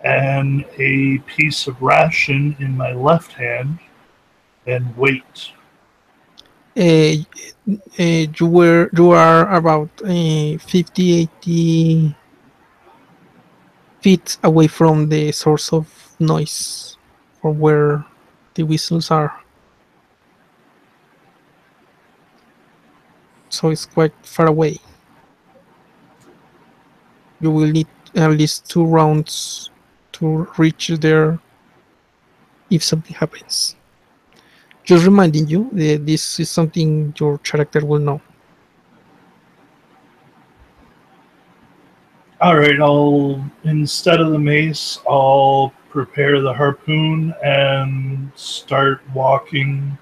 Speaker 3: and a piece of ration in my left hand and wait.
Speaker 1: You are about 50, 80 feet away from the source of noise, or where the whistles are. So it's quite far away. You will need at least 2 rounds to reach there if something happens. Just reminding you that this is something your character will know.
Speaker 3: All right, I'll instead of the mace, I'll prepare the harpoon and start walking.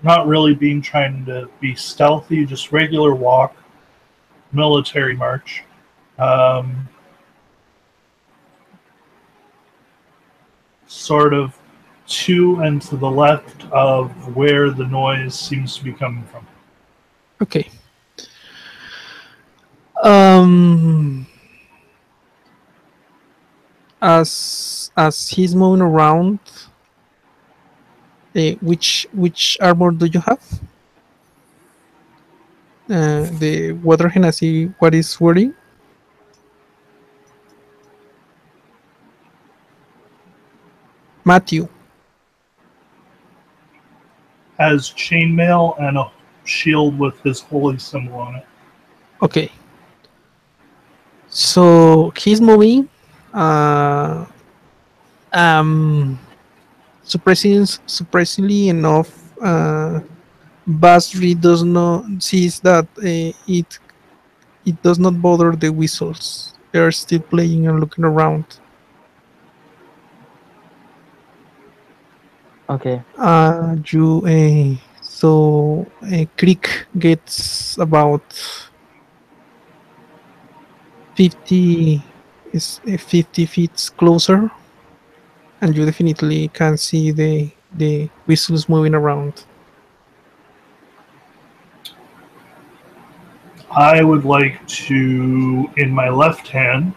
Speaker 3: Not really trying to be stealthy, just regular walk, military march. Sort of to and to the left of where the noise seems to be coming from.
Speaker 1: Okay. Um, as he's moving around, which armor do you have? The water Hennessy, what is wearing? Matthew.
Speaker 3: Has chainmail and a shield with his holy symbol on it.
Speaker 1: Okay. So he's moving. Uh, surprisingly enough, Basri does not sees that it does not bother the whistles. They are still playing and looking around.
Speaker 4: Okay.
Speaker 1: Creek gets about 50 50 feet closer, and you definitely can see the whistles moving around.
Speaker 3: I would like to, in my left hand.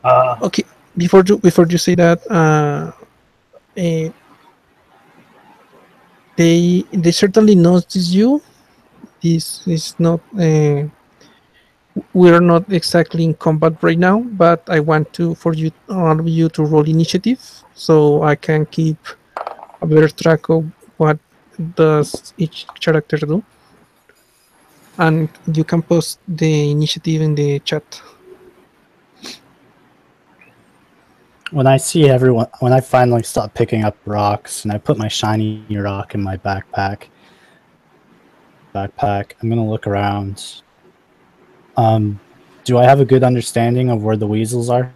Speaker 1: Okay, before you say that, uh, they certainly notice you. This is not. We are not exactly in combat right now, but I want to for you all of you to roll initiative so I can keep a better track of what does each character do, and you can post the initiative in the chat.
Speaker 2: When I see everyone, when I finally stop picking up rocks and I put my shiny rock in my backpack, I'm gonna look around. Do I have a good understanding of where the weasels are?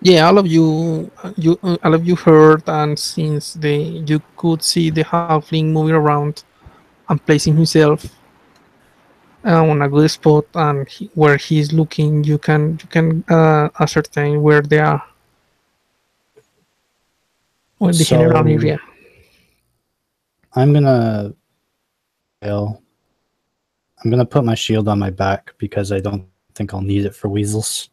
Speaker 1: Yeah, all of you heard, and since you could see the halfling moving around and placing himself on a good spot, and where he's looking, you can ascertain where they are, or the general
Speaker 2: So
Speaker 1: area.
Speaker 2: I'm gonna fail. I'm gonna put my shield on my back because I don't think I'll need it for weasels.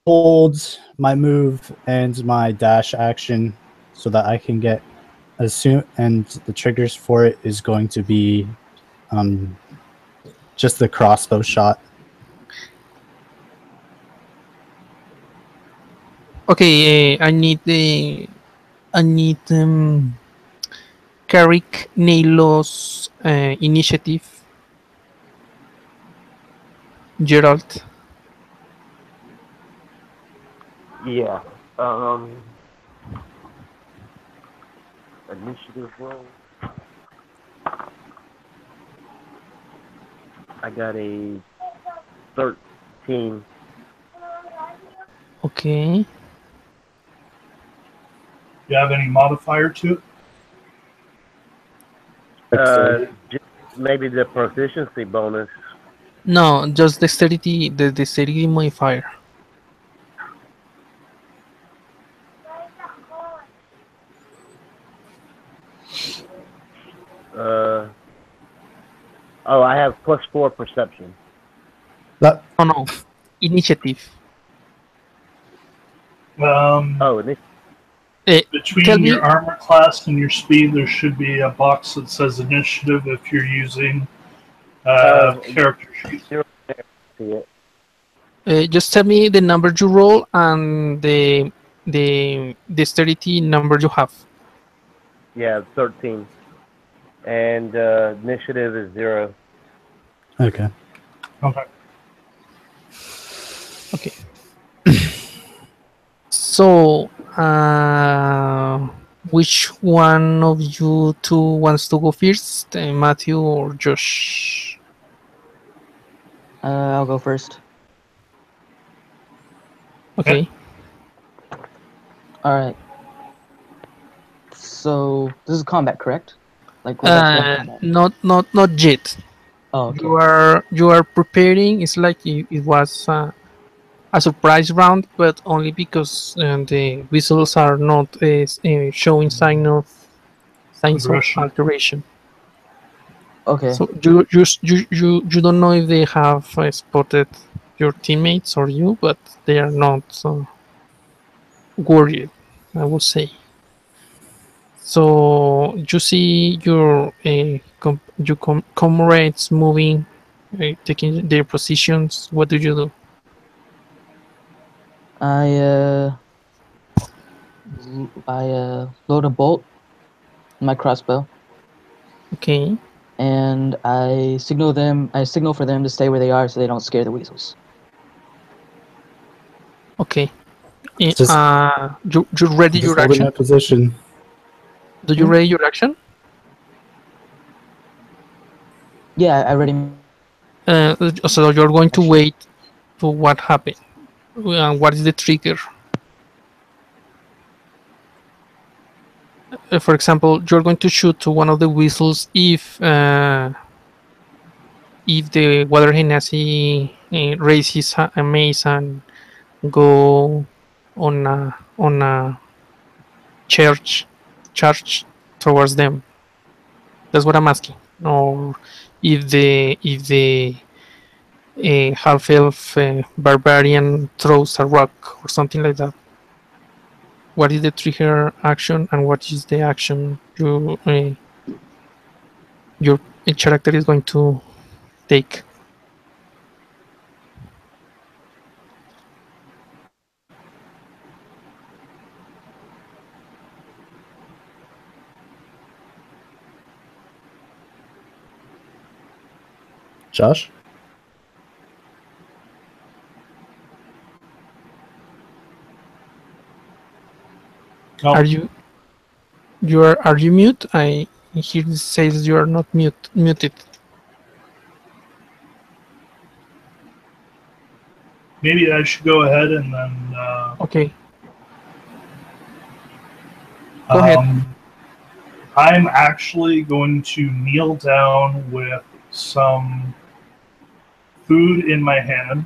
Speaker 2: Hold my move and my dash action so that I can get as soon, and the triggers for it is going to be just the crossbow shot.
Speaker 1: Okay, I need Carrick Nailo's initiative. Gerald.
Speaker 6: Yeah. Initiative roll. I got a 13.
Speaker 1: Okay.
Speaker 3: You have any modifier to it?
Speaker 6: Just maybe the proficiency bonus.
Speaker 1: No, just dexterity, the dexterity modifier.
Speaker 6: Oh, I have +4 perception.
Speaker 2: That
Speaker 1: Oh no, initiative.
Speaker 6: Oh, and this,
Speaker 1: Tell
Speaker 3: Between
Speaker 1: me,
Speaker 3: your armor class and your speed, there should be a box that says initiative if you're using character sheet.
Speaker 6: see it.
Speaker 1: just tell me the number you roll and the dexterity number you have.
Speaker 6: Yeah, 13. And initiative is 0.
Speaker 2: okay.
Speaker 3: Okay.
Speaker 1: Okay. So, which one of you two wants to go first, Matthew or Josh?
Speaker 4: I'll go first.
Speaker 1: Okay.
Speaker 4: All right. So this is combat, correct? Like we're about to go into combat.
Speaker 1: Not yet.
Speaker 4: Oh, okay.
Speaker 1: You are preparing. It's like it was a surprise round, but only because the whistles are not showing signs of
Speaker 3: Aggression.
Speaker 1: alteration.
Speaker 4: Okay.
Speaker 1: So you don't know if they have spotted your teammates or you, but they are not worried, I would say. So you see your comrades moving, taking their positions. What do you do?
Speaker 4: I load a bolt in my crossbow,
Speaker 1: Okay.
Speaker 4: and I signal for them to stay where they are so they don't scare the weasels.
Speaker 1: Okay.
Speaker 2: Just-
Speaker 1: You ready
Speaker 2: Just
Speaker 1: your
Speaker 2: holding
Speaker 1: action?
Speaker 2: that position.
Speaker 1: Do you ready your action?
Speaker 4: Yeah, I already.
Speaker 1: So you're going to wait for what happened. What is the trigger? For example, you're going to shoot to one of the whistles if the Water Genasi raise his mace and go on a charge towards them. That's what I'm asking. Or if the half elf barbarian throws a rock or something like that. What is the trigger action and what is the action your character is going to take?
Speaker 2: Josh?
Speaker 3: Oh,
Speaker 1: Are you mute? I hear it says you are not muted.
Speaker 3: maybe I should go ahead and then.
Speaker 1: Okay. Go ahead.
Speaker 3: I'm actually going to kneel down with some food in my hand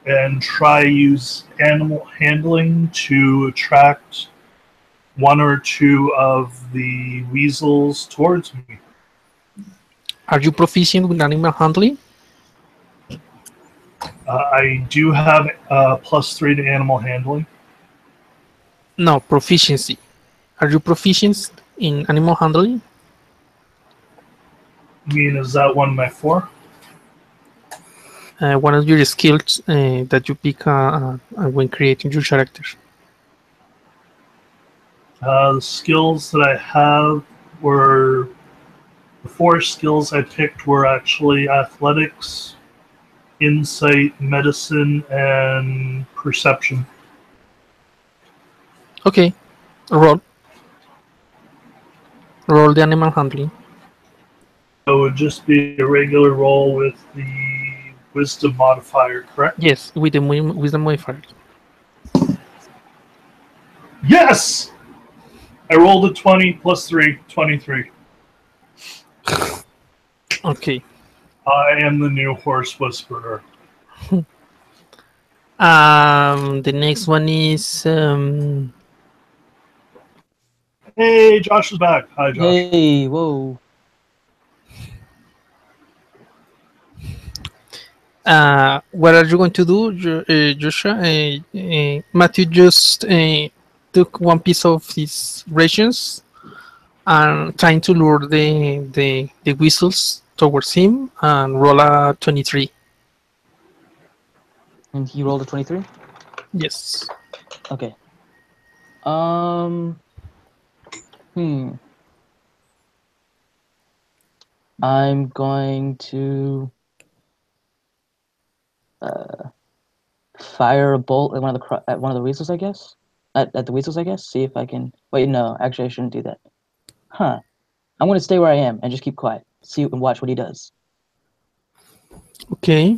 Speaker 3: and try use animal handling to attract one or two of the weasels towards me.
Speaker 1: Are you proficient with animal handling?
Speaker 3: I do have +3 to animal handling.
Speaker 1: No, proficiency. Are you proficient in animal handling?
Speaker 3: I mean, is that one of my 4?
Speaker 1: One of your skills that you pick when creating your character.
Speaker 3: The skills that I have were the 4 skills I picked were actually athletics, insight, medicine, and perception.
Speaker 1: Okay, roll the animal handling.
Speaker 3: So it would just be a regular roll with the wisdom modifier, correct?
Speaker 1: Yes, with the wisdom modifier.
Speaker 3: Yes! I rolled a 20 plus 3, 23.
Speaker 1: Okay.
Speaker 3: I am the new horse whisperer.
Speaker 1: The next one is
Speaker 3: Hey, Josh is back. Hi, Josh.
Speaker 4: Hey, whoa.
Speaker 1: what are you going to do, Joshua? Matthew just took one piece of his rations and trying to lure the whistles towards him and roll a 23.
Speaker 4: And he rolled a 23?
Speaker 1: Yes.
Speaker 4: Okay. Hmm. I'm going to fire a bolt at one of the weasels, I guess. At the weasels, I guess. See if I can. Wait, no. Actually, I shouldn't do that. Huh. I'm going to stay where I am and just keep quiet. See and watch what he does.
Speaker 1: Okay.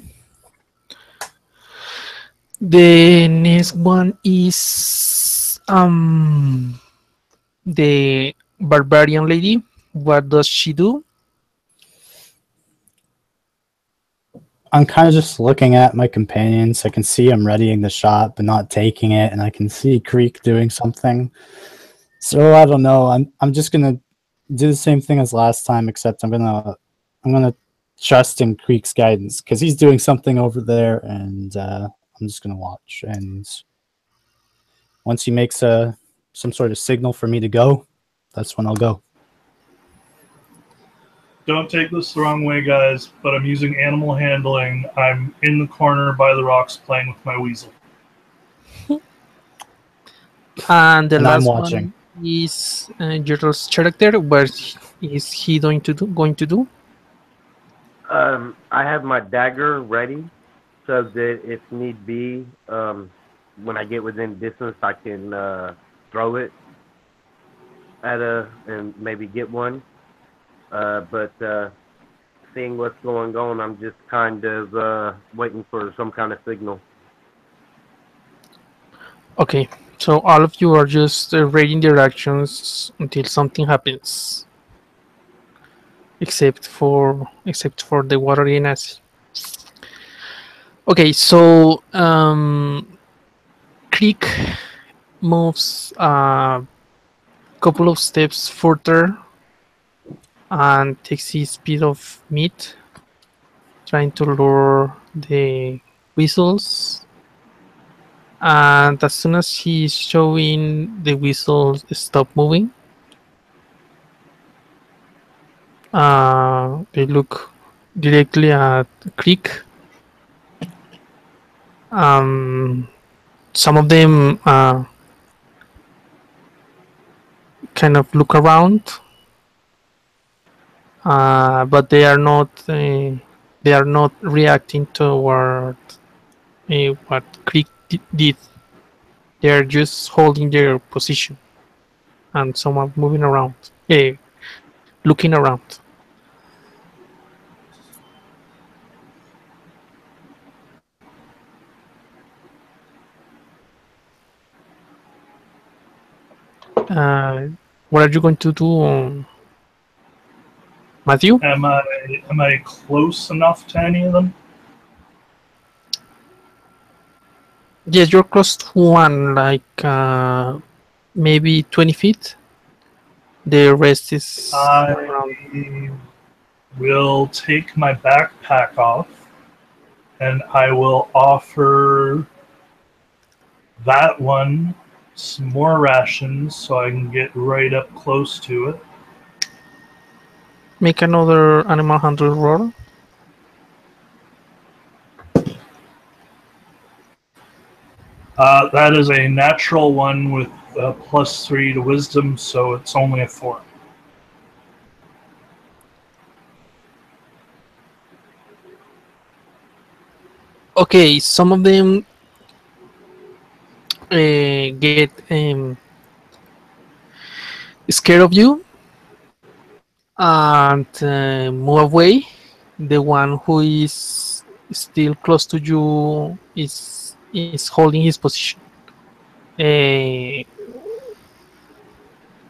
Speaker 1: The next one is the barbarian lady. What does she do?
Speaker 2: I'm kind of just looking at my companions. I can see I'm readying the shot, but not taking it, and I can see Creek doing something. So I don't know. I'm just gonna do the same thing as last time, except I'm gonna trust in Creek's guidance because he's doing something over there, and I'm just gonna watch. And once he makes some sort of signal for me to go, that's when I'll go.
Speaker 3: Don't take this the wrong way, guys, but I'm using animal handling. I'm in the corner by the rocks playing with my weasel.
Speaker 1: And the
Speaker 2: And I'm
Speaker 1: last
Speaker 2: watching.
Speaker 1: one is Jirtle's character. What is he going to do?
Speaker 6: I have my dagger ready so that if need be, when I get within distance, I can throw it at and maybe get one. But seeing what's going on, I'm just kind of waiting for some kind of signal.
Speaker 1: Okay, so all of you are just reading their actions until something happens, except for the water genasi. Okay, so Creek moves a couple of steps further and takes his bit of meat, trying to lure the whistles. And as soon as he's showing the whistles stop moving, they look directly at Creek. Some of them kind of look around, but they are not reacting toward what Creek did. They are just holding their position, and some are moving around, looking around. What are you going to do, Matthew?
Speaker 3: Am I close enough to any of them?
Speaker 1: Yes, you're close to one, like maybe 20 feet. The rest is around.
Speaker 3: I will take my backpack off and I will offer that one some more rations so I can get right up close to it.
Speaker 1: Make another animal handler roll.
Speaker 3: That is a natural one with +3 to wisdom, so it's only a 4.
Speaker 1: Okay, some of them get scared of you and move away. The one who is still close to you is holding his position. Uh,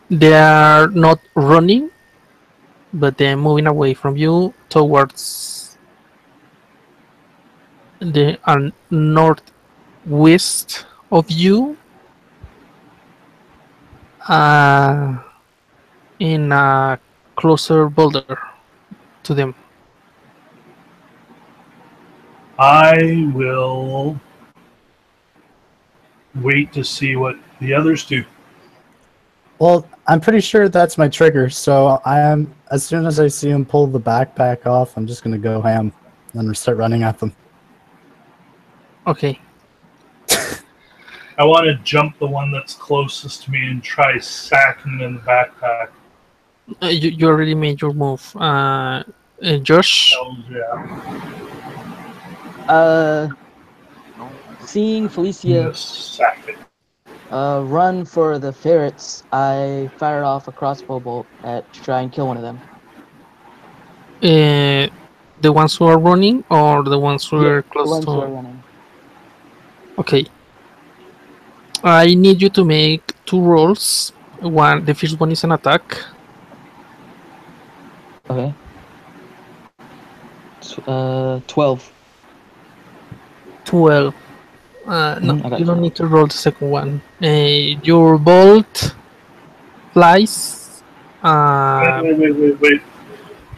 Speaker 1: they are not running, but they're moving away from you towards the northwest of you, uh, in a closer boulder to them.
Speaker 3: I will wait to see what the others do.
Speaker 2: Well, I'm pretty sure that's my trigger, so I am. As soon as I see him pull the backpack off, I'm just gonna go ham and start running at them.
Speaker 1: Okay.
Speaker 3: I want to jump the one that's closest to me and try sacking him in the backpack.
Speaker 1: You already made your move. Josh?
Speaker 3: So, yeah.
Speaker 4: Seeing Felicia
Speaker 3: Just sack it.
Speaker 4: run for the ferrets, I fire off a crossbow bolt to try and kill one of them.
Speaker 1: The ones who are running or the ones who are
Speaker 4: The
Speaker 1: close
Speaker 4: ones who are
Speaker 1: to?
Speaker 4: running.
Speaker 1: Okay. I need you to make 2 rolls. The first one is an attack.
Speaker 4: Okay. 12.
Speaker 1: 12. No,
Speaker 4: I got
Speaker 1: you don't
Speaker 4: you.
Speaker 1: need to roll the second one. Your bolt flies.
Speaker 3: Wait.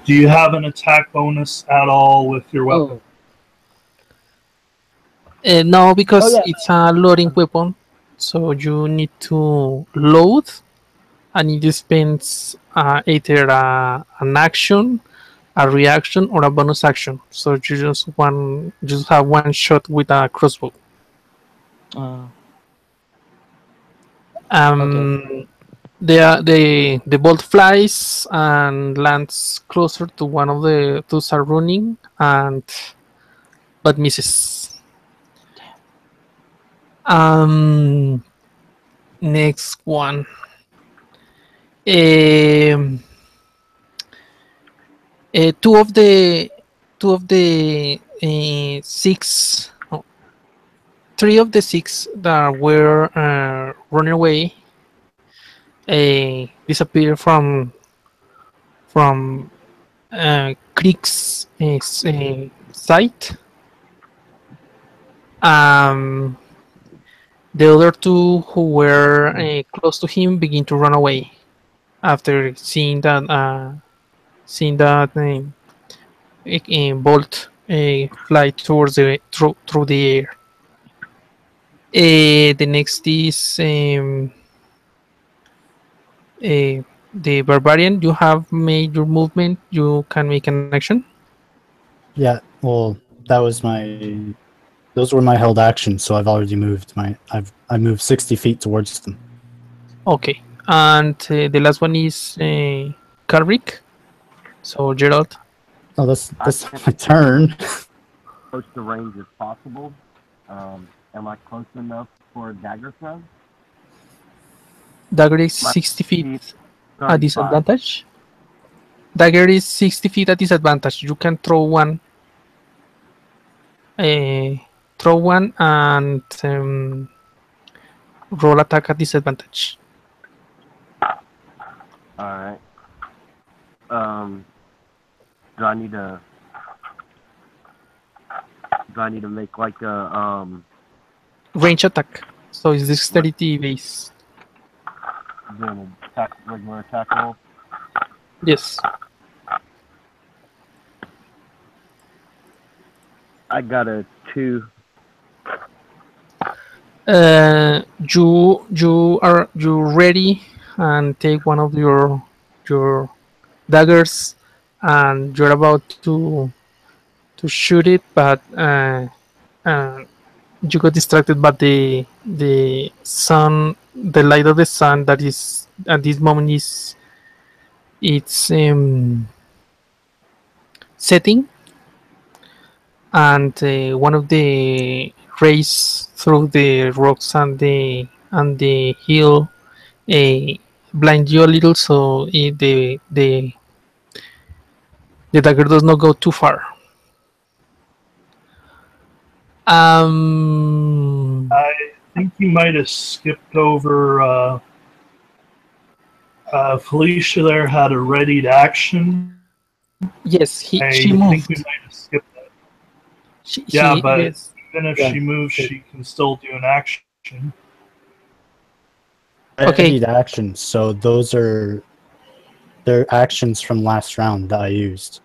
Speaker 3: Do you have an attack bonus at all with your weapon?
Speaker 1: No, because
Speaker 4: Oh, yeah.
Speaker 1: it's a loading weapon, so you need to load, and it depends either an action, a reaction, or a bonus action. So you just have one shot with a crossbow.
Speaker 4: Okay.
Speaker 1: The bolt flies and lands closer to one of the those are running, but misses. Next one. Two of the 6, no, 3 of the 6 that were running away disappear from Krieg's sight. The other 2 who were close to him begin to run away after seeing that bolt fly towards through the air. The next is the barbarian. You have made your movement. You can make an action.
Speaker 2: Yeah, well, those were my held actions, so I've already moved I moved 60 feet towards them.
Speaker 1: Okay, and the last one is Karvik. So Gerald.
Speaker 2: Oh, that's my turn.
Speaker 6: Close to range as possible. Am I close enough for a dagger throw?
Speaker 1: Dagger is 60 feet at
Speaker 6: 35.
Speaker 1: disadvantage. Dagger is 60 feet at disadvantage. You can throw one. Throw one and roll attack at disadvantage.
Speaker 6: Alright. Do I need to make like a
Speaker 1: Range attack. So it's dexterity base.
Speaker 6: doing an regular attack roll?
Speaker 1: Yes.
Speaker 6: I got a 2.
Speaker 1: You ready and take one of your daggers, and you're about to shoot it, but you got distracted by the sun, the light of the sun that is at this moment it's setting, and one of the rays through the rocks and the hill blind you a little, so the dagger does not go too far.
Speaker 3: I think you might have skipped over. Felicia there had a readied action.
Speaker 1: Yes,
Speaker 3: I
Speaker 1: she
Speaker 3: think
Speaker 1: moved.
Speaker 3: we might have skipped that.
Speaker 1: She
Speaker 3: But
Speaker 1: yes.
Speaker 3: even if
Speaker 2: Yeah.
Speaker 3: she moves, she can still do an action.
Speaker 1: Okay.
Speaker 2: Readied actions. So they're actions from last round that I used.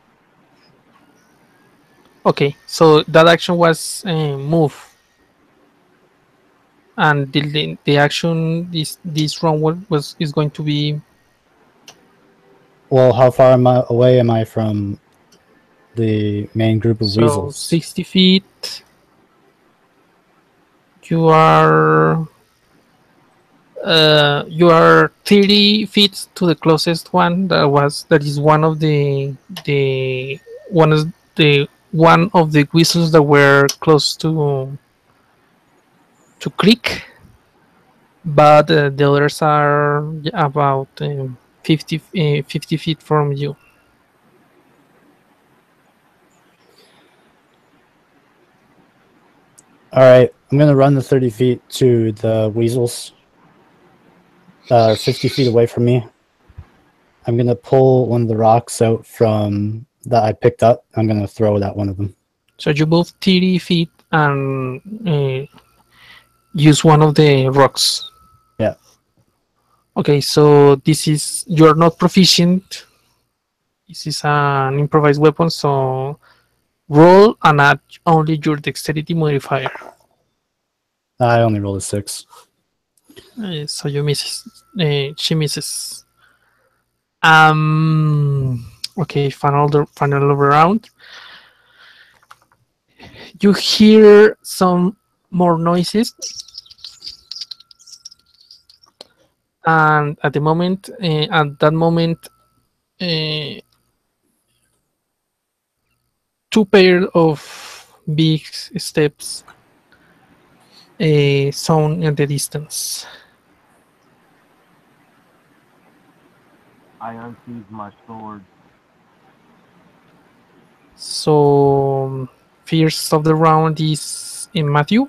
Speaker 1: Okay, so that action was move, and the action this round is going to be.
Speaker 2: Well, how far away am I from the main group of
Speaker 1: So
Speaker 2: weasels?
Speaker 1: 60 feet. You are 30 feet to the closest one. That is one of the one of the whistles that were close to creek, but the others are about 50 feet from you.
Speaker 2: All right, I'm gonna run the 30 feet to the weasels that are 50 feet away from me. I'm gonna pull one of the rocks out from that I picked up. I'm gonna throw it at one of them.
Speaker 1: So you move 30 feet and use one of the rocks.
Speaker 2: Yeah.
Speaker 1: Okay, so you're not proficient. This is an improvised weapon, so roll and add only your dexterity modifier.
Speaker 2: I only rolled a 6.
Speaker 1: So you misses. She misses. Okay, final round. You hear some more noises, and at that moment, two pair of big steps sound in the distance.
Speaker 6: I unsheathed my sword.
Speaker 1: So first of the round is in Matthew.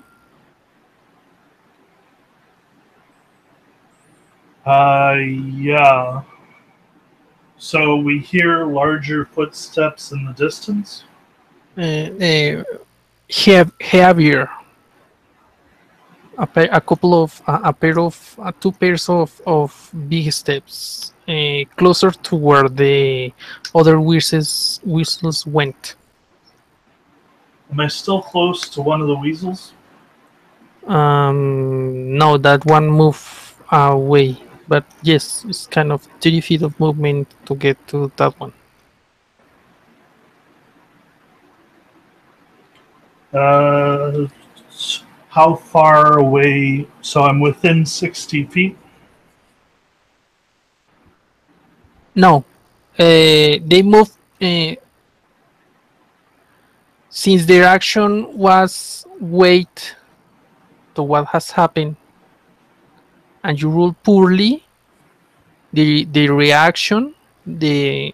Speaker 3: Yeah. So we hear larger footsteps in the distance.
Speaker 1: Heavier. A pair of two pairs of big steps closer to where the other whistles went.
Speaker 3: Am I still close to one of the weasels?
Speaker 1: No, that one moved away, but yes, it's kind of 30 feet of movement to get to that one.
Speaker 3: How far away? So I'm within 60 feet.
Speaker 1: No, they moved since their action was wait to what has happened, and you rule poorly. The reaction, the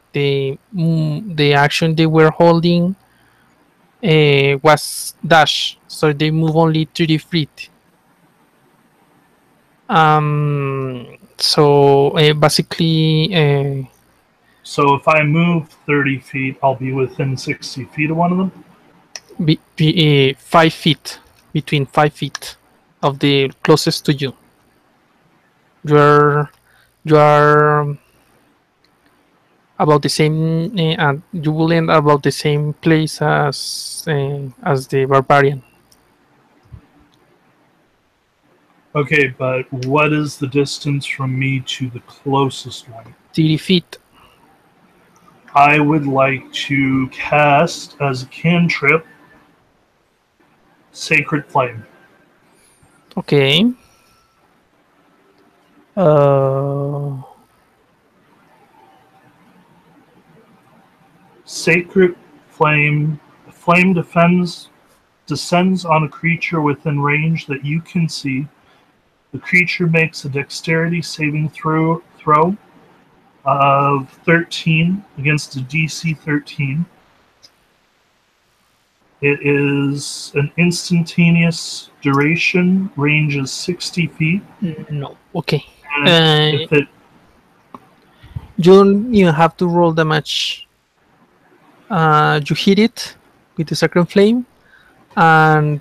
Speaker 1: action they were holding was dash, so they move only 30 feet. So basically,
Speaker 3: So if I move 30 feet, I'll be within 60 feet of one of them.
Speaker 1: 5 feet, between 5 feet of the closest to you. You are about the same, and you will end about the same place as the barbarian.
Speaker 3: Okay, but what is the distance from me to the closest one?
Speaker 1: 30 feet.
Speaker 3: I would like to cast as a cantrip Sacred Flame.
Speaker 1: Okay.
Speaker 3: Sacred Flame. The flame descends on a creature within range that you can see. The creature makes a dexterity saving throw of 13 against a DC 13. It is an instantaneous duration, range is 60 feet.
Speaker 1: No. Okay.
Speaker 3: And if it
Speaker 1: You don't even have to roll damage. You hit it with the sacred flame, and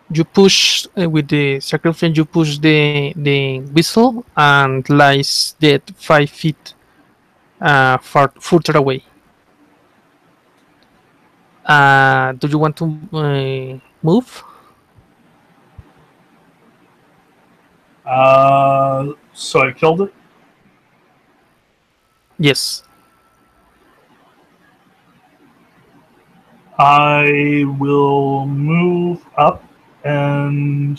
Speaker 1: you push with the sacred flame. You push the whistle and lies dead 5 feet further away. Do you want to move?
Speaker 3: so I killed it.
Speaker 1: Yes.
Speaker 3: I will move up and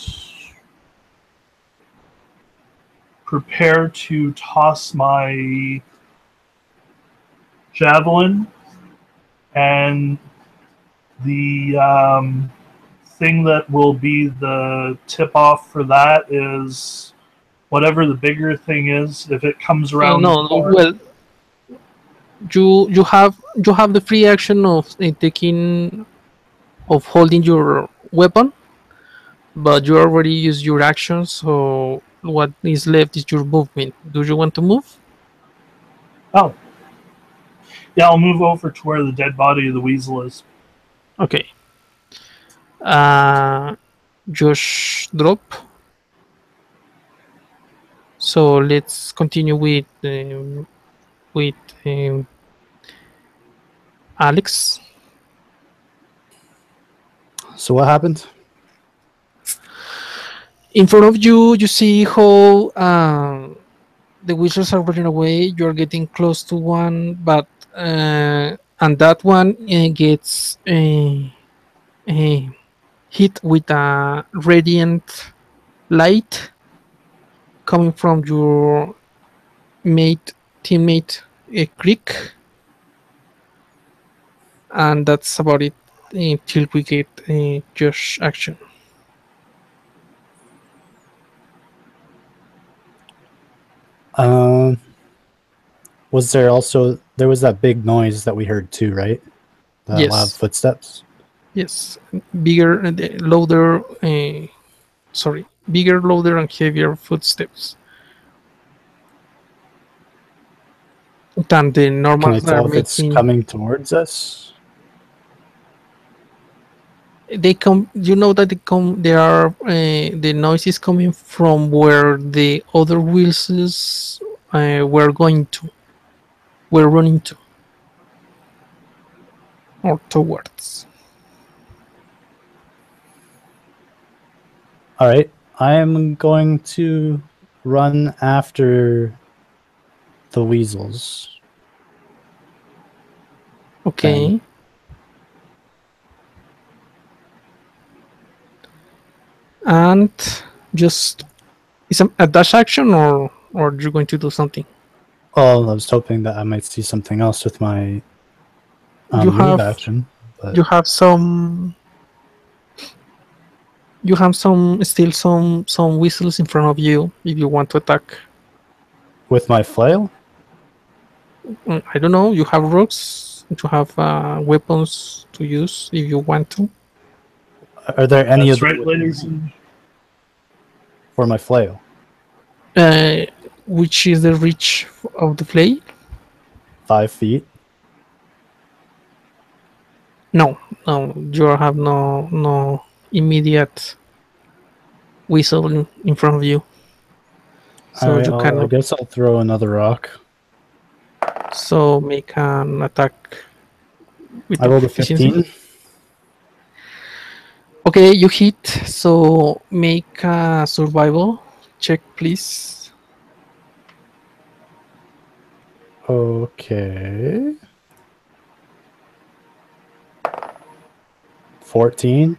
Speaker 3: prepare to toss my javelin, and the thing that will be the tip off for that is whatever the bigger thing is. If it comes around,
Speaker 1: No. Well, you have the free action of holding your weapon, but you already used your action. So what is left is your movement. Do you want to move?
Speaker 3: oh, yeah, I'll move over to where the dead body of the weasel is.
Speaker 1: Okay. Just drop. So let's continue with Alex.
Speaker 2: So what happened?
Speaker 1: In front of you, you see how the wizards are running away. You're getting close to one, but and that one gets hit with a radiant light coming from your teammate Creek, and that's about it until we get Josh action.
Speaker 2: Was there was that big noise that we heard too, right? The
Speaker 1: Yes.
Speaker 2: loud footsteps.
Speaker 1: Yes, bigger, louder. Bigger, louder, and heavier footsteps than the
Speaker 2: Can
Speaker 1: normal
Speaker 2: I
Speaker 1: that are
Speaker 2: tell if it's
Speaker 1: making.
Speaker 2: coming towards us?
Speaker 1: They come. You know that they come. They are. The noise is coming from where the other wheels were going to. Were running to. Or towards.
Speaker 2: All right, I am going to run after the weasels.
Speaker 1: Okay.
Speaker 2: Then.
Speaker 1: And just is a dash action, or you're going to do something.
Speaker 2: Oh, I was hoping that I might see something else with my
Speaker 1: You
Speaker 2: move
Speaker 1: have-
Speaker 2: action. But
Speaker 1: You have some. You have still some whistles in front of you if you want to attack.
Speaker 2: with my flail?
Speaker 1: I don't know. You have rocks. You have weapons to use if you want to.
Speaker 2: Are there any
Speaker 3: That's
Speaker 2: other
Speaker 3: right, ladies. And
Speaker 2: for my flail?
Speaker 1: Which is the reach of the play?
Speaker 2: 5 feet.
Speaker 1: No, you have no immediate whistle in front of you. So
Speaker 2: All right,
Speaker 1: you
Speaker 2: I
Speaker 1: cannot.
Speaker 2: guess I'll throw another rock.
Speaker 1: So make an attack with
Speaker 2: I rolled a
Speaker 1: proficiency.
Speaker 2: 15.
Speaker 1: Okay, you hit. So make a survival check, please.
Speaker 2: Okay. 14.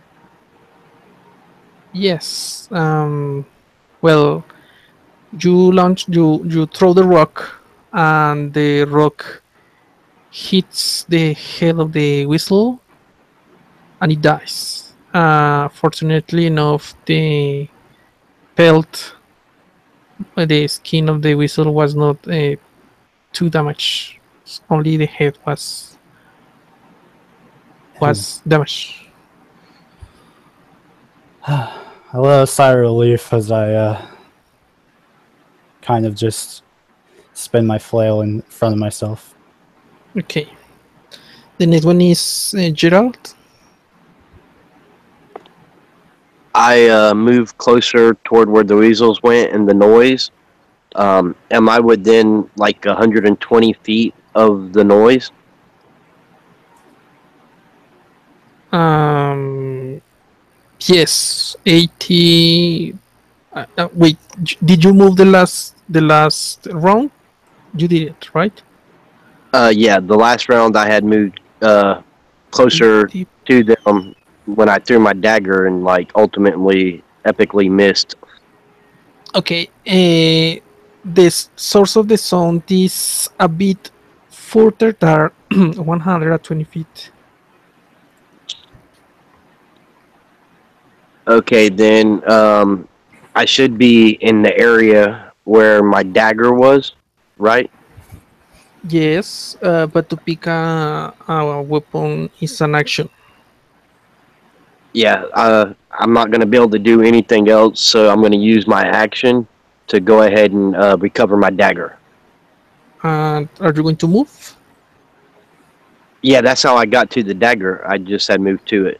Speaker 1: Yes. Well, you throw the rock, and the rock hits the head of the whistle, and it dies. Fortunately enough, the pelt, the skin of the whistle was not too damaged. Only the head was was damaged.
Speaker 2: I let a sigh of relief as I kind of just spin my flail in front of myself.
Speaker 1: Okay. The next one is Gerald.
Speaker 5: I move closer toward where the weasels went and the noise. Am I within like 120 feet of the noise?
Speaker 1: Yes, 80. Wait, did you move the last round? You did it, right?
Speaker 5: Yeah, the last round I had moved closer
Speaker 1: 80.
Speaker 5: to them when I threw my dagger and like ultimately epically missed.
Speaker 1: Okay. The source of the sound is a bit further than 120 feet.
Speaker 5: Okay, then I should be in the area where my dagger was, right?
Speaker 1: Yes, but to pick a weapon is an action.
Speaker 5: Yeah, I'm not going to be able to do anything else, so I'm going to use my action to go ahead and recover my dagger.
Speaker 1: And are you going to move?
Speaker 5: Yeah, that's how I got to the dagger. I just had moved to it.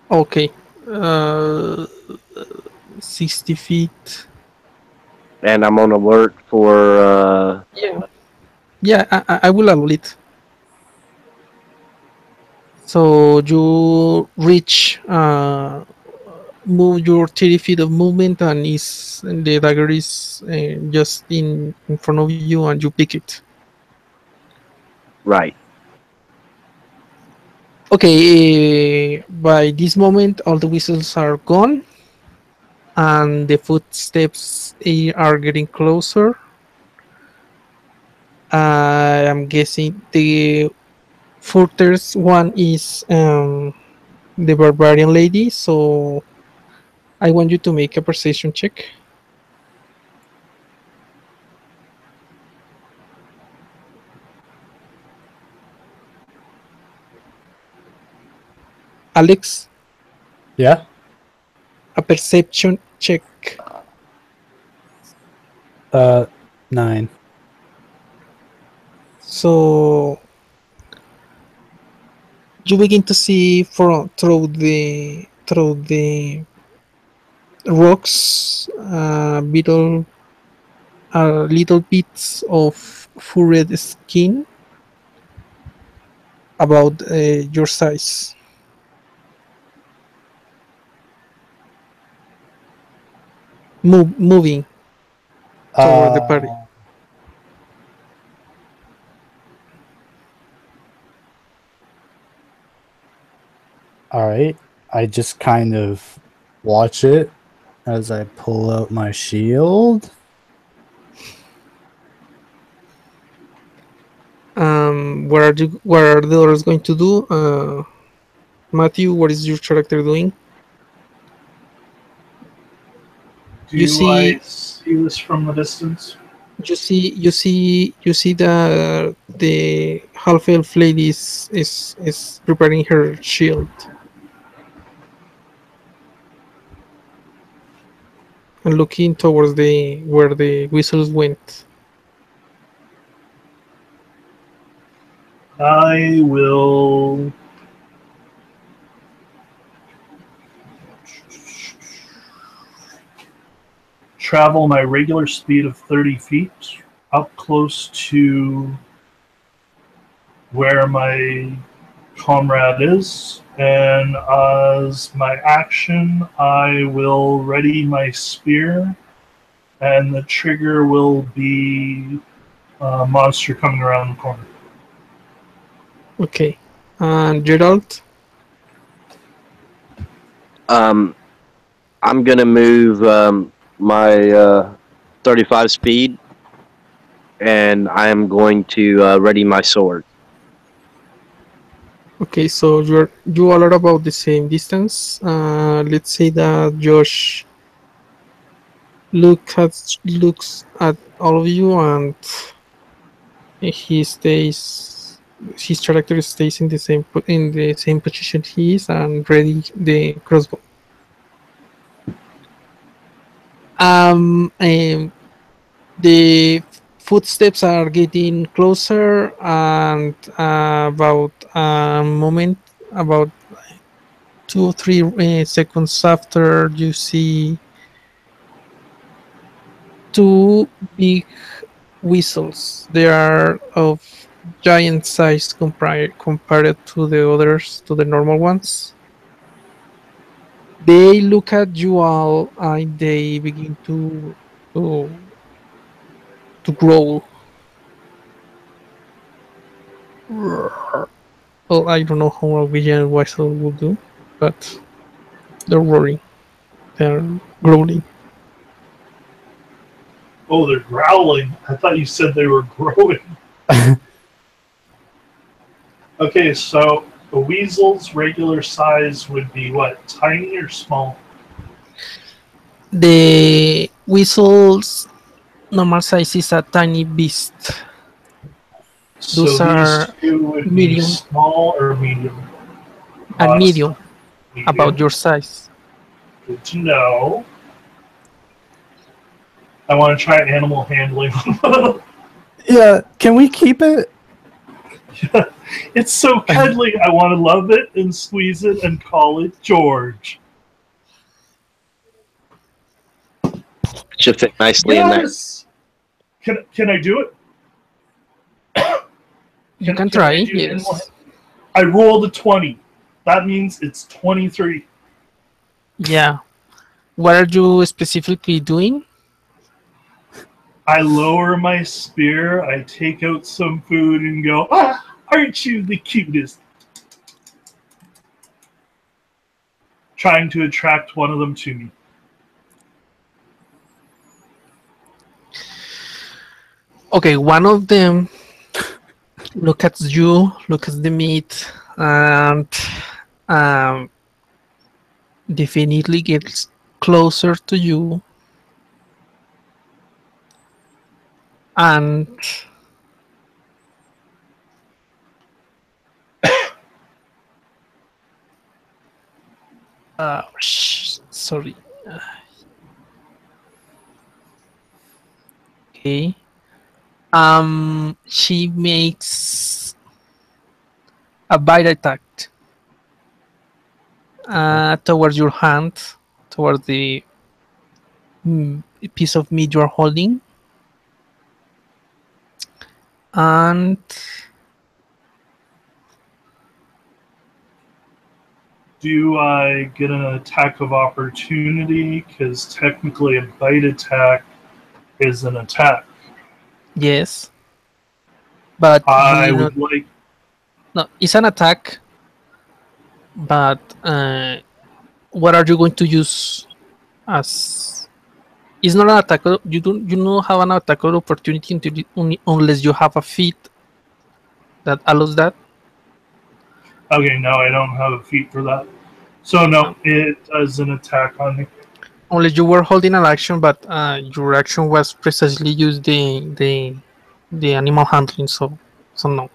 Speaker 1: Okay. Uh, 60 feet.
Speaker 5: And I'm on alert for.
Speaker 1: Yeah. Yeah, I will allow it. So you reach, move your 30 feet of movement, and the dagger is just in front of you, and you pick it.
Speaker 5: Right.
Speaker 1: Okay, by this moment, all the whistles are gone, and the footsteps are getting closer. I am guessing the furthest one is the barbarian lady, so I want you to make a perception check. Alex,
Speaker 2: Yeah.
Speaker 1: a perception check.
Speaker 2: 9.
Speaker 1: So you begin to see through the rocks, little bits of furred skin about your size. Moving toward the party.
Speaker 2: All right. I just kind of watch it as I pull out my shield.
Speaker 1: What are the others going to do? Matthew, what is your character doing? You
Speaker 3: Do
Speaker 1: see,
Speaker 3: I see this from the distance?
Speaker 1: you see the half elf lady is preparing her shield and looking towards the where the whistles went.
Speaker 3: I will travel my regular speed of 30 feet up close to where my comrade is, and as my action, I will ready my spear, and the trigger will be a monster coming around the corner.
Speaker 1: Okay, and Gerald.
Speaker 5: I'm going to move my 35 speed, and I am going to ready my sword.
Speaker 1: Okay, so you all are about the same distance. Let's say that Josh looks at all of you, and he stays his character stays in the same position he is and ready the crossbow. The footsteps are getting closer, and about a moment, about 2 or 3 seconds after, you see two big whistles. They are of giant size compared to the others, to the normal ones. They look at you all and they begin to, to growl. Well, I don't know how a Norwegian whistle will do, but they're roaring. They're growling.
Speaker 3: Oh, they're growling. I thought you said they were growing. Okay, so a weasel's regular size would be what? Tiny or small?
Speaker 1: The whistle's normal size is a tiny beast.
Speaker 3: So
Speaker 1: Those are
Speaker 3: these two would
Speaker 1: medium.
Speaker 3: be small or medium?
Speaker 1: And medium,
Speaker 3: Medium.
Speaker 1: about your size.
Speaker 3: Good to know. I want to try animal handling.
Speaker 2: Yeah, can we keep it?
Speaker 3: It's so cuddly. I want to love it and squeeze it and call it George.
Speaker 5: Should fit nicely in there.
Speaker 3: Yes. Can I do it?
Speaker 1: You can try,
Speaker 3: I do animal
Speaker 1: yes.
Speaker 3: I rolled a 20. That means it's 23.
Speaker 1: Yeah. What are you specifically doing?
Speaker 3: I lower my spear, I take out some food and go, aren't you the cutest? Trying to attract one of them to me.
Speaker 1: Okay, one of them look at you, look at the meat, and definitely gets closer to you. And sorry. Okay. She makes a bite attack towards your hand, towards the piece of meat you're holding. And
Speaker 3: Do I get an attack of opportunity? Because technically a bite attack is an attack.
Speaker 1: yes, but
Speaker 3: I
Speaker 1: you
Speaker 3: would like...
Speaker 1: no, it's an attack. But what are you going to use as? It's not an attack. You don't have an attack of opportunity unless you have a feat that allows that.
Speaker 3: Okay, no, I don't have a feat for that. So no, it does an attack on me.
Speaker 1: Unless you were holding an action, but your action was precisely use the animal handling. So no.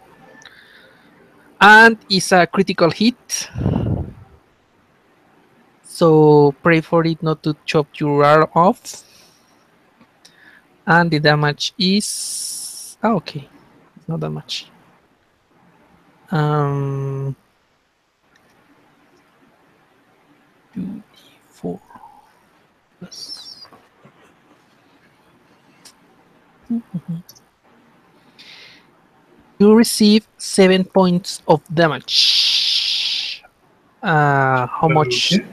Speaker 1: And it's a critical hit. So pray for it not to chop your arm off. And the damage is okay. It's not that much. 2d4 plus. You receive 7 points of damage. How much
Speaker 3: Okay.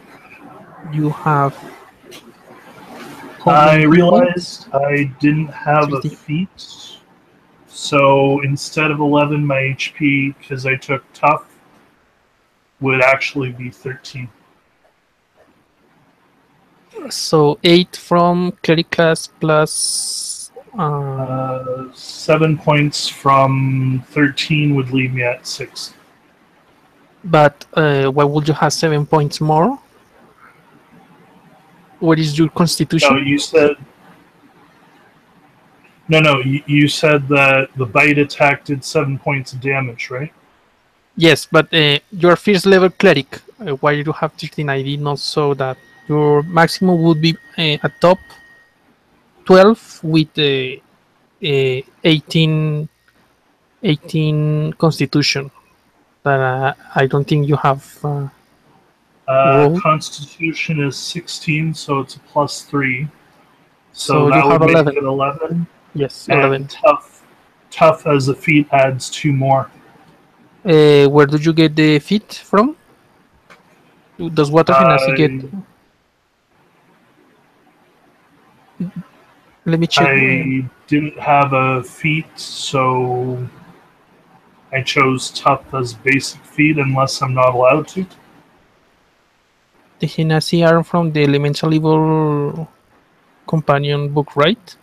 Speaker 1: you have?
Speaker 3: I realized I didn't have a
Speaker 1: 60.
Speaker 3: feat. So instead of 11, my HP, because I took tough, would actually be 13.
Speaker 1: So 8 from Clericas plus
Speaker 3: 7 points from 13 would leave me at 6.
Speaker 1: but why would you have 7 points more? What is your constitution?
Speaker 3: No, you said No. You said that the bite attack did 7 points of damage, right?
Speaker 1: Yes, but your first level cleric, why you have 13, I did not saw that. Your maximum would be a top 12 with 18, 18 constitution. But I don't think you have roll.
Speaker 3: Constitution is 16, so it's a +3.
Speaker 1: So
Speaker 3: So
Speaker 1: you
Speaker 3: that
Speaker 1: have
Speaker 3: would make
Speaker 1: 11.
Speaker 3: it 11.
Speaker 1: Yes,
Speaker 3: And
Speaker 1: 11.
Speaker 3: tough as a feat adds 2 more.
Speaker 1: Where do you get the feet from? Does Water Genasi get? Let me check.
Speaker 3: I didn't have a feat, so I chose tough as basic feat unless I'm not allowed to.
Speaker 1: The Genasi are from the Elemental Evil companion book, right?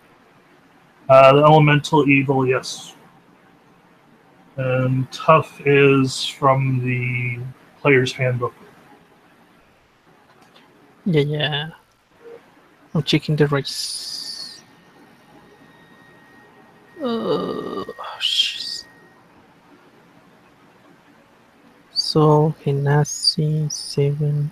Speaker 3: The elemental evil, yes. And tough is from the player's handbook.
Speaker 1: Yeah. I'm checking the race. Jeez. So Genasi 7.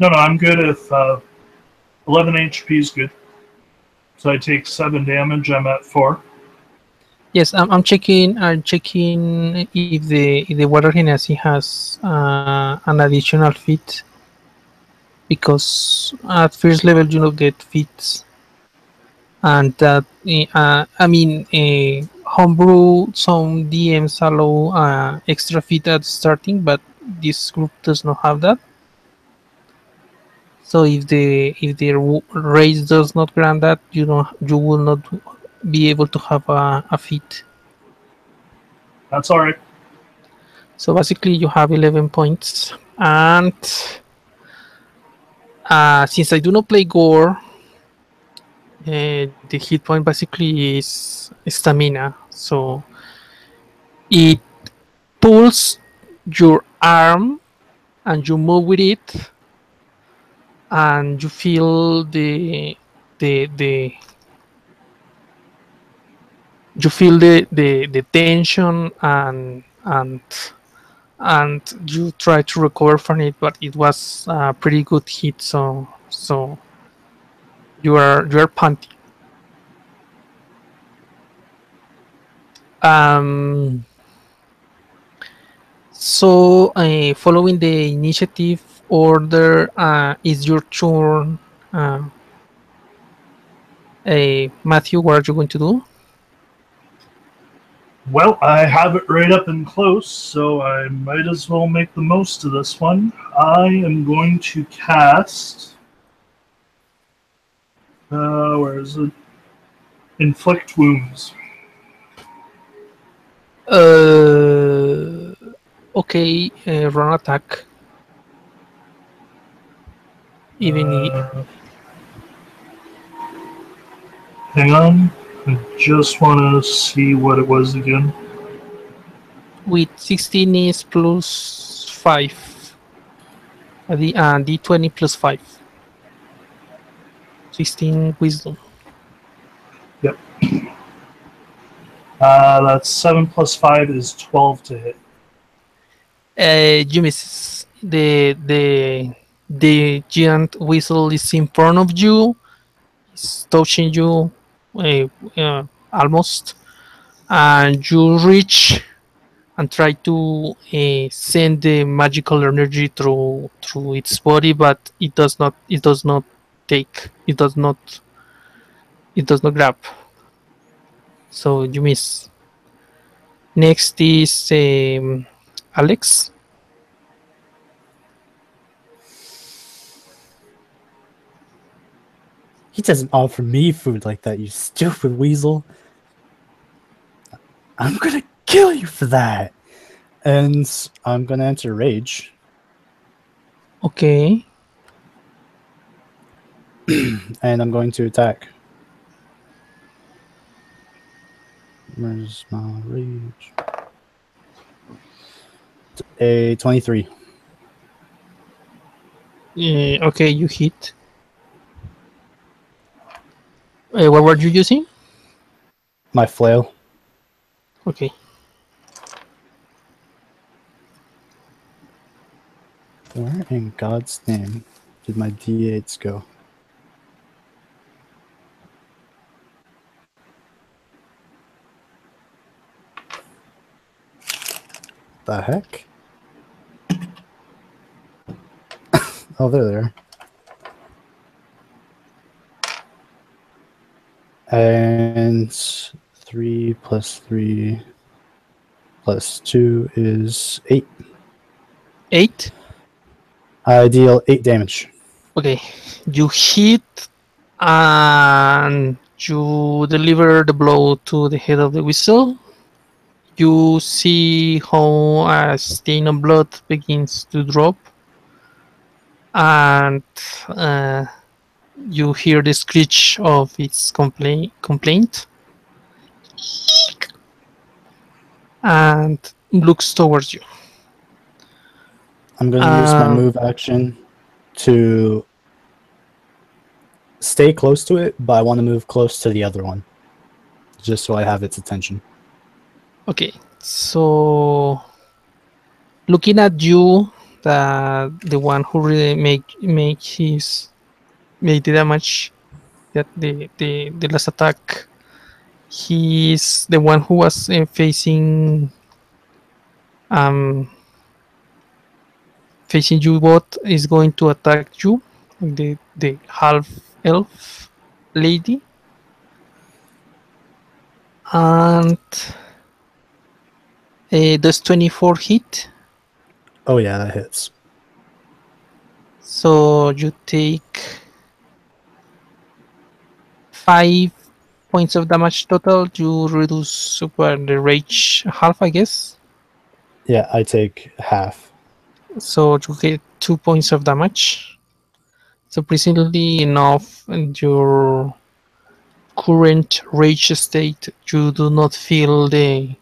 Speaker 3: No, I'm good if 11 HP is good. So I take 7 damage, I'm at 4.
Speaker 1: Yes, I'm checking. I'm checking if the Water Genasi has an additional feat, because at first level you don't get feats, and that I mean, homebrew some DMs allow extra feat at starting, but this group does not have that. So if the race does not grant that, you will not be able to have a feat.
Speaker 3: That's alright.
Speaker 1: So basically, you have 11 points, and since I do not play Gore, the hit point basically is stamina. So it pulls your arm, and you move with it, and you feel the you feel the tension, and you try to recover from it, but it was a pretty good hit. So you are panting. So following the initiative order, is your turn. Matthew, what are you going to do?
Speaker 3: Well, I have it right up and close, so I might as well make the most of this one. I am going to cast. Where is it? Inflict wounds.
Speaker 1: Okay, run attack.
Speaker 3: Hang on. I just want to see what it was again.
Speaker 1: With 16 is plus 5. D20 plus 5. 16 wisdom.
Speaker 3: Yep. That's 7 plus 5 is 12 to hit.
Speaker 1: You miss. The giant whistle is in front of you. It's touching you almost, and you reach and try to send the magical energy through its body, but it does not take it does not grab. So you miss. Next is Alex.
Speaker 2: He doesn't offer me food like that, you stupid weasel. I'm gonna kill you for that. And I'm gonna enter rage.
Speaker 1: Okay.
Speaker 2: And I'm going to attack. Where's my rage? A 23.
Speaker 1: Okay, you hit. What were you using?
Speaker 2: My flail.
Speaker 1: Okay.
Speaker 2: Where in God's name did my D8s go? The heck? Oh, there they are. And 3 plus 3 plus 2 is 8.
Speaker 1: 8.
Speaker 2: I deal 8 damage.
Speaker 1: Okay. You hit and you deliver the blow to the head of the whistle. You see how a stain of blood begins to drop, and you hear the screech of its complaint, and looks towards you.
Speaker 2: I'm going to use my move action to stay close to it, but I want to move close to the other one, just so I have its attention.
Speaker 1: Okay, so looking at you, the one who really made the damage, that the last attack, he's the one who was facing you. Both is going to attack you, the half elf lady, and does 24 hit?
Speaker 2: Oh yeah, that hits.
Speaker 1: So you take 5 points of damage total. You reduce super the rage half, I guess.
Speaker 2: Yeah, I take half.
Speaker 1: So you get 2 points of damage. Surprisingly enough, in your current rage state, you do not feel the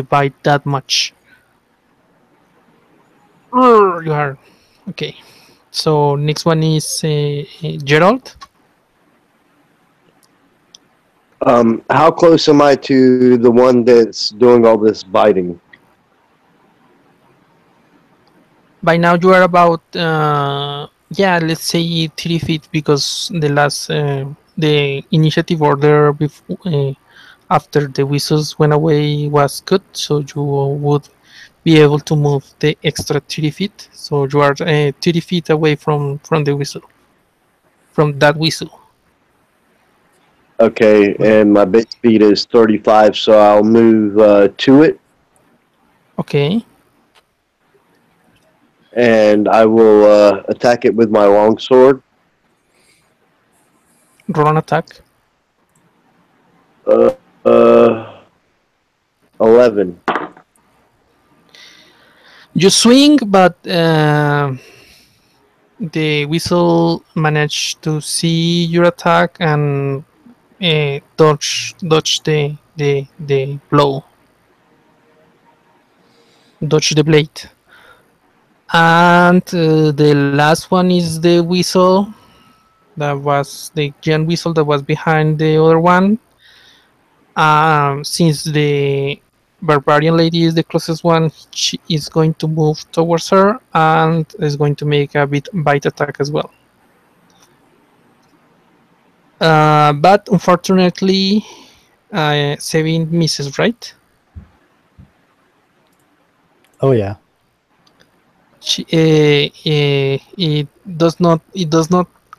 Speaker 1: bite that much. You are okay. So next one is Gerald.
Speaker 5: How close am I to the one that's doing all this biting?
Speaker 1: By now you are about let's say 3 feet, because the last the initiative order after the whistles went away was good, so you would be able to move the extra 3 feet. So you are 30 feet away from the whistle, from that whistle.
Speaker 5: Okay, and my base speed is 35, so I'll move to it,
Speaker 1: Okay.
Speaker 5: and I will attack it with my longsword.
Speaker 1: Roll an attack.
Speaker 5: 11.
Speaker 1: You swing, but the whistle managed to see your attack and dodge the blow, dodge the blade. And the last one is the whistle. That was the giant whistle that was behind the other one. Since the barbarian lady is the closest one, she is going to move towards her and is going to make a bite attack as well. But unfortunately, 7 misses, right?
Speaker 2: Oh yeah.
Speaker 1: It does not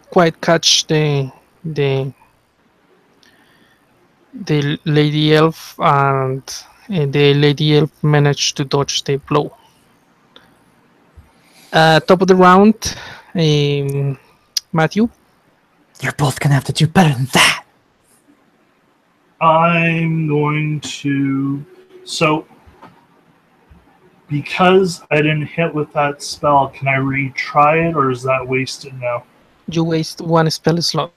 Speaker 1: quite catch the lady elf, and the lady elf managed to dodge the blow. Top of the round, Matthew.
Speaker 2: You're both gonna have to do better than that.
Speaker 3: I'm going to. So, Because I didn't hit with that spell, can I retry it, or is that wasted now?
Speaker 1: You waste one spell slot.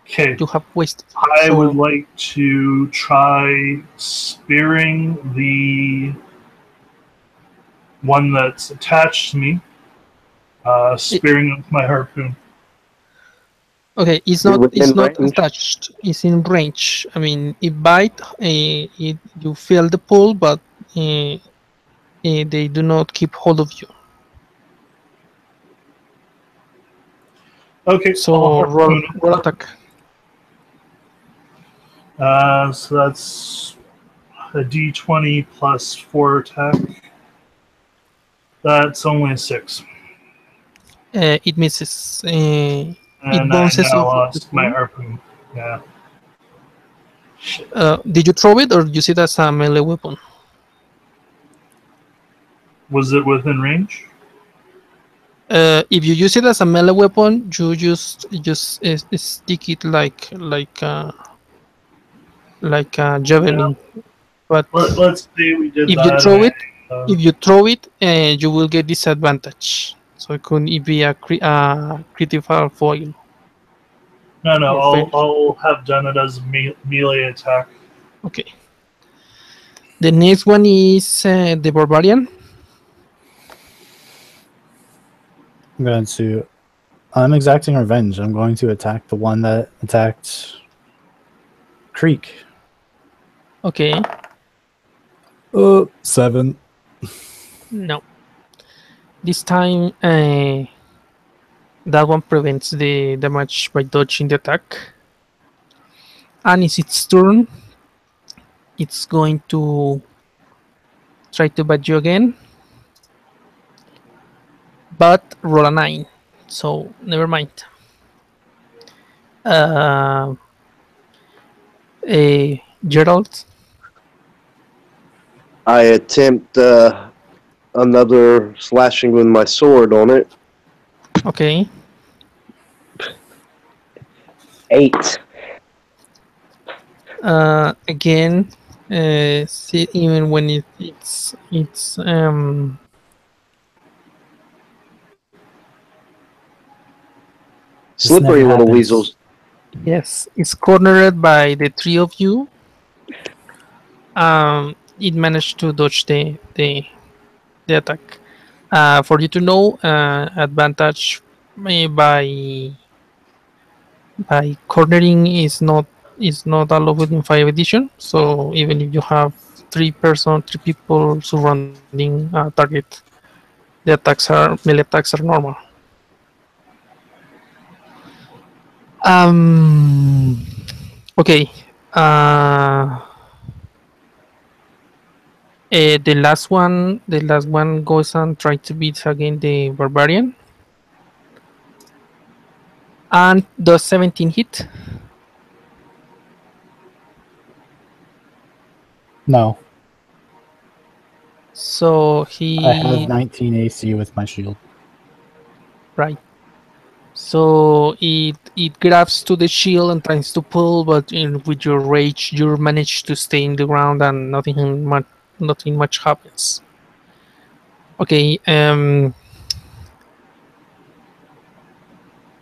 Speaker 3: Okay.
Speaker 1: You have wasted.
Speaker 3: I
Speaker 1: So
Speaker 3: would like to try spearing the one that's attached to me, spearing with my harpoon.
Speaker 1: okay, it's
Speaker 5: You're
Speaker 1: not
Speaker 5: within range?
Speaker 1: attached. It's in range. I mean, it bite. You feel the pull, but they do not keep hold of you.
Speaker 3: Okay, I'll
Speaker 1: So
Speaker 3: harpoon.
Speaker 1: roll attack.
Speaker 3: So that's a d20 plus 4 attack. That's only a 6.
Speaker 1: It misses. It
Speaker 3: And I
Speaker 1: bounces
Speaker 3: now
Speaker 1: off of the
Speaker 3: lost my
Speaker 1: pull.
Speaker 3: harpoon. Yeah.
Speaker 1: Did you throw it or use it as a melee weapon?
Speaker 3: Was it within range?
Speaker 1: If you use it as a melee weapon, you just stick it like a javelin. But
Speaker 3: Let's say we did
Speaker 1: if you
Speaker 3: that.
Speaker 1: throw
Speaker 3: And
Speaker 1: it, you will get disadvantage. So it could be a critical foil
Speaker 3: no,
Speaker 1: or fail.
Speaker 3: I'll have done it as a melee attack.
Speaker 1: Okay. The next one is the barbarian.
Speaker 2: I'm exacting revenge. I'm going to attack the one that attacked Creek.
Speaker 1: Okay.
Speaker 2: 7.
Speaker 1: No. This time, that one prevents the damage by dodging the attack. And it's its turn. It's going to try to bite you again. But roll a 9. So, never mind. Gerald.
Speaker 5: I attempt another slashing with my sword on it.
Speaker 1: Okay.
Speaker 5: 8.
Speaker 1: Again, see, even when it's
Speaker 5: Slippery
Speaker 2: never
Speaker 5: little
Speaker 2: happens.
Speaker 5: weasels.
Speaker 1: yes, it's cornered by the three of you. It managed to dodge the attack. For you to know, advantage by cornering is not allowed in 5 edition. So even if you have three people surrounding a target, the melee attacks are normal. Okay. The last one goes and tries to beat again the barbarian, and does 17 hit.
Speaker 2: No.
Speaker 1: So
Speaker 2: I have 19 AC with my shield.
Speaker 1: right. So it grabs to the shield and tries to pull, but with your rage, you manage to stay in the ground and nothing much happens. Okay.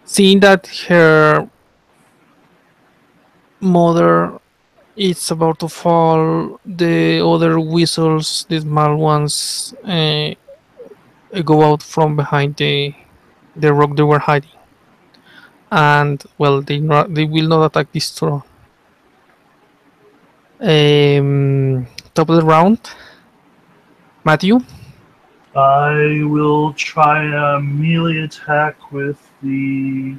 Speaker 1: Seeing that her mother is about to fall, the other weasels, the small ones, go out from behind the rock they were hiding, and well, they will not attack this turn. Top of the round, Matthew.
Speaker 3: I will try a melee attack with the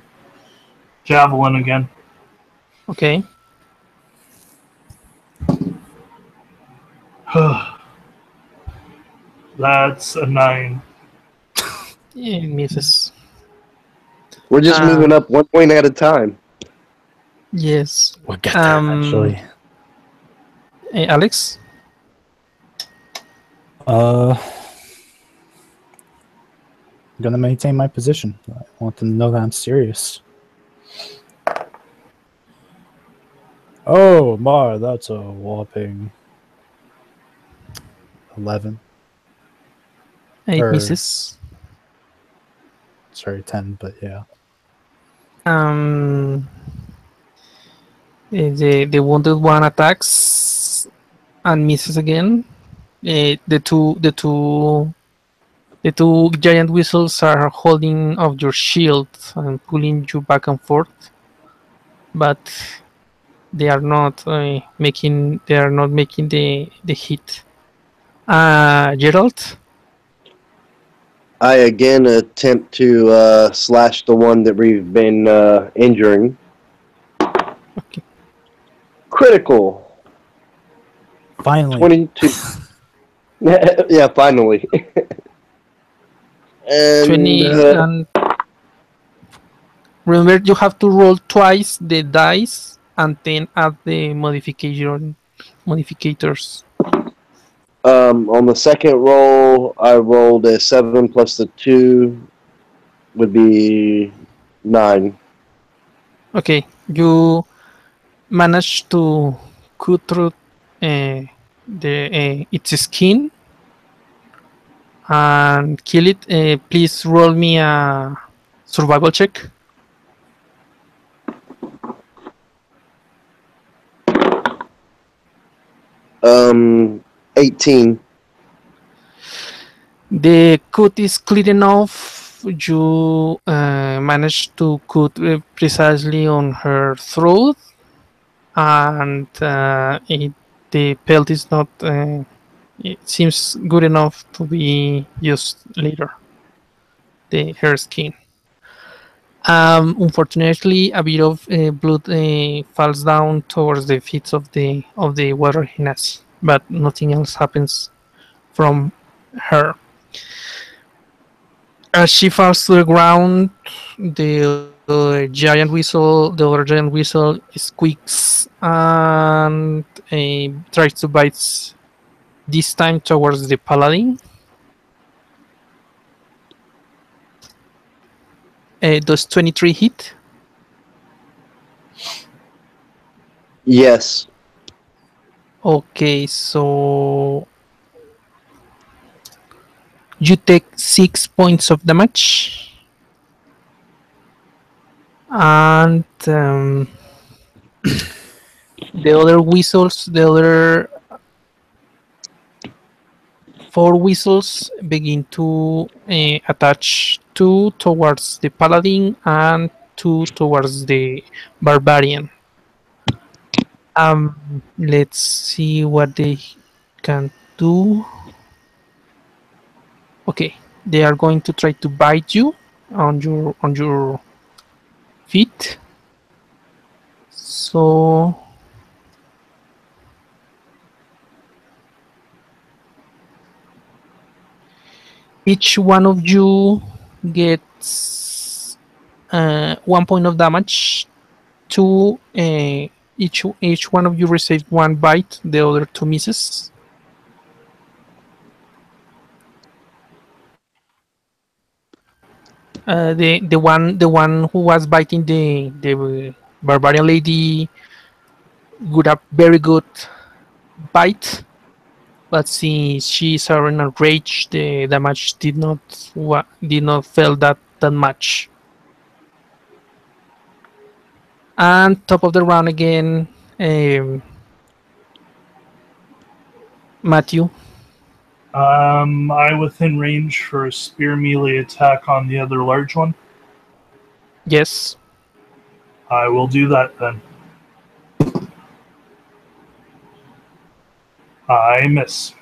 Speaker 3: javelin again.
Speaker 1: Okay.
Speaker 3: That's a 9.
Speaker 1: It misses.
Speaker 5: We're just moving up 1 point at a time.
Speaker 1: Yes.
Speaker 2: We'll get there eventually.
Speaker 1: Alex.
Speaker 2: I'm gonna maintain my position. I want them to know that I'm serious. Oh my, that's a whopping 11.
Speaker 1: It
Speaker 2: Or-
Speaker 1: misses.
Speaker 2: Sorry, 10, but yeah.
Speaker 1: The wounded one attacks and misses again. The two giant whistles are holding off your shield and pulling you back and forth, but they are not making the hit. Gerald.
Speaker 5: I again attempt to slash the one that we've been injuring.
Speaker 1: Okay.
Speaker 5: Critical.
Speaker 2: Finally.
Speaker 5: 22. Yeah, finally. And
Speaker 1: 20 and remember you have to roll twice the dice and then add the modificators.
Speaker 5: on the second roll, I rolled a 7 plus the 2 would be 9.
Speaker 1: Okay, you manage to cut through its skin and kill it. Please roll me a survival check.
Speaker 5: 18.
Speaker 1: The cut is clear enough. You manage to cut precisely on her throat, and the pelt is not. It seems good enough to be used later. Her skin. Unfortunately, a bit of blood falls down towards the feet of the water genasi, but nothing else happens from her. As she falls to the ground, the other giant whistle squeaks and tries to bite. This time towards the paladin. Does 23 hit?
Speaker 5: Yes.
Speaker 1: Okay, so you take 6 points of damage, and the other 4 whistles begin to attach 2 towards the paladin and 2 towards the barbarian. Let's see what they can do. Okay, they are going to try to bite you on your feet. So each one of you gets 1 point of damage. Each one of you receives 1 bite. The other 2 misses. The one who was biting the barbarian lady got a very good bite, but since she's in a rage, the damage did not feel that much. And top of the round again, Matthew.
Speaker 3: I within range for a spear melee attack on the other large one.
Speaker 1: Yes.
Speaker 3: I will do that then. I miss.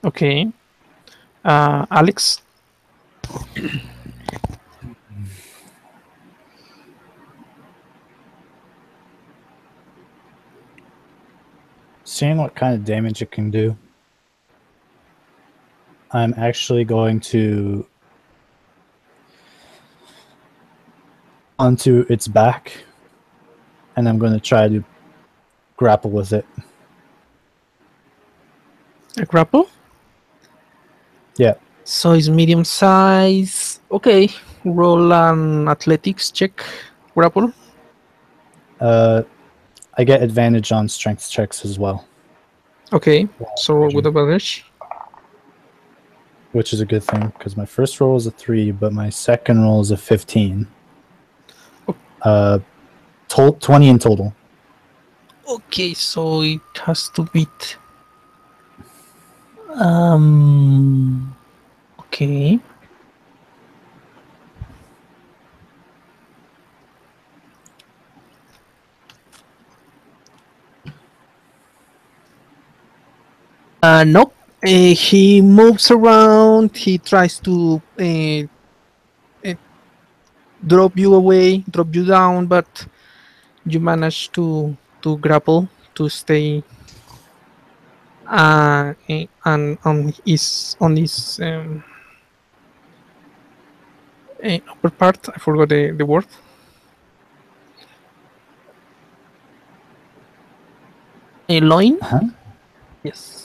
Speaker 1: Okay. Alex.
Speaker 2: Seeing what kind of damage it can do, I'm actually going to onto its back, and I'm going to try to grapple with it.
Speaker 1: A grapple?
Speaker 2: Yeah.
Speaker 1: So it's medium size. Okay. Roll an athletics check. Grapple.
Speaker 2: I get advantage on strength checks as well.
Speaker 1: Okay. So roll with advantage.
Speaker 2: which is a good thing because my first roll is a 3, but my second roll is a 15. 20 in total.
Speaker 1: Okay, so it has to beat. Okay. Nope. He moves around. He tries to drop you away, drop you down, but you manage to grapple to stay and on his upper part. I forgot the word. A loin.
Speaker 2: Huh?
Speaker 1: Yes.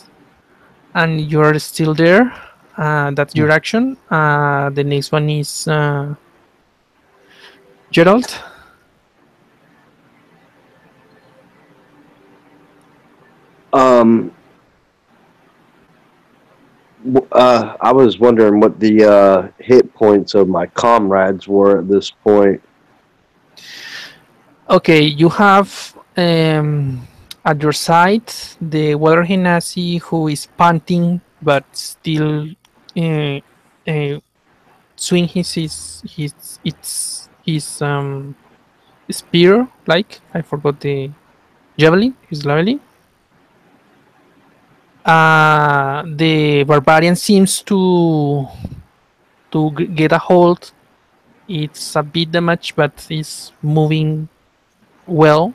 Speaker 1: And you're still there. That's your action. The next one is Gerald.
Speaker 5: I was wondering what the hit points of my comrades were at this point.
Speaker 1: Okay, you have at your side the Water Genasi who is panting but still uh, uh, swing his spear, like I forgot the javelin, his javelin. The barbarian seems to get a hold. It's a bit damaged, but it's moving well.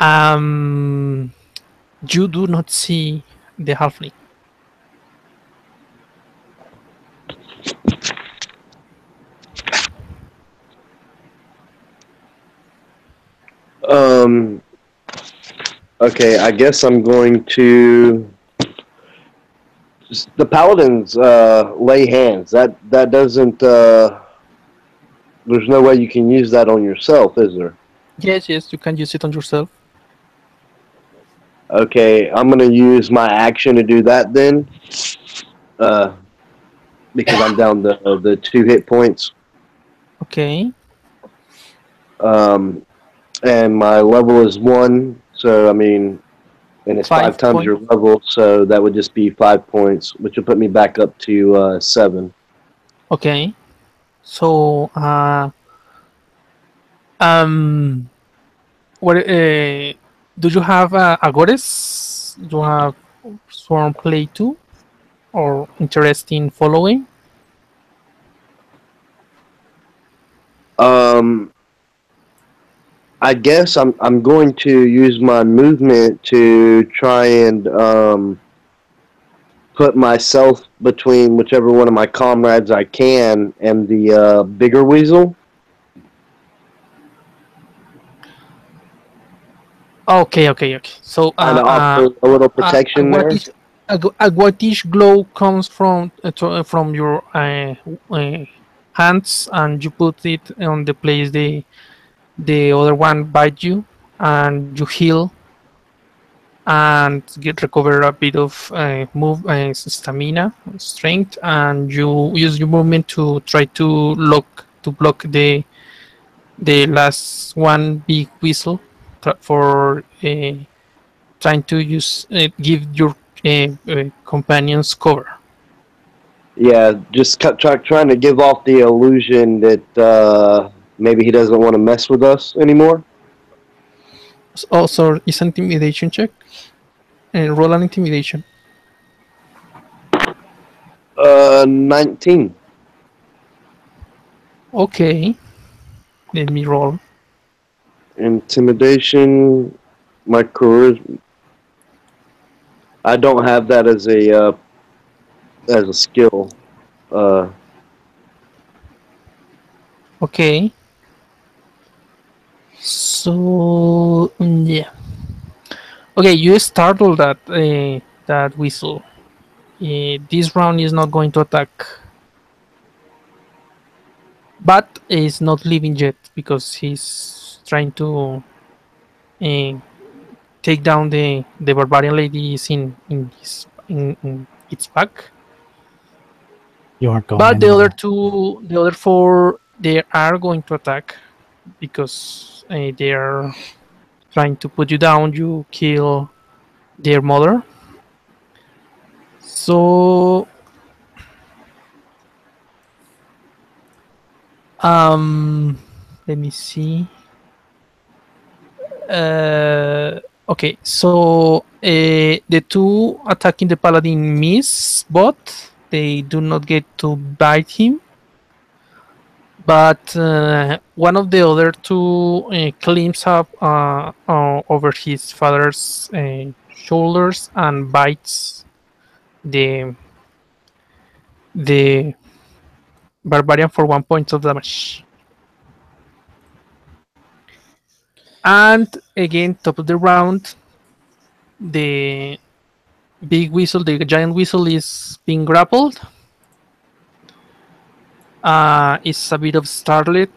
Speaker 1: You do not see the halfling.
Speaker 5: Okay, I guess I'm going to. The paladins lay hands. That doesn't. There's no way you can use that on yourself, is there?
Speaker 1: Yes, you can use it on yourself.
Speaker 5: Okay, I'm gonna use my action to do that then. Because I'm down the 2 hit points.
Speaker 1: Okay.
Speaker 5: And my level is 1, so I mean, and it's 5 times
Speaker 1: points.
Speaker 5: your level, so that would just be 5 points, which will put me back up to 7.
Speaker 1: Okay. So what do you have a goddess? Do you have swarm play too, or interest in following?
Speaker 5: I guess I'm going to use my movement to try and put myself between whichever one of my comrades I can and the bigger weasel.
Speaker 1: Okay. So
Speaker 5: And offer a little protection there.
Speaker 1: A whitish glow comes from your hands, and you put it on the place the other one bite you, and you heal and recover a bit of stamina, strength, and you use your movement to try to block the last one big whistle for trying to give your companions cover.
Speaker 5: Yeah, just trying to give off the illusion that maybe he doesn't want to mess with us anymore.
Speaker 1: Also, it's an intimidation check. And roll an intimidation.
Speaker 5: 19.
Speaker 1: Okay. Let me roll.
Speaker 5: Intimidation, my charisma. I don't have that as a skill.
Speaker 1: Okay. So yeah. Okay, you startled that whistle. This round is not going to attack, but is not leaving yet because he's trying to take down the barbarian lady is in its back.
Speaker 2: You aren't going.
Speaker 1: But
Speaker 2: anywhere.
Speaker 1: the other four, they are going to attack because they are trying to put you down. You kill their mother. So, let me see. Okay, so the two attacking the paladin miss, but they do not get to bite him. But one of the other two climbs up over his father's shoulders and bites the barbarian for 1 point of damage. And again, top of the round, the big whistle, the giant whistle, is being grappled. It's a bit of starlit,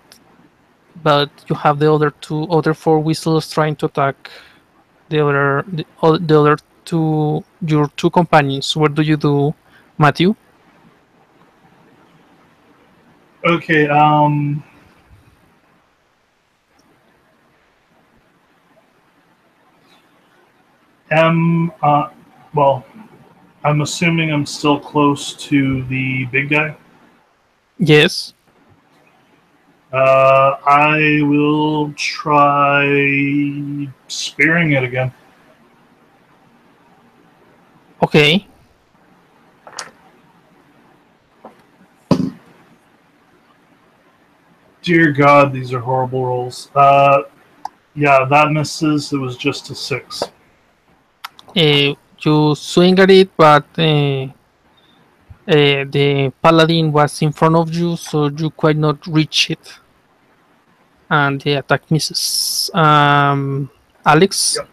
Speaker 1: but you have the other four whistles trying to attack the other two, your two companions. What do you do, Matthew?
Speaker 3: Okay, well, I'm assuming I'm still close to the big guy.
Speaker 1: Yes.
Speaker 3: I will try spearing it again.
Speaker 1: Okay.
Speaker 3: Dear God, these are horrible rolls. Yeah, that misses. It was just a 6.
Speaker 1: You swing at it, but the paladin was in front of you, so you quite not reach it, and the attack misses. Alex,
Speaker 3: Yep.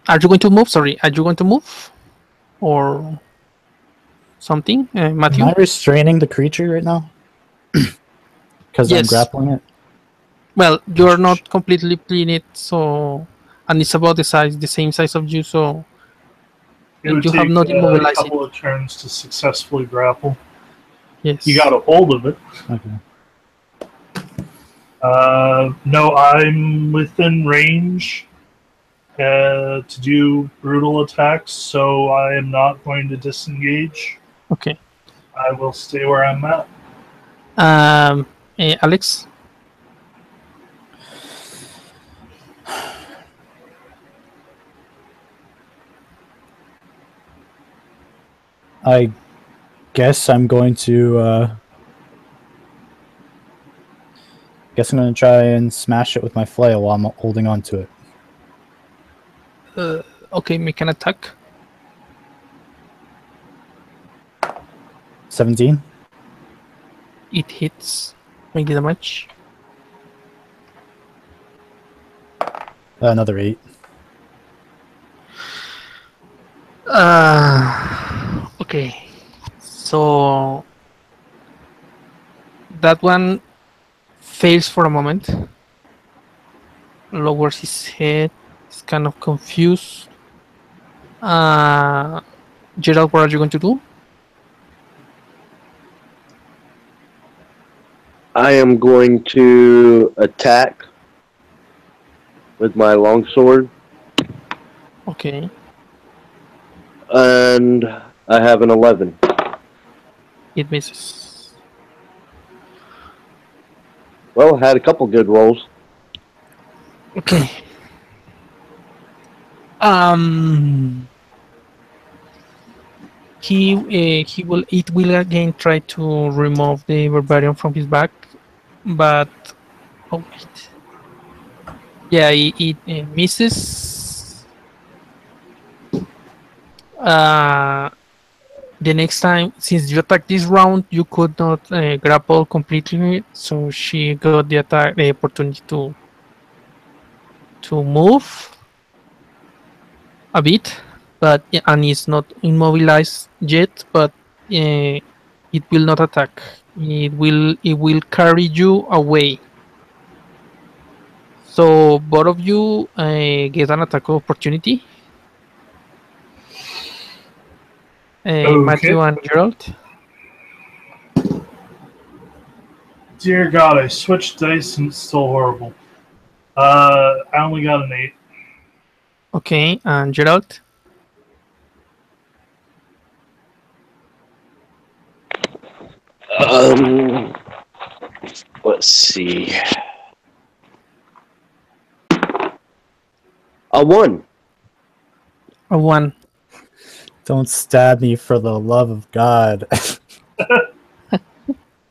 Speaker 1: are you going to move? Sorry, are you going to move or something, Matthew?
Speaker 2: Am I restraining the creature right now? Because I'm
Speaker 1: Yes.
Speaker 2: grappling it.
Speaker 1: Well, you're not completely clean it, so, and it's about the same size of you, so
Speaker 3: It would
Speaker 1: you have
Speaker 3: take
Speaker 1: not
Speaker 3: a
Speaker 1: immobilized it.
Speaker 3: couple of turns to successfully grapple.
Speaker 1: Yes.
Speaker 3: You got a hold of it.
Speaker 2: Okay.
Speaker 3: No, I'm within range to do brutal attacks, so I am not going to disengage.
Speaker 1: Okay.
Speaker 3: I will stay where I'm at.
Speaker 1: Alex.
Speaker 2: I guess I'm going to. Guess I'm going to try and smash it with my flail while I'm holding on to it.
Speaker 1: Okay, make an attack.
Speaker 2: 17.
Speaker 1: It hits. Make the damage.
Speaker 2: Another 8.
Speaker 1: Okay. So that one fails for a moment. Lowers his head. He's kind of confused. Gerald, what are you going to do?
Speaker 5: I am going to attack with my longsword,
Speaker 1: Okay.
Speaker 5: and I have an 11.
Speaker 1: It misses.
Speaker 5: Well, I had a couple good rolls.
Speaker 1: Okay. It will again try to remove the barbarian from his back, but oh wait. Yeah, it misses. The next time, since you attacked this round, you could not grapple completely, so she got the opportunity to move a bit, but and is not immobilized yet. But it will not attack. It will carry you away. So both of you get an attack opportunity. Matthew and Gerald.
Speaker 3: Dear God, I switched dice and it's still horrible. I only got an 8.
Speaker 1: Okay, and Gerald.
Speaker 5: Let's see. A 1.
Speaker 1: A 1.
Speaker 2: Don't stab me for the love of God.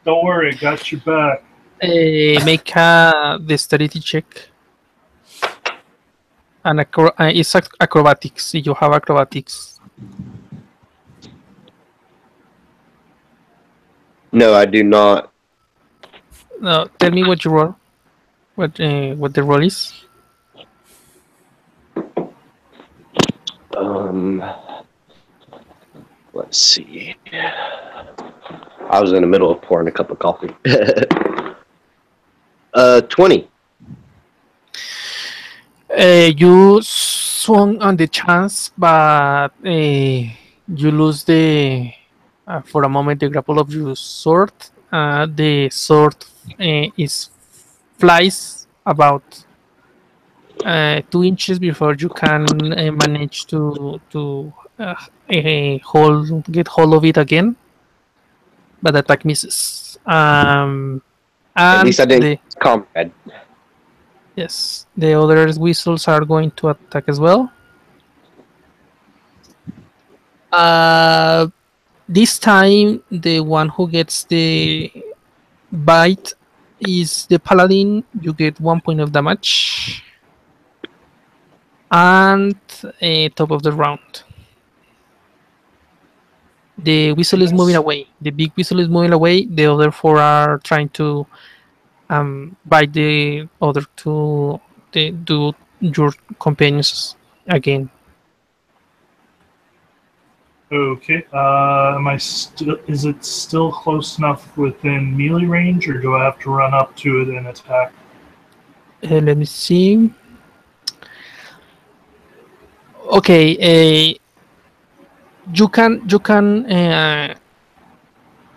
Speaker 3: Don't worry, got your back.
Speaker 1: Make a dexterity check. And it's acrobatics. You have acrobatics.
Speaker 5: No, I do not.
Speaker 1: No, tell me what you roll. What the roll is?
Speaker 5: Let's see. I was in the middle of pouring a cup of coffee. 20.
Speaker 1: You swung on the chance, but you lose the for a moment the grapple of your sword. The sword is flies about 2 inches before you can manage to get hold of it again, but the attack misses.
Speaker 5: At least I didn't.
Speaker 1: The,
Speaker 5: comrade.
Speaker 1: yes, the other whistles are going to attack as well. This time, the one who gets the bite is the paladin. You get 1 point of damage. And top of the round. The whistle is moving away. The big whistle is moving away. The other 4 are trying to bite the other 2. They do your companions again.
Speaker 3: Okay. Is it still close enough within melee range, or do I have to run up to it and attack?
Speaker 1: Let me see. Okay. You can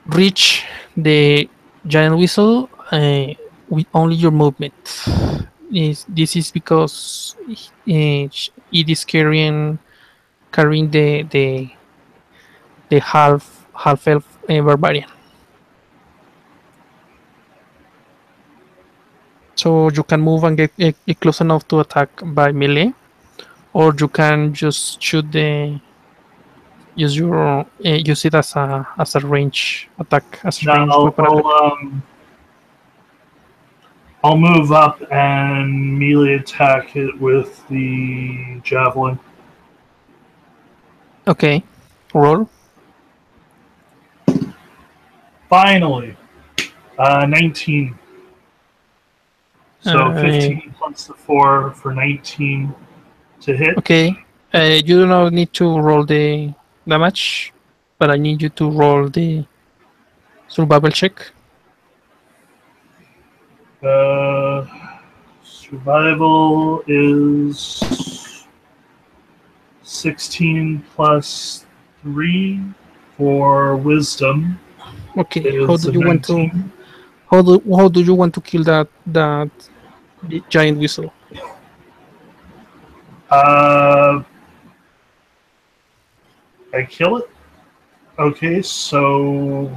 Speaker 1: reach the giant whistle with only your movement. This is because it is carrying the half elf barbarian. So you can move and get close enough to attack by melee, or you can just use it as a range attack, as a range weapon attack.
Speaker 3: I'll move up and melee attack it with the javelin.
Speaker 1: Okay, roll.
Speaker 3: Finally, 19. So 15 plus the 4 for 19 to hit.
Speaker 1: Okay, you do not need to roll the damage, but I need you to roll the survival check.
Speaker 3: Survival is 16 plus 3 for wisdom.
Speaker 1: Okay, how do you want to? How do you want to kill that giant whistle?
Speaker 3: I kill it. Okay, so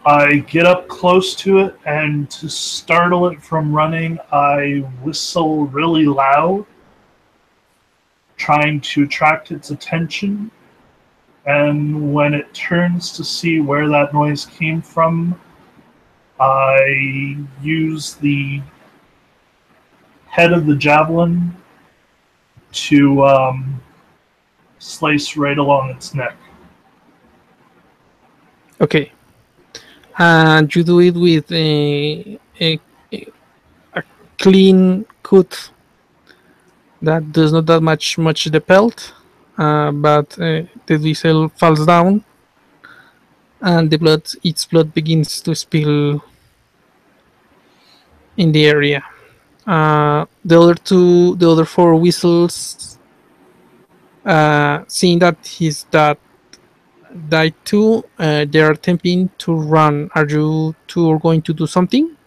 Speaker 3: I get up close to it, and to startle it from running, I whistle really loud, trying to attract its attention. And when it turns to see where that noise came from, I use the head of the javelin to slice right along its neck.
Speaker 1: Okay, and you do it with a clean cut that does not that much the pelt, but the whistle falls down, and its blood begins to spill in the area. The other 4 whistles Seeing that his dad died too, they are attempting to run. Are you two going to do something?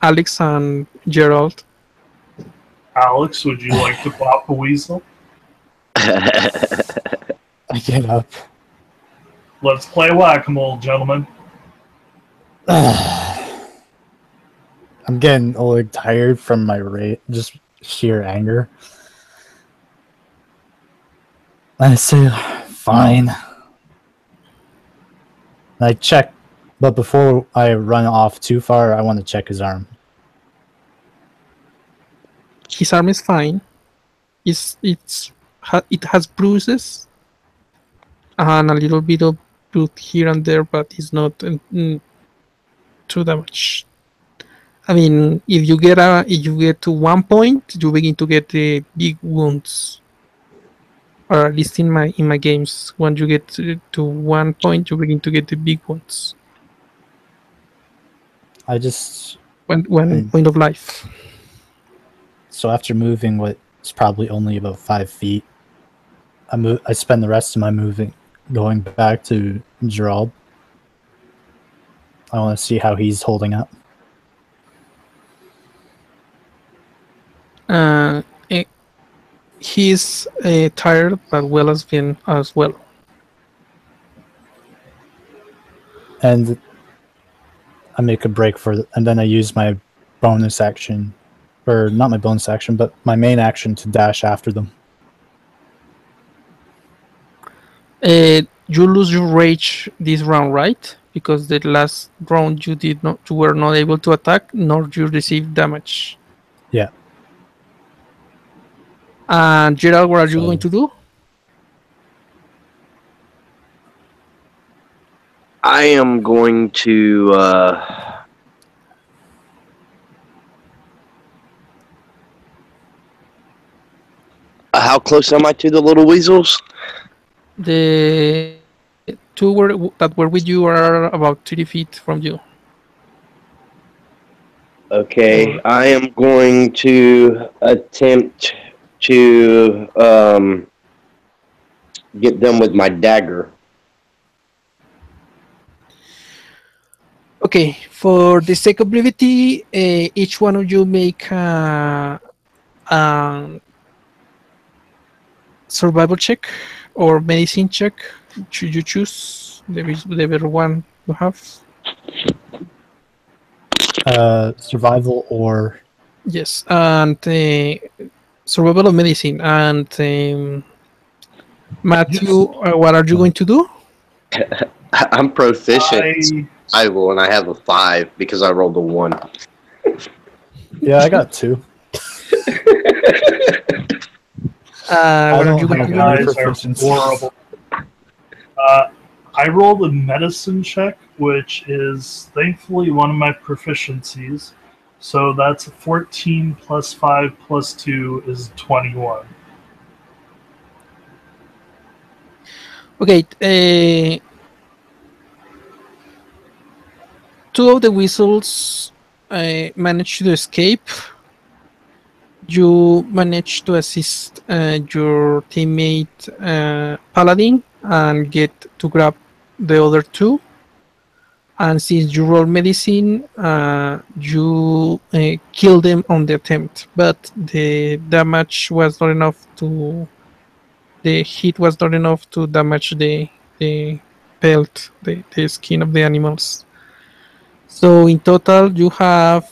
Speaker 1: Alex and Gerald.
Speaker 3: Alex, would you like to pop a weasel?
Speaker 2: I get up.
Speaker 3: Let's play whack-a-mole, gentlemen.
Speaker 2: I'm getting a little tired from my just sheer anger. I say, fine. I check, but before I run off too far, I want to check his arm.
Speaker 1: His arm is fine. It has bruises and a little bit of blood here and there, but it's not too damaged. I mean, if you get to 1 point, you begin to get the big wounds. Or at least in my games, when you get to 1 point, you begin to get the big ones.
Speaker 2: I just...
Speaker 1: One point of life.
Speaker 2: So after moving what's probably only about 5 feet, I spend the rest of my moving going back to Gerald. I want to see how he's holding up.
Speaker 1: He's tired, but well has been as well.
Speaker 2: And I make a break and then I use my bonus action, or not my bonus action, but my main action to dash after them.
Speaker 1: You lose your rage this round, right? Because the last round you were not able to attack, nor you received damage.
Speaker 2: Yeah.
Speaker 1: And Gerald, what are you going to do?
Speaker 5: I am going to how close am I to the little weasels?
Speaker 1: The two that were with you are about 30 feet from you.
Speaker 5: Okay, I am going to attempt to get them with my dagger.
Speaker 1: Okay, for the sake of brevity, each one of you make a survival check or medicine check. Should you choose the better one you have?
Speaker 2: Survival or...
Speaker 1: Yes, and survival of medicine. And Matthew, what are you going to do?
Speaker 5: I'm proficient. I will, and I have a 5 because I rolled a 1.
Speaker 2: Yeah, I got 2.
Speaker 1: What are you going to do?
Speaker 3: Guys are horrible. I rolled a medicine check, which is thankfully one of my proficiencies. So that's 14 plus 5 plus 2 is 21.
Speaker 1: Okay, two of the weasels managed to escape. You managed to assist your teammate Paladin and get to grab the other two. And since you roll medicine, you kill them on the attempt, but the damage was not enough to. The hit was not enough to damage the pelt, the skin of the animals. So in total, you have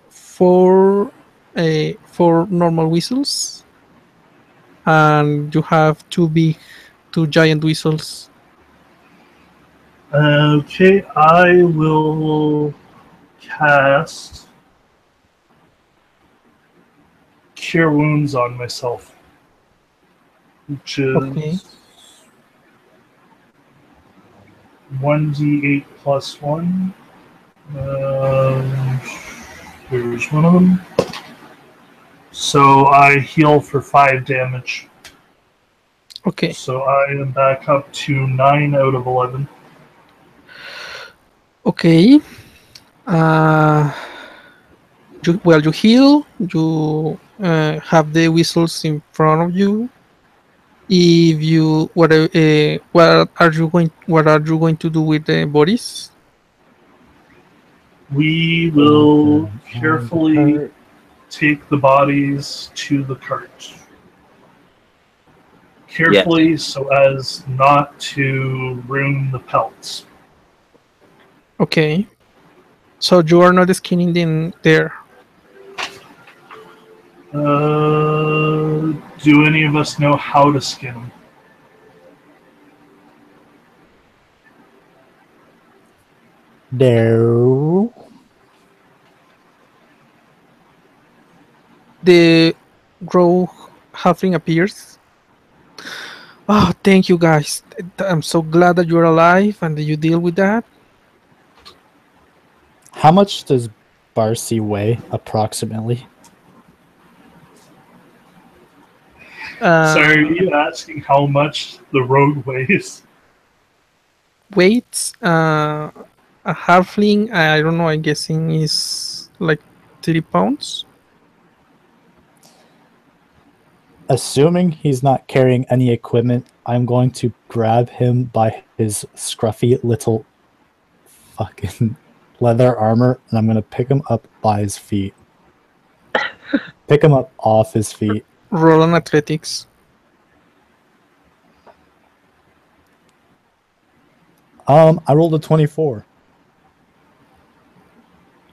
Speaker 1: four normal weasels, and you have two giant weasels.
Speaker 3: Okay, I will cast Cure Wounds on myself, which is
Speaker 1: Okay.
Speaker 3: 1d8 plus 1. Here's one of them. So I heal for 5 damage.
Speaker 1: Okay.
Speaker 3: So I am back up to 9 out of 11.
Speaker 1: Okay. You heal. You have the whistles in front of you. If you what are you going to do with the bodies?
Speaker 3: We will
Speaker 2: On the
Speaker 3: carefully
Speaker 2: cart.
Speaker 3: take the bodies to the cart. Carefully so as not to ruin the pelts.
Speaker 1: Okay. So you are not skinning them there.
Speaker 3: Do any of us know how to skin them?
Speaker 2: No.
Speaker 1: The rogue halfling appears. Oh, thank you guys. I'm so glad that you're alive and that you deal with that.
Speaker 2: How much does Barcy weigh approximately?
Speaker 3: Sorry, are you asking how much the road weighs?
Speaker 1: Weights, a halfling, I don't know, I'm guessing is like 30 pounds.
Speaker 2: Assuming he's not carrying any equipment, I'm going to grab him by his scruffy little fucking leather armor and I'm going to pick him up by his feet. Pick him up off his feet.
Speaker 1: Roll on athletics.
Speaker 2: I rolled a 24.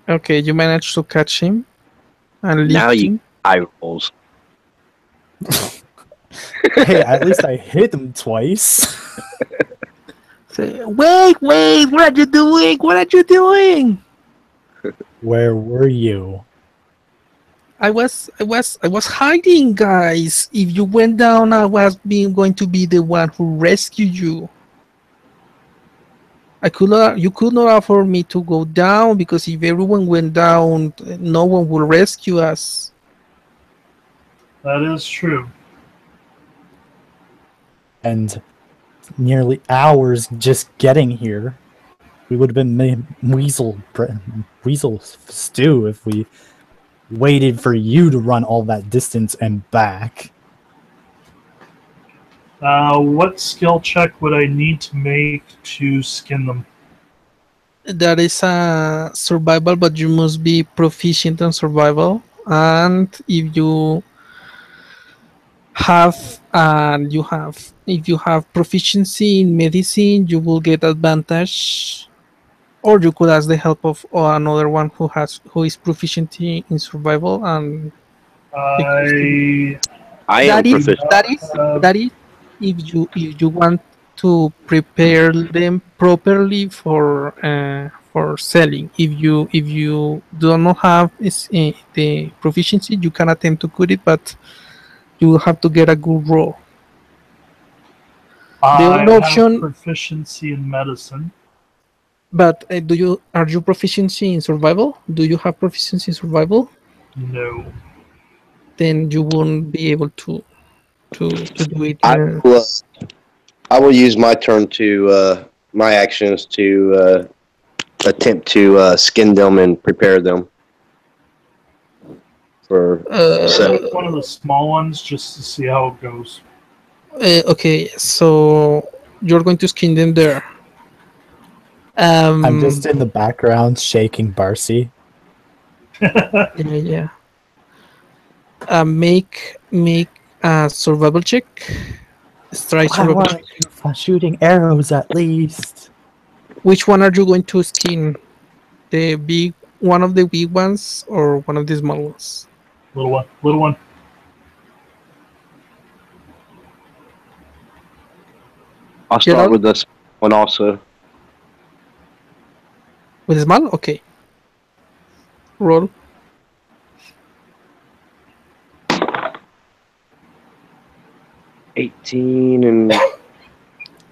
Speaker 1: Okay, you managed to catch him and lift
Speaker 5: Now you
Speaker 1: him.
Speaker 5: eye rolls.
Speaker 2: Hey, at least I hit him twice.
Speaker 1: Say, wait, what are you doing? What are you doing?
Speaker 2: Where were you?
Speaker 1: I was hiding, guys. If you went down, I was going to be the one who rescued you. You could not offer me to go down because if everyone went down, no one will rescue us.
Speaker 3: That is true.
Speaker 2: And nearly hours just getting here. We would have been weasel stew if we waited for you to run all that distance and back.
Speaker 3: What skill check would I need to make to skin them?
Speaker 1: That is a survival, but you must be proficient on survival. And if you if you have proficiency in medicine, you will get advantage. Or you could ask the help of another one who is proficient in survival and
Speaker 3: I
Speaker 5: I am proficient.
Speaker 1: that is if you want to prepare them properly for selling. If you do not have the proficiency, you can attempt to cook it, but you will have to get a good roll.
Speaker 3: I
Speaker 1: only
Speaker 3: have
Speaker 1: option-
Speaker 3: proficiency in medicine.
Speaker 1: But are you proficiency in survival? Do you have proficiency in survival?
Speaker 3: No.
Speaker 1: Then you won't be able to do it.
Speaker 5: I will use my turn to my actions to attempt to skin them and prepare them for sale.
Speaker 3: Take one of the small ones just to see how it goes.
Speaker 1: Okay, so you're going to skin them there.
Speaker 2: I'm just in the background shaking Barcy.
Speaker 1: Yeah. Make a survival check. Strike
Speaker 2: Why
Speaker 1: survival.
Speaker 2: weren't you shooting arrows at least?
Speaker 1: Which one are you going to skin? The big one of the big ones or one of the small ones?
Speaker 3: Little one. Little one.
Speaker 5: I'll
Speaker 1: Get
Speaker 5: start
Speaker 1: out.
Speaker 5: with this one also.
Speaker 1: With the small? Okay. Roll.
Speaker 5: $18 and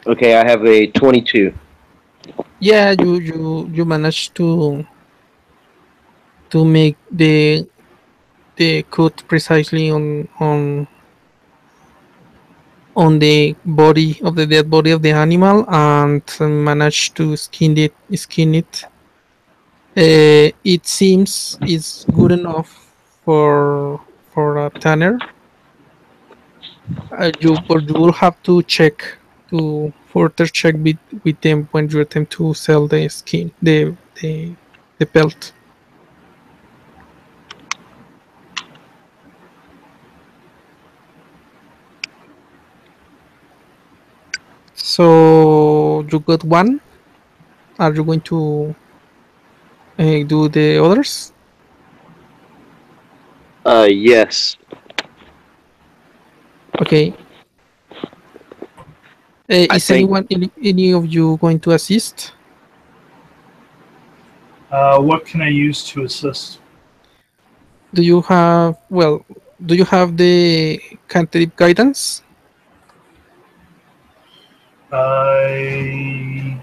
Speaker 5: okay, I have a 22.
Speaker 1: Yeah, you managed to make the cut precisely on the body of the dead body of the animal and managed to skin it. It seems it's good enough for a tanner. But you will have to further check with them when you attempt to sell the skin, the pelt. So you got one. Are you going to do the others?
Speaker 5: Yes.
Speaker 1: Okay.
Speaker 5: I
Speaker 1: Is
Speaker 5: think
Speaker 1: any of you going to assist?
Speaker 3: What can I use to assist?
Speaker 1: Do you have do you have the cantrip guidance?
Speaker 3: I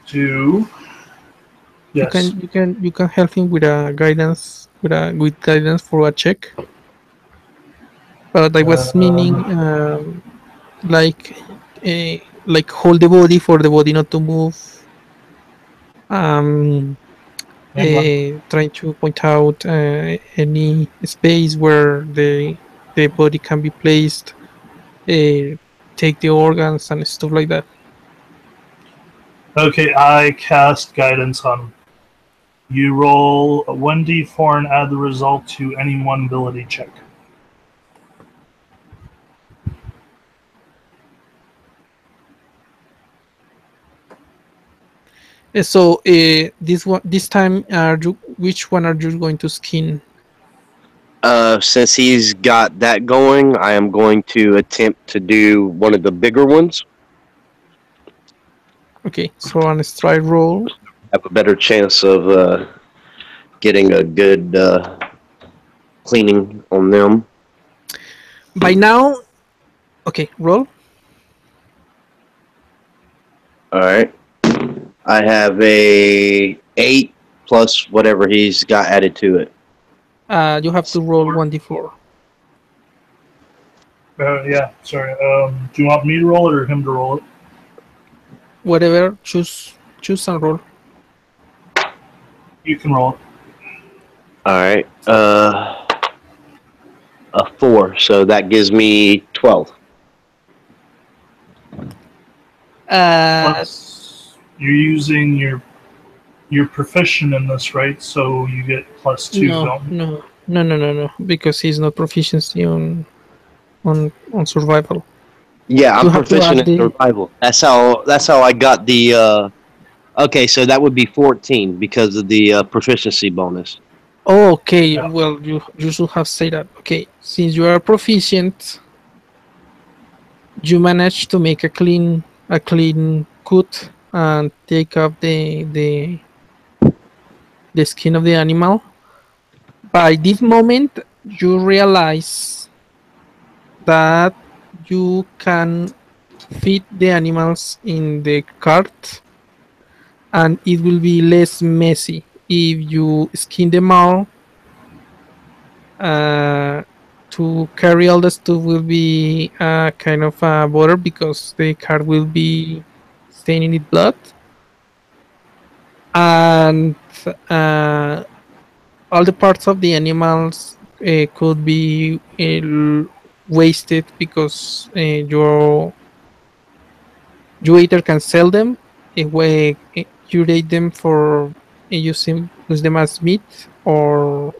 Speaker 3: do. Yes.
Speaker 1: You can help him with a guidance with guidance for a check. But I was meaning like hold the body for the body not to move. Um,
Speaker 3: Hang on.
Speaker 1: Trying to point out any space where the body can be placed. Take the organs and stuff like that.
Speaker 3: Okay, I cast guidance on him. You roll a 1d4 and add the result to any one ability check.
Speaker 1: So this time, which one are you going to skin?
Speaker 5: since he's got that going, I am going to attempt to do one of the bigger ones.
Speaker 1: Okay, so on a stride roll.
Speaker 5: Have a better chance of getting a good cleaning on them.
Speaker 1: By now, okay, roll.
Speaker 5: All right. I have a 8 plus whatever he's got added to it.
Speaker 1: You have to roll 1d4.
Speaker 3: Yeah, sorry. Do you want me to roll it or him to roll it?
Speaker 1: Whatever, choose and roll.
Speaker 3: You can roll it.
Speaker 5: All right. A 4, so that gives me 12.
Speaker 3: Plus, you're using you're proficient in this, right? So you get +2, don't you?
Speaker 1: No, because he's not proficiency on survival.
Speaker 5: Yeah, I'm
Speaker 1: You have to
Speaker 5: proficient
Speaker 1: add
Speaker 5: in
Speaker 1: the
Speaker 5: survival. That's how I got the. Okay, so that would be 14 because of the proficiency bonus.
Speaker 1: Oh, okay.
Speaker 3: Yeah.
Speaker 1: Well, you should have said that. Okay, since you are proficient, you manage to make a clean cut and take off the skin of the animal. By this moment, you realize that you can feed the animals in the cart, and it will be less messy if you skin them all. To carry all the stuff will be kind of a bother because the cart will be staining with blood, and uh, all the parts of the animals could be wasted because you either can sell them, curate them for use them as meat, or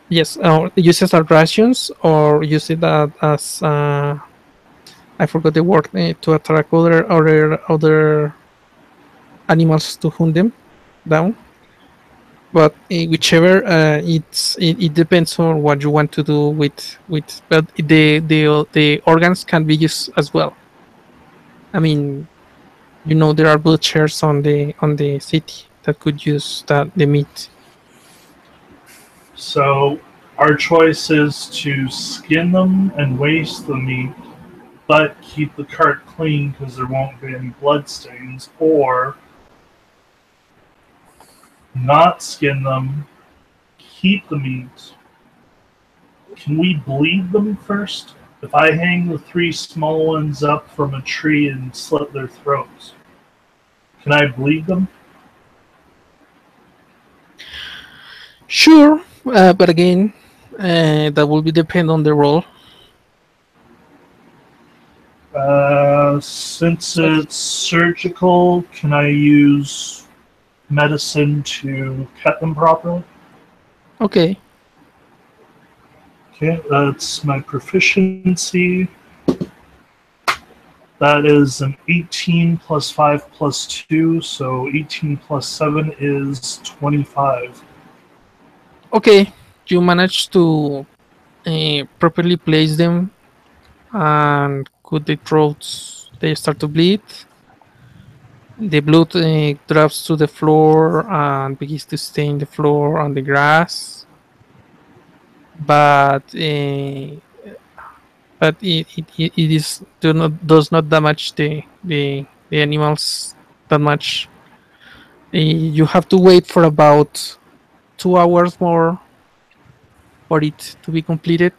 Speaker 1: yes, or use it as rations, or use it as I forgot the word, to attract other animals to hunt them down. But whichever, it depends on what you want to do with. But the organs can be used as well. I mean, there are butchers on the city that could use the meat.
Speaker 3: So our choice is to skin them and waste the meat, but keep the cart clean because there won't be any blood stains, or not skin them, keep the meat. Can we bleed them first? If I hang the 3 small ones up from a tree and slit their throats. Can I bleed them?
Speaker 1: Sure, but again, that will be depend on the role.
Speaker 3: Since it's surgical, can I use medicine to cut them properly?
Speaker 1: Okay.
Speaker 3: Okay, that's my proficiency. That is an 18 plus 5 plus 2, so 18 plus 7 is 25.
Speaker 1: Okay, you managed to properly place them, and cut the throats. They start to bleed. The blood drops to the floor and begins to stain the floor and the grass. But it is does not damage the animals that much. You have to wait for about 2 hours more for it to be completed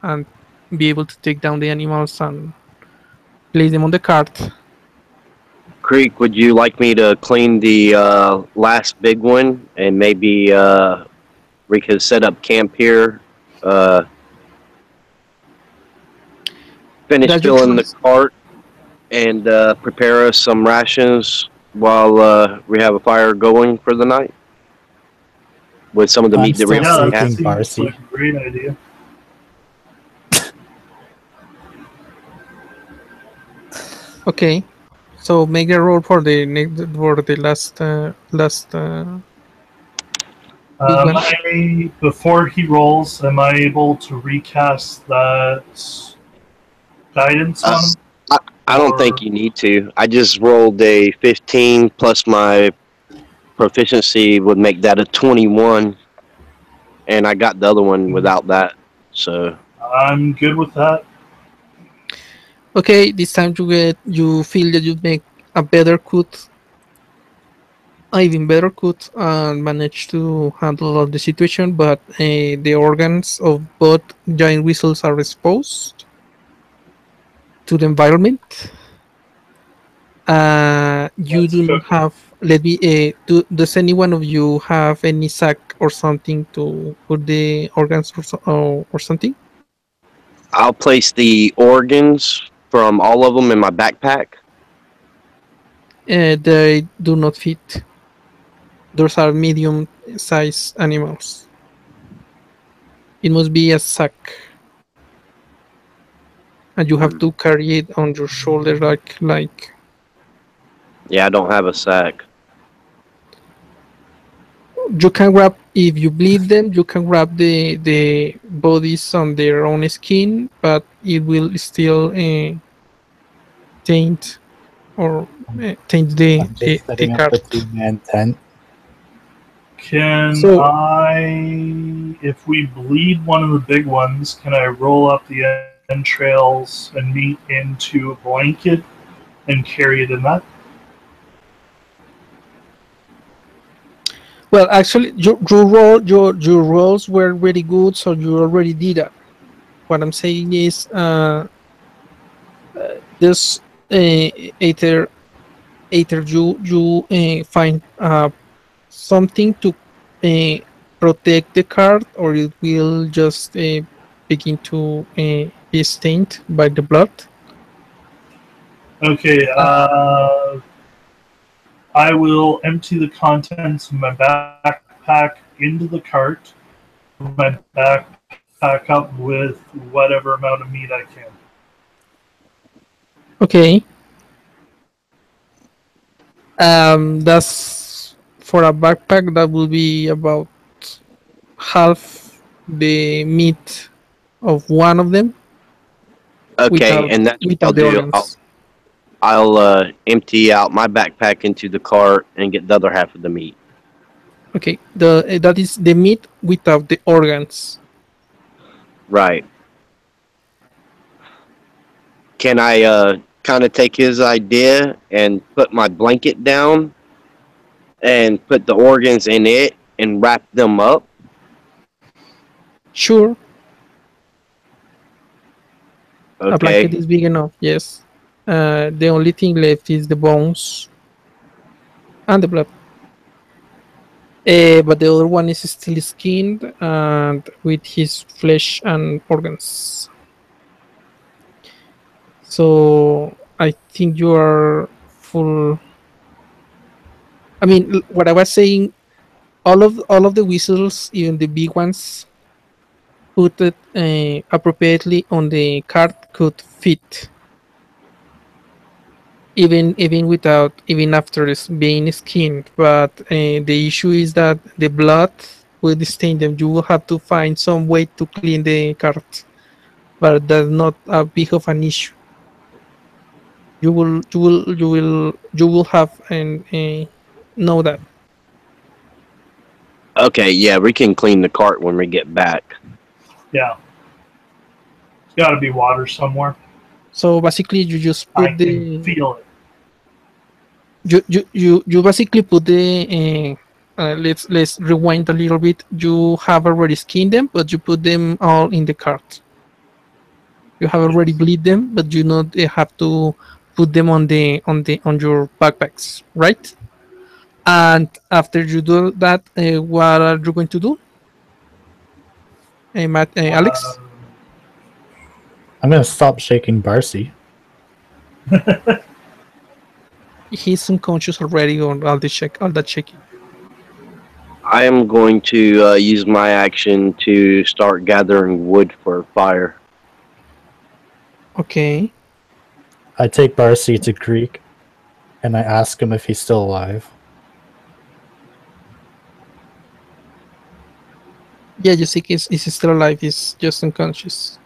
Speaker 1: and be able to take down the animals and place them on the cart.
Speaker 5: Creek, would you like me to clean the last big one and maybe we could set up camp here? Finish
Speaker 1: That's your
Speaker 5: filling the
Speaker 1: choice.
Speaker 5: cart and prepare us some rations while we have a fire going for the night with some of the
Speaker 2: I'm
Speaker 5: meat that we
Speaker 2: still
Speaker 3: Yeah,
Speaker 5: already
Speaker 3: that
Speaker 5: have.
Speaker 2: seeking
Speaker 3: seems
Speaker 2: Barcy.
Speaker 3: like a great idea.
Speaker 1: Okay, so make a roll for the last big one.
Speaker 3: Before he rolls, am I able to recast that guidance on him?
Speaker 5: I don't think you need to. I just rolled a 15 plus my proficiency would make that a 21, and I got the other one without that. So
Speaker 3: I'm good with that.
Speaker 1: Okay, this time you feel that you make a better cut, even better cut, and manage to handle all the situation. But the organs of both giant whistles are exposed to the environment. You
Speaker 3: That's
Speaker 1: do not
Speaker 3: cooking.
Speaker 1: have. Let me. Does any one of you have any sack or something to put the organs or something?
Speaker 5: I'll place the organs from all of them in my backpack.
Speaker 1: They do not fit. Those are medium-sized animals. It must be a sack, and you have to carry it on your shoulder, like.
Speaker 5: Yeah, I don't have a sack.
Speaker 1: You can grab, if you bleed them, you can grab the bodies on their own skin, but it will still taint or taint
Speaker 2: I'm
Speaker 1: the
Speaker 2: just setting up
Speaker 1: cart.
Speaker 2: a 2-man tent.
Speaker 3: Can
Speaker 1: So-
Speaker 3: if we bleed one of the big ones, can I roll up the entrails and meat into a blanket and carry it in that?
Speaker 1: Well, actually, your rolls were very good, so you already did that. What I'm saying is, this either you find something to protect the card, or it will just begin to be stained by the blood.
Speaker 3: Okay, I will empty the contents of my backpack into the cart, my backpack up with whatever amount of meat I can.
Speaker 1: Okay. That's for a backpack. That will be about half the meat of one of them.
Speaker 5: Okay, and that's what I'll
Speaker 1: without the
Speaker 5: do.
Speaker 1: organs.
Speaker 5: I'll empty out my backpack into the cart and get the other half of the meat.
Speaker 1: Okay, that is the meat without the organs.
Speaker 5: Right. Can I kind of take his idea and put my blanket down and put the organs in it and wrap them up?
Speaker 1: Sure, a blanket
Speaker 5: Okay.
Speaker 1: is big enough. Yes. The only thing left is the bones. and the blood. But the other one is still skinned and with his flesh and organs. So I think you are full. I mean, what I was saying, all of the whistles, even the big ones, put it appropriately on the card could fit, even without even after it's being skinned. But the issue is that the blood will stain them. You will have to find some way to clean the card, but that's not a big of an issue. You will have and know that.
Speaker 5: Okay, yeah, we can clean the cart when we get back.
Speaker 3: Yeah. There's got to be water somewhere.
Speaker 1: So basically, you just
Speaker 3: I
Speaker 1: put
Speaker 3: can
Speaker 1: the
Speaker 3: feel it.
Speaker 1: you basically put the let's rewind a little bit. You have already skinned them, but you put them all in the cart. You have already bleed them, but you not have to put them on your backpacks, right? And after you do that, what are you going to do, Alex?
Speaker 2: I'm gonna stop shaking Barcy.
Speaker 1: He's unconscious already on all that shaking.
Speaker 5: I am going to use my action to start gathering wood for a fire.
Speaker 1: Okay.
Speaker 2: I take Barcy to Creek, and I ask him if he's still alive.
Speaker 1: Yeah, you see, he's still alive. He's just unconscious.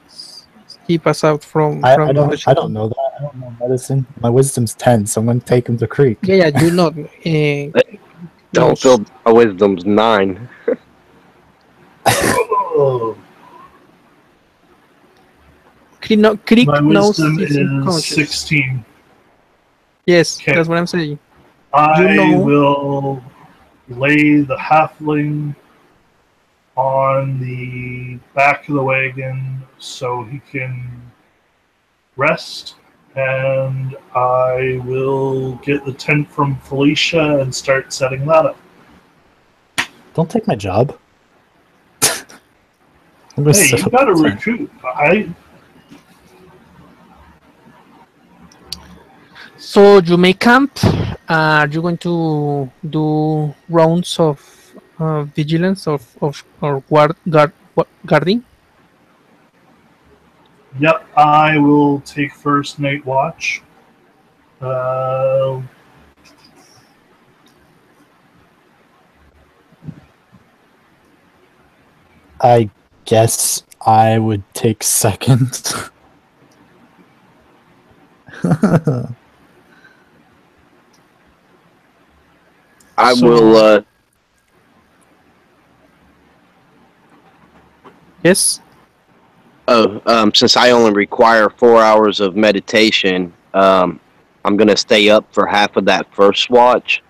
Speaker 1: He passed out from
Speaker 2: I
Speaker 1: the
Speaker 2: don't
Speaker 1: shaking.
Speaker 2: know that. I don't know medicine. My wisdom's 10, so I'm gonna take him to Creek.
Speaker 1: Yeah, you not.
Speaker 5: Don't feel my wisdom's 9.
Speaker 3: Oh,
Speaker 1: Creek
Speaker 3: my
Speaker 1: knows
Speaker 3: wisdom
Speaker 1: he's
Speaker 3: is
Speaker 1: unconscious.
Speaker 3: 16.
Speaker 1: Yes,
Speaker 3: Okay.
Speaker 1: that's what I'm saying.
Speaker 3: I
Speaker 1: know-
Speaker 3: will lay the halfling on the back of the wagon so he can rest, and I will get the tent from Felicia and start setting that up.
Speaker 2: Don't take my job. I'm gonna
Speaker 3: Hey,
Speaker 2: set
Speaker 3: you
Speaker 2: up
Speaker 3: gotta
Speaker 2: the tent.
Speaker 3: recoup.
Speaker 1: So you may camp. Are you going to do rounds of vigilance of or guarding?
Speaker 3: Yep, I will take first night watch.
Speaker 2: I guess I would take second.
Speaker 5: I
Speaker 1: So-
Speaker 5: will.
Speaker 1: Yes.
Speaker 5: Since I only require 4 hours of meditation, I'm gonna stay up for half of that first watch,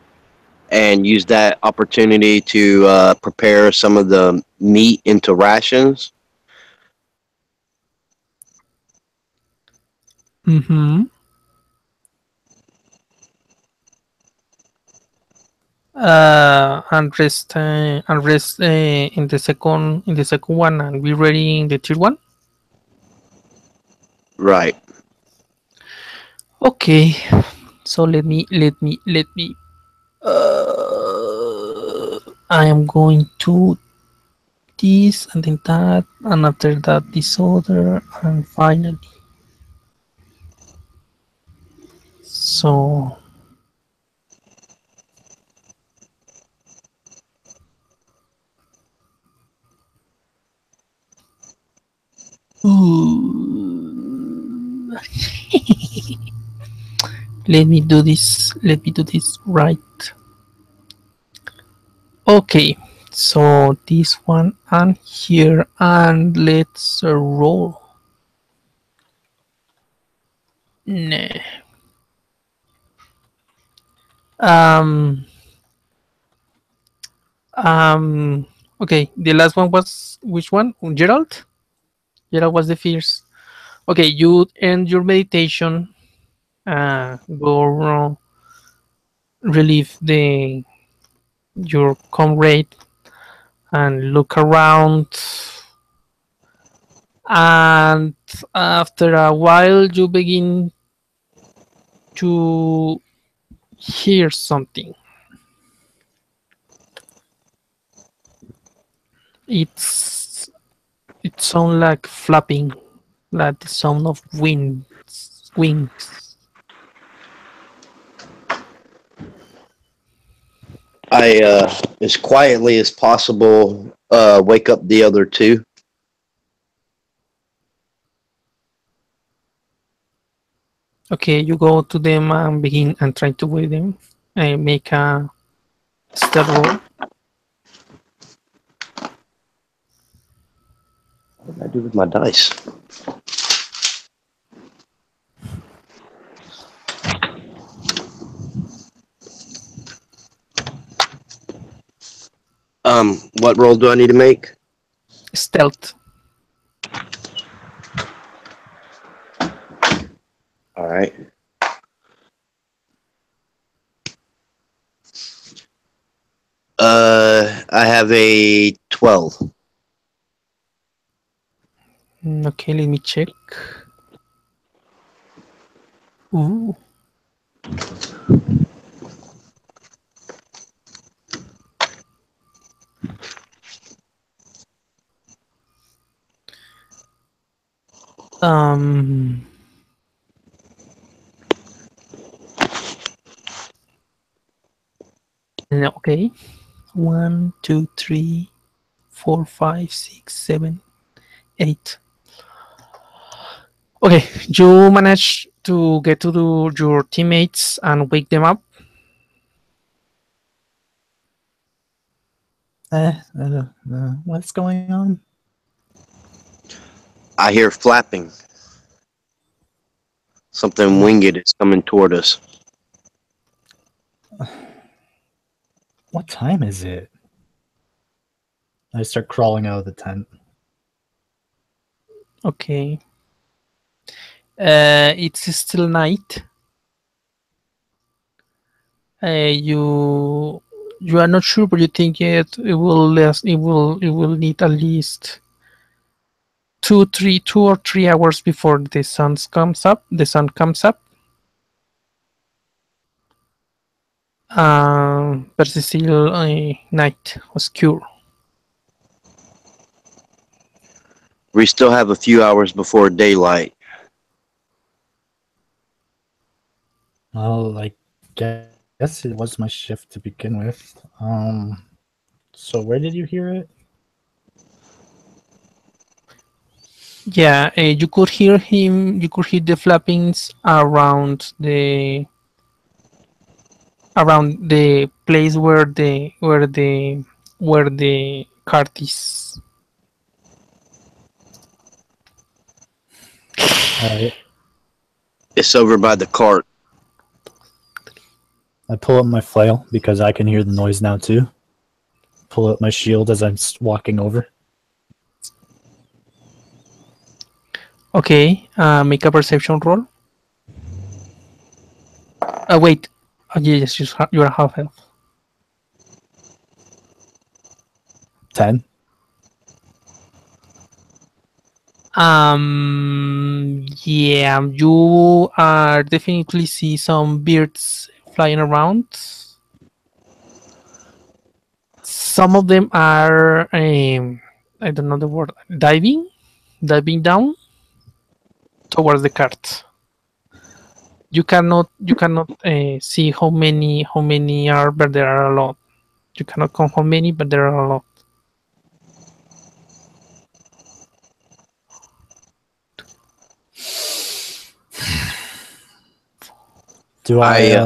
Speaker 5: and use that opportunity to prepare some of the meat into rations.
Speaker 1: Mm-hmm. And rest in the second one, and be ready in the third one.
Speaker 5: Right.
Speaker 1: Okay. So let me. I am going to this and then that, and after that this other, and finally. So. Ooh. Let me do this. Let me do this right. Okay. So this one and here, and let's roll. Nah. Um. Okay. The last one was which one? Gerald. Gerald was the first. Okay. You end your meditation. Go relieve the your comrade and look around, and after a while you begin to hear something. It sounds like flapping, like the sound of wings.
Speaker 5: I, as quietly as possible, wake up the other two.
Speaker 1: Okay, you go to them and begin and try to wake them. Make a stealth roll.
Speaker 5: What did I do with my dice? What roll do I need to make?
Speaker 1: Stealth.
Speaker 5: All right. I have a 12.
Speaker 1: Okay, let me check. Ooh. Okay. 1, 2, 3, 4, 5, 6, 7, 8. Okay, you manage to get to your teammates and wake them up.
Speaker 2: What's going on?
Speaker 5: I hear flapping. Something winged is coming toward us.
Speaker 2: What time is it? I start crawling out of the tent.
Speaker 1: Okay. It's still night. You are not sure, but you think it will last. It will need at least 2 or 3 hours before the sun comes up. But it's still night, obscure.
Speaker 5: We still have a few hours before daylight.
Speaker 2: Well, I guess it was my shift to begin with. So where did you hear it?
Speaker 1: Yeah, you could hear him. You could hear the flappings around the place where the cart is.
Speaker 5: It's over by the cart.
Speaker 2: I pull up my flail because I can hear the noise now too. Pull up my shield as I'm walking over.
Speaker 1: Okay, make a perception roll. Wait. Yes, you're half health.
Speaker 2: 10.
Speaker 1: Yeah, you are definitely see some birds flying around. Some of them are, I don't know the word, diving down towards the cart. You cannot see how many are, but there are a lot. You cannot count how many, but there are a lot.
Speaker 2: Do I?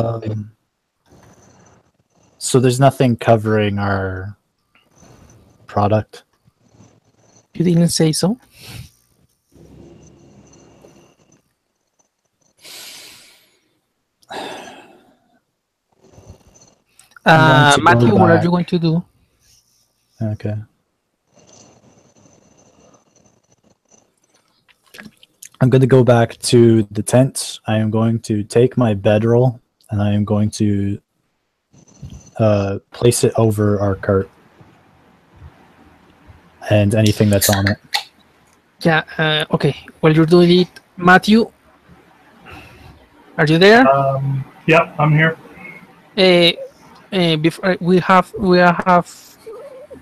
Speaker 2: So there's nothing covering our product.
Speaker 1: You didn't say so. Matthew, what are you going to do?
Speaker 2: Okay. I'm going to go back to the tent. I am going to take my bedroll and I am going to place it over our cart and anything that's on it.
Speaker 1: Yeah. Okay. While you're doing it, Matthew, are you there?
Speaker 3: Yep, I'm here.
Speaker 1: Before we have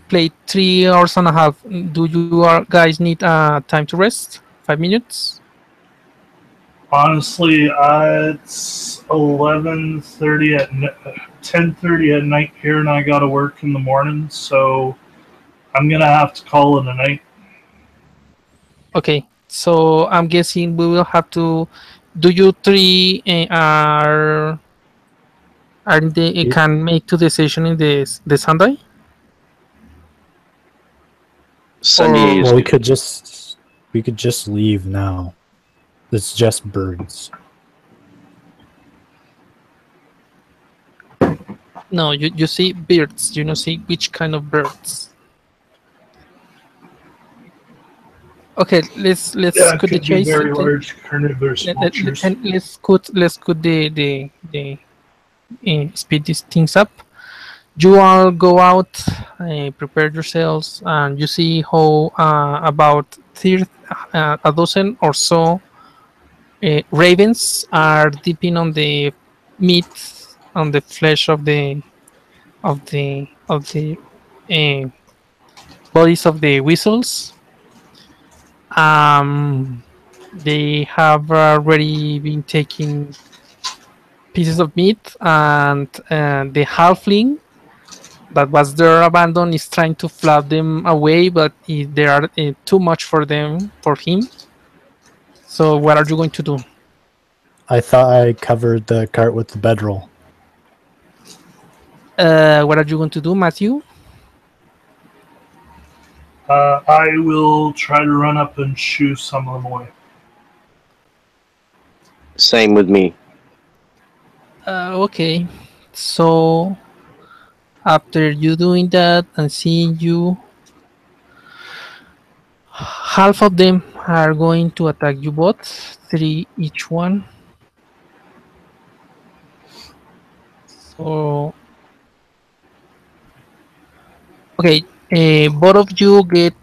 Speaker 1: played 3 hours and a half. Do you guys need time to rest? 5 minutes?
Speaker 3: Honestly, it's 11:30 at 10:30 at night here, and I got to work in the morning, so I'm gonna have to call it a night.
Speaker 1: Okay. So I'm guessing we will have to. Do you three they can make to the session in the Sunday?
Speaker 5: Sunday is
Speaker 2: Well, we
Speaker 5: good.
Speaker 2: could just leave now. It's just birds.
Speaker 1: No, you see birds. You know, see which kind of birds. Okay, let's
Speaker 3: Yeah, it
Speaker 1: cut the
Speaker 3: could be
Speaker 1: chase.
Speaker 3: very large carnivorous vultures.
Speaker 1: And let's cut the speed these things up. You all go out, prepare yourselves, and you see how about a dozen or so ravens are dipping on the meat, on the flesh of the uh, bodies of the whistles. They have already been taking pieces of meat, and the halfling that was there abandoned is trying to fluff them away, but they are too much for him. So what are you going to do?
Speaker 2: I thought I covered the cart with the bedroll.
Speaker 1: What are you going to do, Matthew?
Speaker 3: I will try to run up and shoo some of them away.
Speaker 5: Same with me.
Speaker 1: Okay, so after you doing that and seeing you, half of them are going to attack you both, 3 each one. So okay, both of you get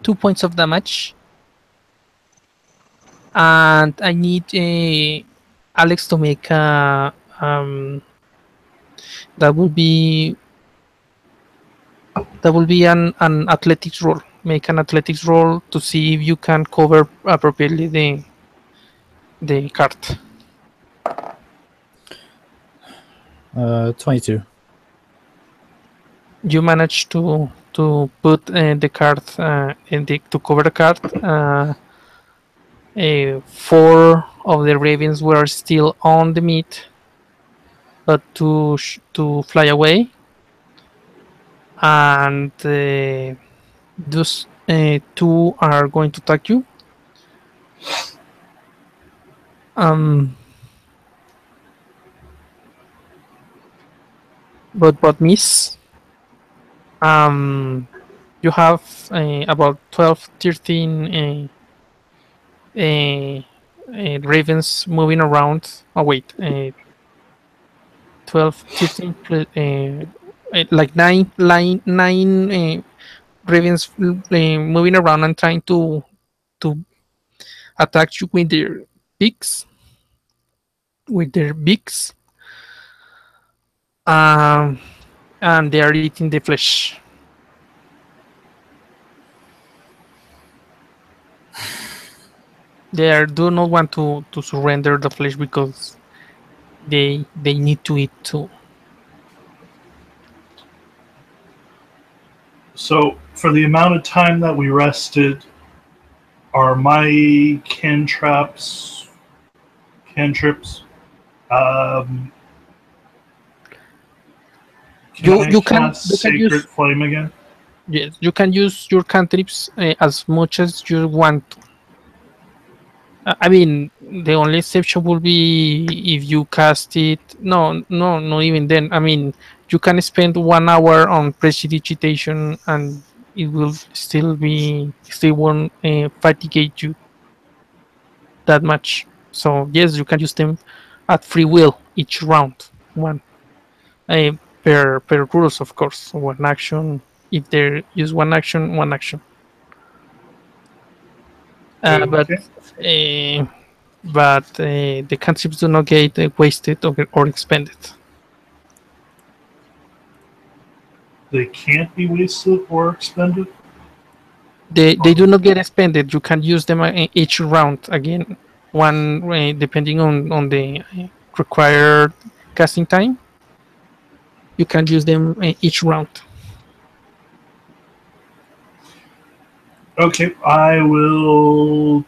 Speaker 1: 2 points of damage, and I need Alex to make a that will be an athletics roll. Make an athletics roll to see if you can cover appropriately the card.
Speaker 2: 22.
Speaker 1: You manage to put the card to cover the card. 4 of the ravens were still on the meat, but to fly away, and those 2 are going to attack you. But miss. You have about 12, 13 ravens moving around. Oh wait, 12, 13, like nine ravens moving around and trying to attack you with their beaks. And they are eating the flesh. They do not want to surrender the flesh because they need to eat too.
Speaker 3: So, for the amount of time that we rested, are my cantrips?
Speaker 1: You can
Speaker 3: Sacred
Speaker 1: use,
Speaker 3: Flame again?
Speaker 1: yes, you can use your cantrips as much as you want. I mean, the only exception will be if you cast it. No, not even then. I mean, you can spend 1 hour on prestidigitation, and it will still won't fatigate you that much. So yes, you can use them at free will each round. One per rules, of course. One action. If they use one action, one action. But
Speaker 3: Okay.
Speaker 1: the cantrips do not get wasted or expended.
Speaker 3: They can't be wasted or expended.
Speaker 1: They do not get expended. You can use them each round again. One depending on the required casting time. You can use them each round.
Speaker 3: Okay, I will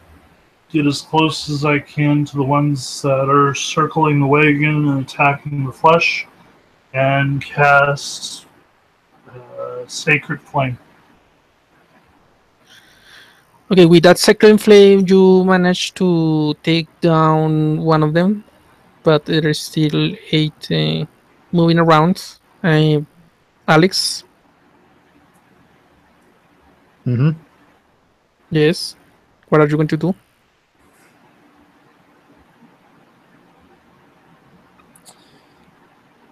Speaker 3: get as close as I can to the ones that are circling the wagon and attacking the flesh, and cast Sacred Flame.
Speaker 1: Okay, with that second flame, you manage to take down one of them, but there is still 8 moving around. Alex,
Speaker 2: Mm-hmm.
Speaker 1: yes. What are you going to do?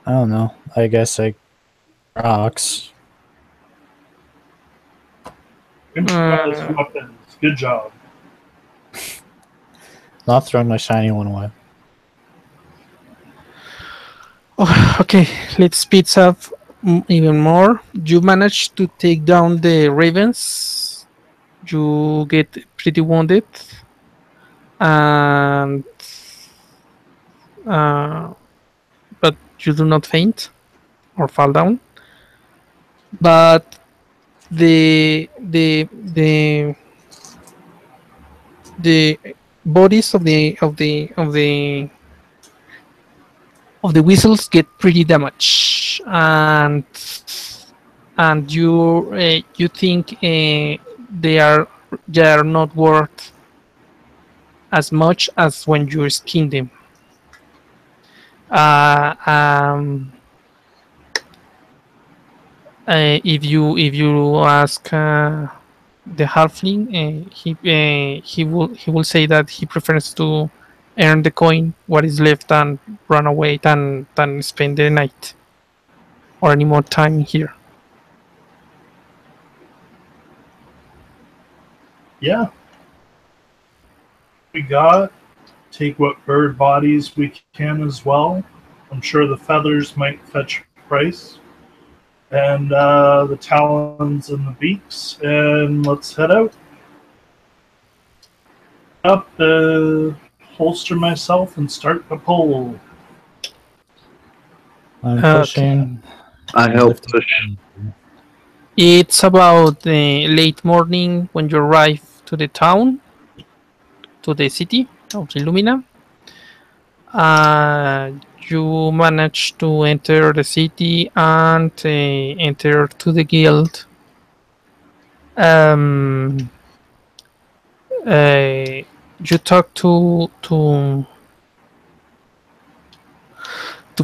Speaker 2: I don't know. I guess I rocks.
Speaker 3: Improvised weapons. Good job.
Speaker 2: Not throwing my shiny one away.
Speaker 1: Oh, okay, let's speed up even more. You manage to take down the ravens. You get pretty wounded, and but you do not faint or fall down. But the bodies of the whistles get pretty damaged, and you think they are not worth as much as when you skin them. Uh, um, if you ask the halfling, he will say that he prefers to earn the coin what is left and run away than spend the night or any more time here.
Speaker 3: Yeah. We got. Take what bird bodies we can as well. I'm sure the feathers might fetch a price. And the talons and the beaks. And let's head out. Up, holster myself and start the pull.
Speaker 2: I'm
Speaker 1: Okay.
Speaker 2: pushing.
Speaker 5: I help
Speaker 2: lifting.
Speaker 5: push.
Speaker 1: It's about late morning when you arrive to the town, to the city of Illumina. You manage to enter the city and enter to the guild. You talk to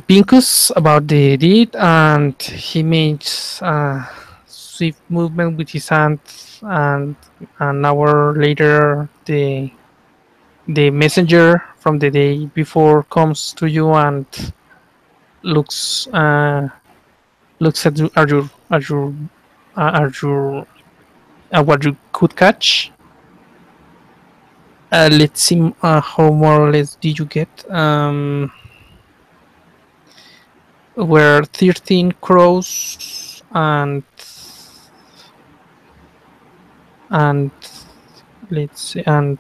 Speaker 1: Pincus about the deed, and he makes a swift movement with his hand, and an hour later, the messenger from the day before comes to you and looks at you, at what you could catch. Let's see how more or less did you get. Were 13 crows and let's see, and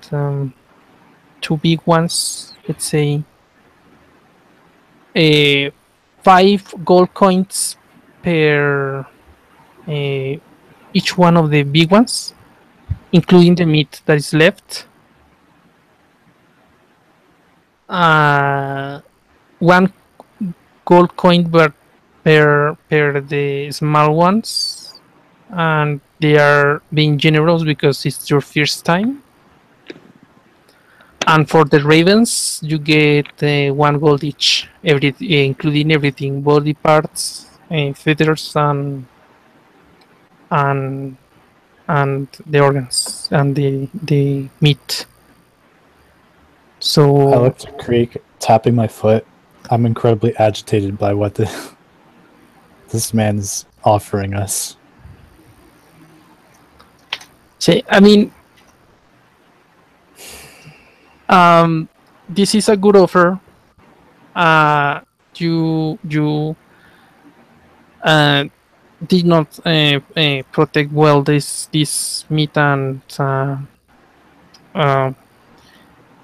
Speaker 1: 2 big ones. Let's say 5 gold coins per each one of the big ones, including the meat that is left. 1 gold coin per the small ones, and they are being generous because it's your first time. And for the ravens, you get 1 gold each, including everything: body parts, feathers, and the organs and the meat. So
Speaker 2: I look to Creek, tapping my foot. I'm incredibly agitated by what this man is offering us.
Speaker 1: say, I mean, this is a good offer. You uh, did not protect well this meat, and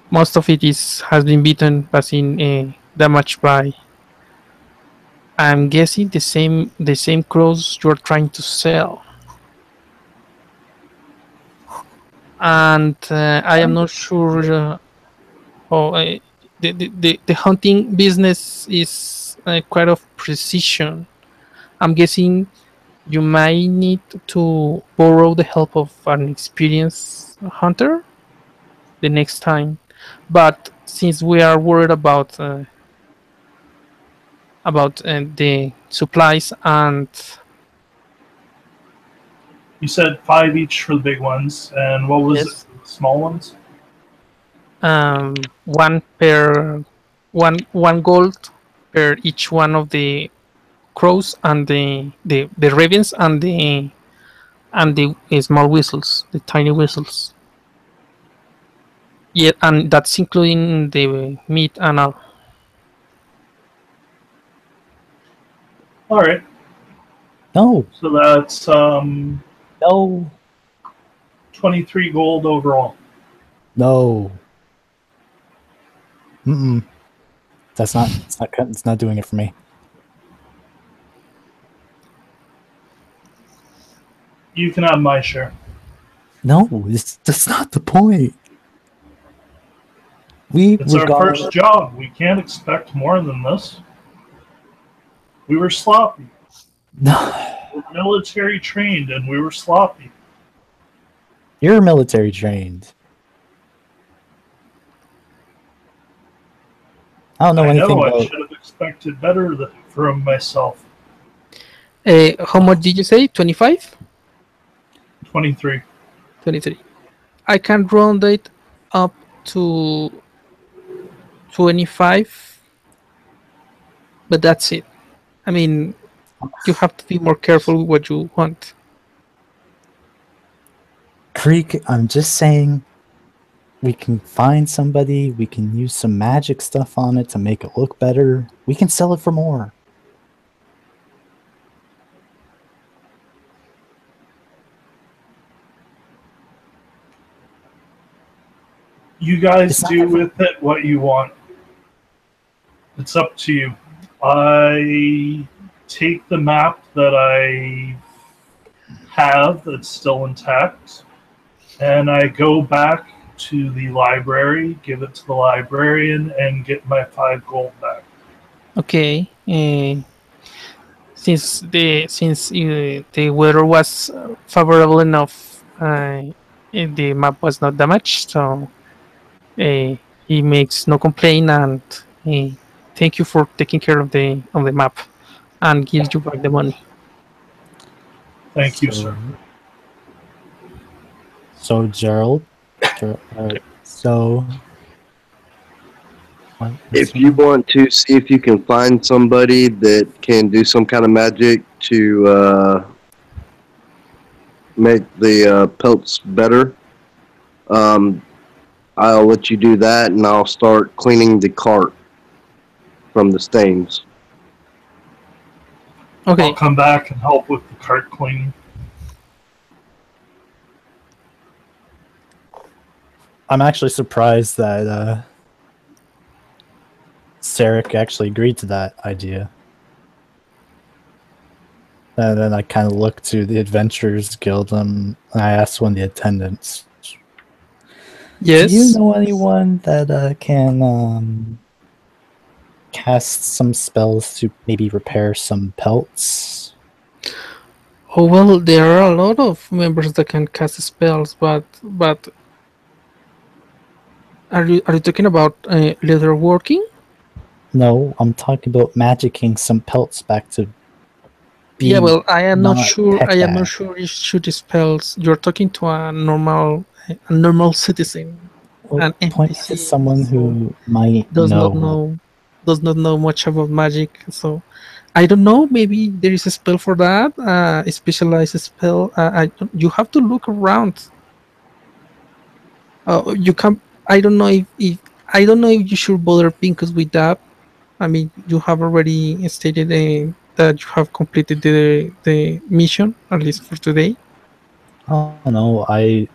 Speaker 1: most of it has been beaten, but in damaged by. I'm guessing the same crows you're trying to sell, and I am not sure. Oh, the hunting business is quite of precision. I'm guessing you might need to borrow the help of an experienced hunter the next time. But since we are worried about the supplies and
Speaker 3: You said 5 each for the big ones, and what was
Speaker 1: Yes.
Speaker 3: it for the small ones?
Speaker 1: one per one gold per each one of the crows and the ravens and the small whistles, the tiny whistles. Yeah, and that's including the meat and all.
Speaker 3: All right,
Speaker 2: No,
Speaker 3: so that's
Speaker 2: no,
Speaker 3: 23 gold overall.
Speaker 2: no. Mm-mm. It's not doing it for me.
Speaker 3: You can have my share.
Speaker 2: No, that's not the point.
Speaker 3: It's our first job. We can't expect more than this. We were sloppy.
Speaker 2: No,
Speaker 3: We're military trained, and we were sloppy.
Speaker 2: you're military trained. I don't know
Speaker 3: I
Speaker 2: anything
Speaker 3: know. I
Speaker 2: about.
Speaker 3: should have expected better from myself.
Speaker 1: How much did you say? 25?
Speaker 3: 23.
Speaker 1: 23. I can round it up to 25, but that's it. I mean, you have to be more careful with what you want.
Speaker 2: Creek, I'm just saying we can find somebody, we can use some magic stuff on it to make it look better. We can sell it for more.
Speaker 3: You guys
Speaker 2: It's not
Speaker 3: do
Speaker 2: every-
Speaker 3: with it what you want. It's up to you. I take the map that I have that's still intact, and I go back to the library, give it to the librarian, and get my 5 gold back.
Speaker 1: Okay. Since the weather was favorable enough, the map was not damaged, so he makes no complaint, and thank you for taking care of the map, and gives you back the money.
Speaker 3: Thank you, sir.
Speaker 2: So Gerald, so what-
Speaker 5: If you want to see if you can find somebody that can do some kind of magic to make the pelts better, I'll let you do that, and I'll start cleaning the cart from the stains.
Speaker 1: Okay.
Speaker 3: I'll come back and help with the cart cleaning.
Speaker 2: I'm actually surprised that Sarek actually agreed to that idea. And then I kind of looked to the Adventurers Guild and I asked one of the attendants,
Speaker 1: Yes.
Speaker 2: do you know anyone that can cast some spells to maybe repair some pelts?
Speaker 1: Oh well, there are a lot of members that can cast spells, but are you talking about leatherworking?
Speaker 2: No, I'm talking about magicking some pelts back to be.
Speaker 1: Yeah, well, I am not
Speaker 2: not
Speaker 1: sure.
Speaker 2: pecked
Speaker 1: I am
Speaker 2: at.
Speaker 1: not sure if shoot spells. You're talking to a normal citizen.
Speaker 2: Well,
Speaker 1: an
Speaker 2: point
Speaker 1: NPC,
Speaker 2: is someone
Speaker 1: so
Speaker 2: who might
Speaker 1: does not
Speaker 2: know.
Speaker 1: know does not know much about magic. So I don't know. Maybe there is a spell for that. A specialized spell. You have to look around. You can. I don't know if I don't know if you should bother Pincus with that. I mean, you have already stated that you have completed the mission, at least for today.
Speaker 2: I don't know. I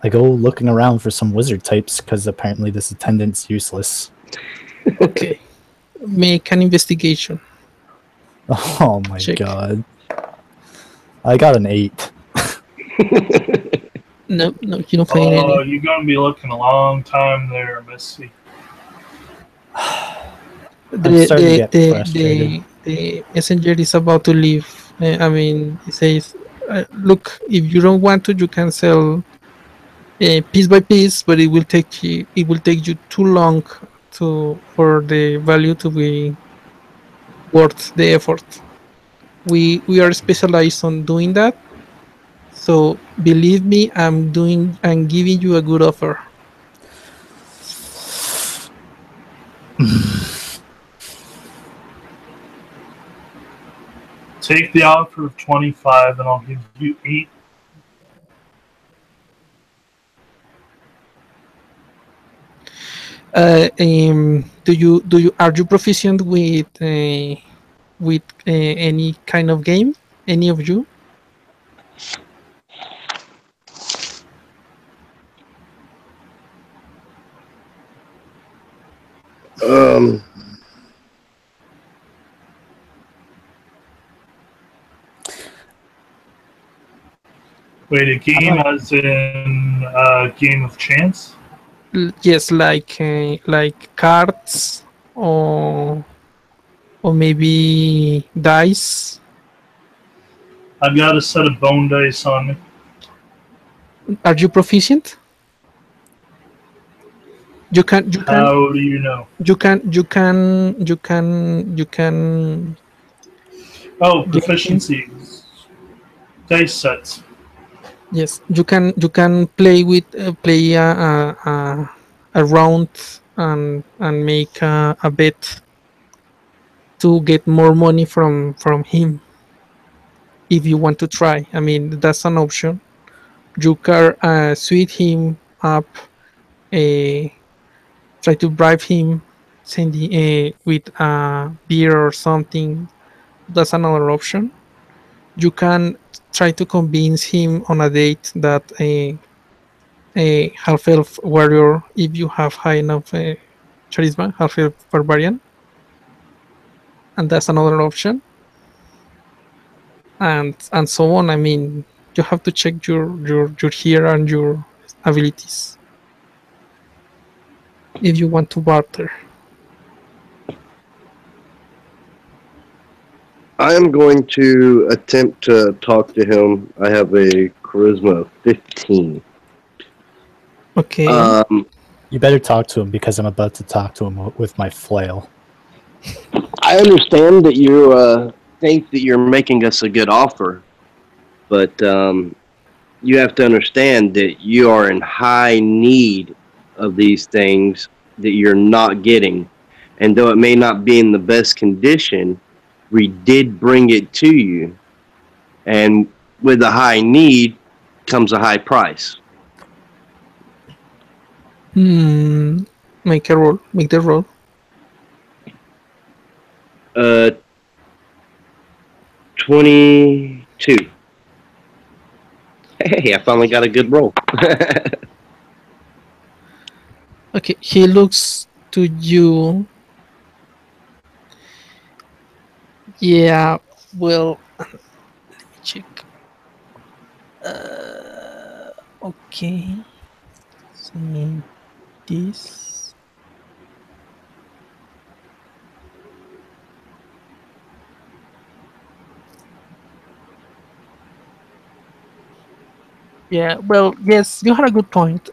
Speaker 2: go looking around for some wizard types because apparently this attendant's useless.
Speaker 1: Okay, make an investigation
Speaker 2: Oh my
Speaker 1: check.
Speaker 2: god. I got an 8.
Speaker 1: No, no, you don't find
Speaker 3: Oh,
Speaker 1: any.
Speaker 3: you're going to be looking a long time there, Missy.
Speaker 2: I'm starting to get frustrated.
Speaker 1: The messenger is about to leave. I mean, he says, "Look, if you don't want to, you can sell piece by piece, but it will take you too long to for the value to be worth the effort. We are specialized on doing that. So believe me, I'm giving you a good offer."
Speaker 3: Take the offer of 25 and I'll give you 8.
Speaker 1: Are you proficient with any kind of game? Any of you?
Speaker 5: Um,
Speaker 3: Wait, a game as in a game of chance?
Speaker 1: Yes, like cards or maybe dice.
Speaker 3: I've got a set of bone dice on me.
Speaker 1: Are you proficient? You can you can
Speaker 3: How do you know?
Speaker 1: you can you can you can you can
Speaker 3: Oh,
Speaker 1: get him.
Speaker 3: proficiencies. Dice sets.
Speaker 1: Yes, you can play with play a round and make a bet to get more money from him if you want to try. I mean, that's an option. You can sweet him up, uh, try to bribe him, sending with a beer or something. That's another option. You can try to convince him on a date that a half elf warrior, if you have high enough charisma, half elf barbarian, and that's another option, and so on. I mean, you have to check your here and your abilities if you want to barter.
Speaker 5: I am going to attempt to talk to him. I have a charisma of 15.
Speaker 1: Okay.
Speaker 2: You better talk to him because I'm about to talk to him with my flail.
Speaker 5: I understand that you think that you're making us a good offer, but you have to understand that you are in high need of these things that you're not getting. And though it may not be in the best condition, we did bring it to you. And with a high need comes a high price.
Speaker 1: Make a roll. Make the roll.
Speaker 5: 22. Hey, I finally got a good roll.
Speaker 1: Okay, he looks to you. Yeah, well, let me check. Okay. See this. Yeah, well, yes, you had a good point.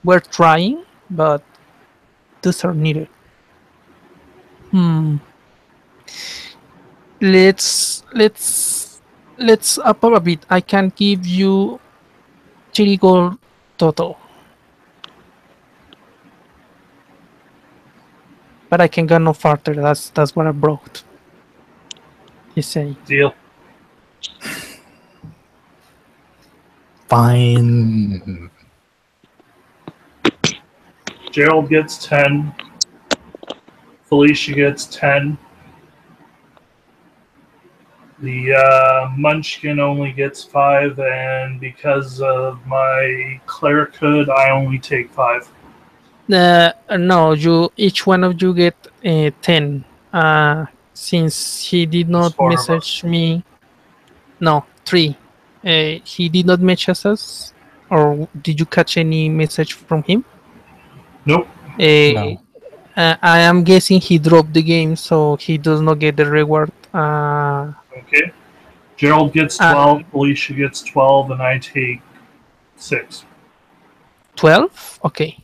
Speaker 1: We're trying, but those are needed. Hmm. Let's up a bit. I can give you 3 gold total. but I can go no further. That's what I brought. He say.
Speaker 3: Deal.
Speaker 2: Fine.
Speaker 3: Gerald gets 10. Felicia gets 10. The Munchkin only gets 5, and because of my clerichood, I only take 5.
Speaker 1: No, you each one of you get 10. Since he did not
Speaker 3: 4 of us.
Speaker 1: message me. No, 3. He did not message us, or did you catch any message from him?
Speaker 3: Nope.
Speaker 2: No.
Speaker 1: I am guessing he dropped the game, so he does not get the reward.
Speaker 3: Okay. Gerald gets 12, Felicia gets 12, and I take 6.
Speaker 1: 12? Okay.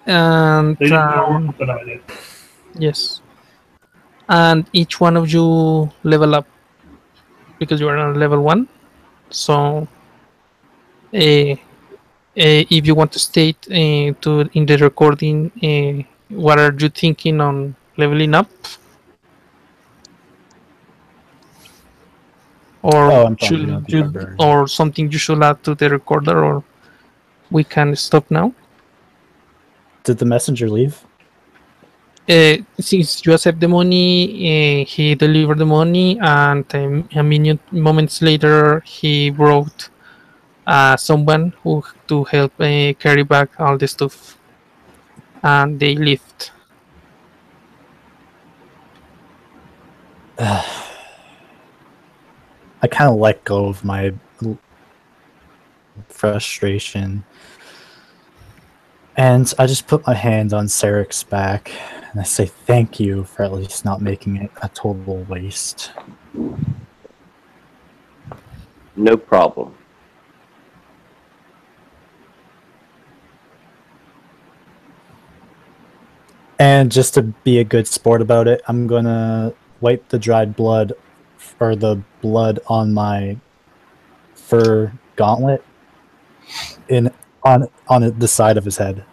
Speaker 1: And
Speaker 3: They didn't know what I did.
Speaker 1: yes. And each one of you level up because you are on level 1. So if you want to state to in the recording what are you thinking on leveling up? Or
Speaker 2: I'm probably gonna be barbarian.
Speaker 1: or something you should add to the recorder, or we can stop now.
Speaker 2: Did the messenger leave?
Speaker 1: Since you accept the money, he delivered the money, and a minute moments later he brought someone who to help carry back all the stuff, and they left.
Speaker 2: I kind of let go of my frustration. And I just put my hand on Sarek's back and I say thank you for at least not making it a total waste.
Speaker 5: No problem.
Speaker 2: And just to be a good sport about it, I'm gonna wipe the dried blood or the blood on my fur gauntlet on the side of his head.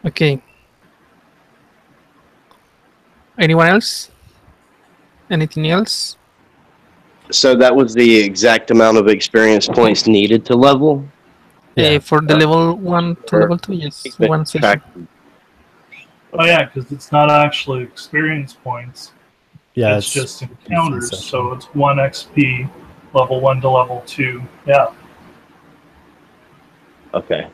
Speaker 1: Okay. Anyone else? Anything else?
Speaker 5: So that was the exact amount of experience points needed to level?
Speaker 2: Yeah.
Speaker 1: For the level 1 to level 2, yes. One session.
Speaker 3: Oh yeah, because it's not actually experience points.
Speaker 2: Yeah,
Speaker 3: it's just encounters. So it's 1 XP, level 1 to level 2. Yeah.
Speaker 5: Okay.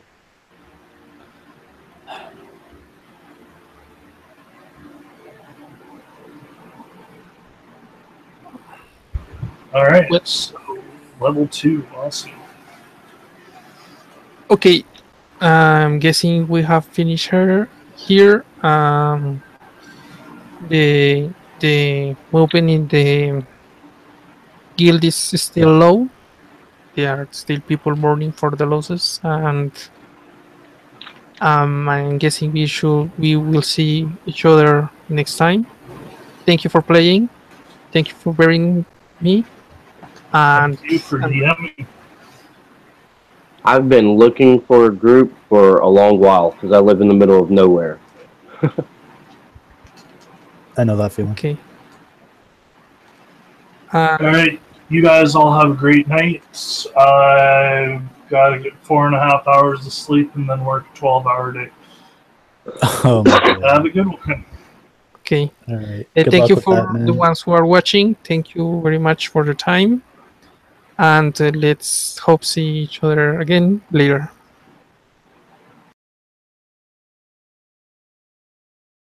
Speaker 3: All right.
Speaker 1: What's
Speaker 3: level 2? Awesome.
Speaker 1: Okay, I'm guessing we have finished her here. The movement in the guild is still low. There are still people mourning for the losses, and I'm guessing we will see each other next time. Thank you for playing. Thank you for bearing me. And
Speaker 3: thank you for DMing.
Speaker 5: I've been looking for a group for a long while because I live in the middle of nowhere.
Speaker 2: I know that feeling.
Speaker 1: Okay.
Speaker 3: All right. You guys all have a great night. I've got to get 4.5 hours of sleep and then work a 12-hour day.
Speaker 2: Oh my God.
Speaker 3: Have a good one.
Speaker 1: Okay.
Speaker 2: All right.
Speaker 1: Thank you for the ones who are watching. Thank you very much for the time. And let's hope see each other again later.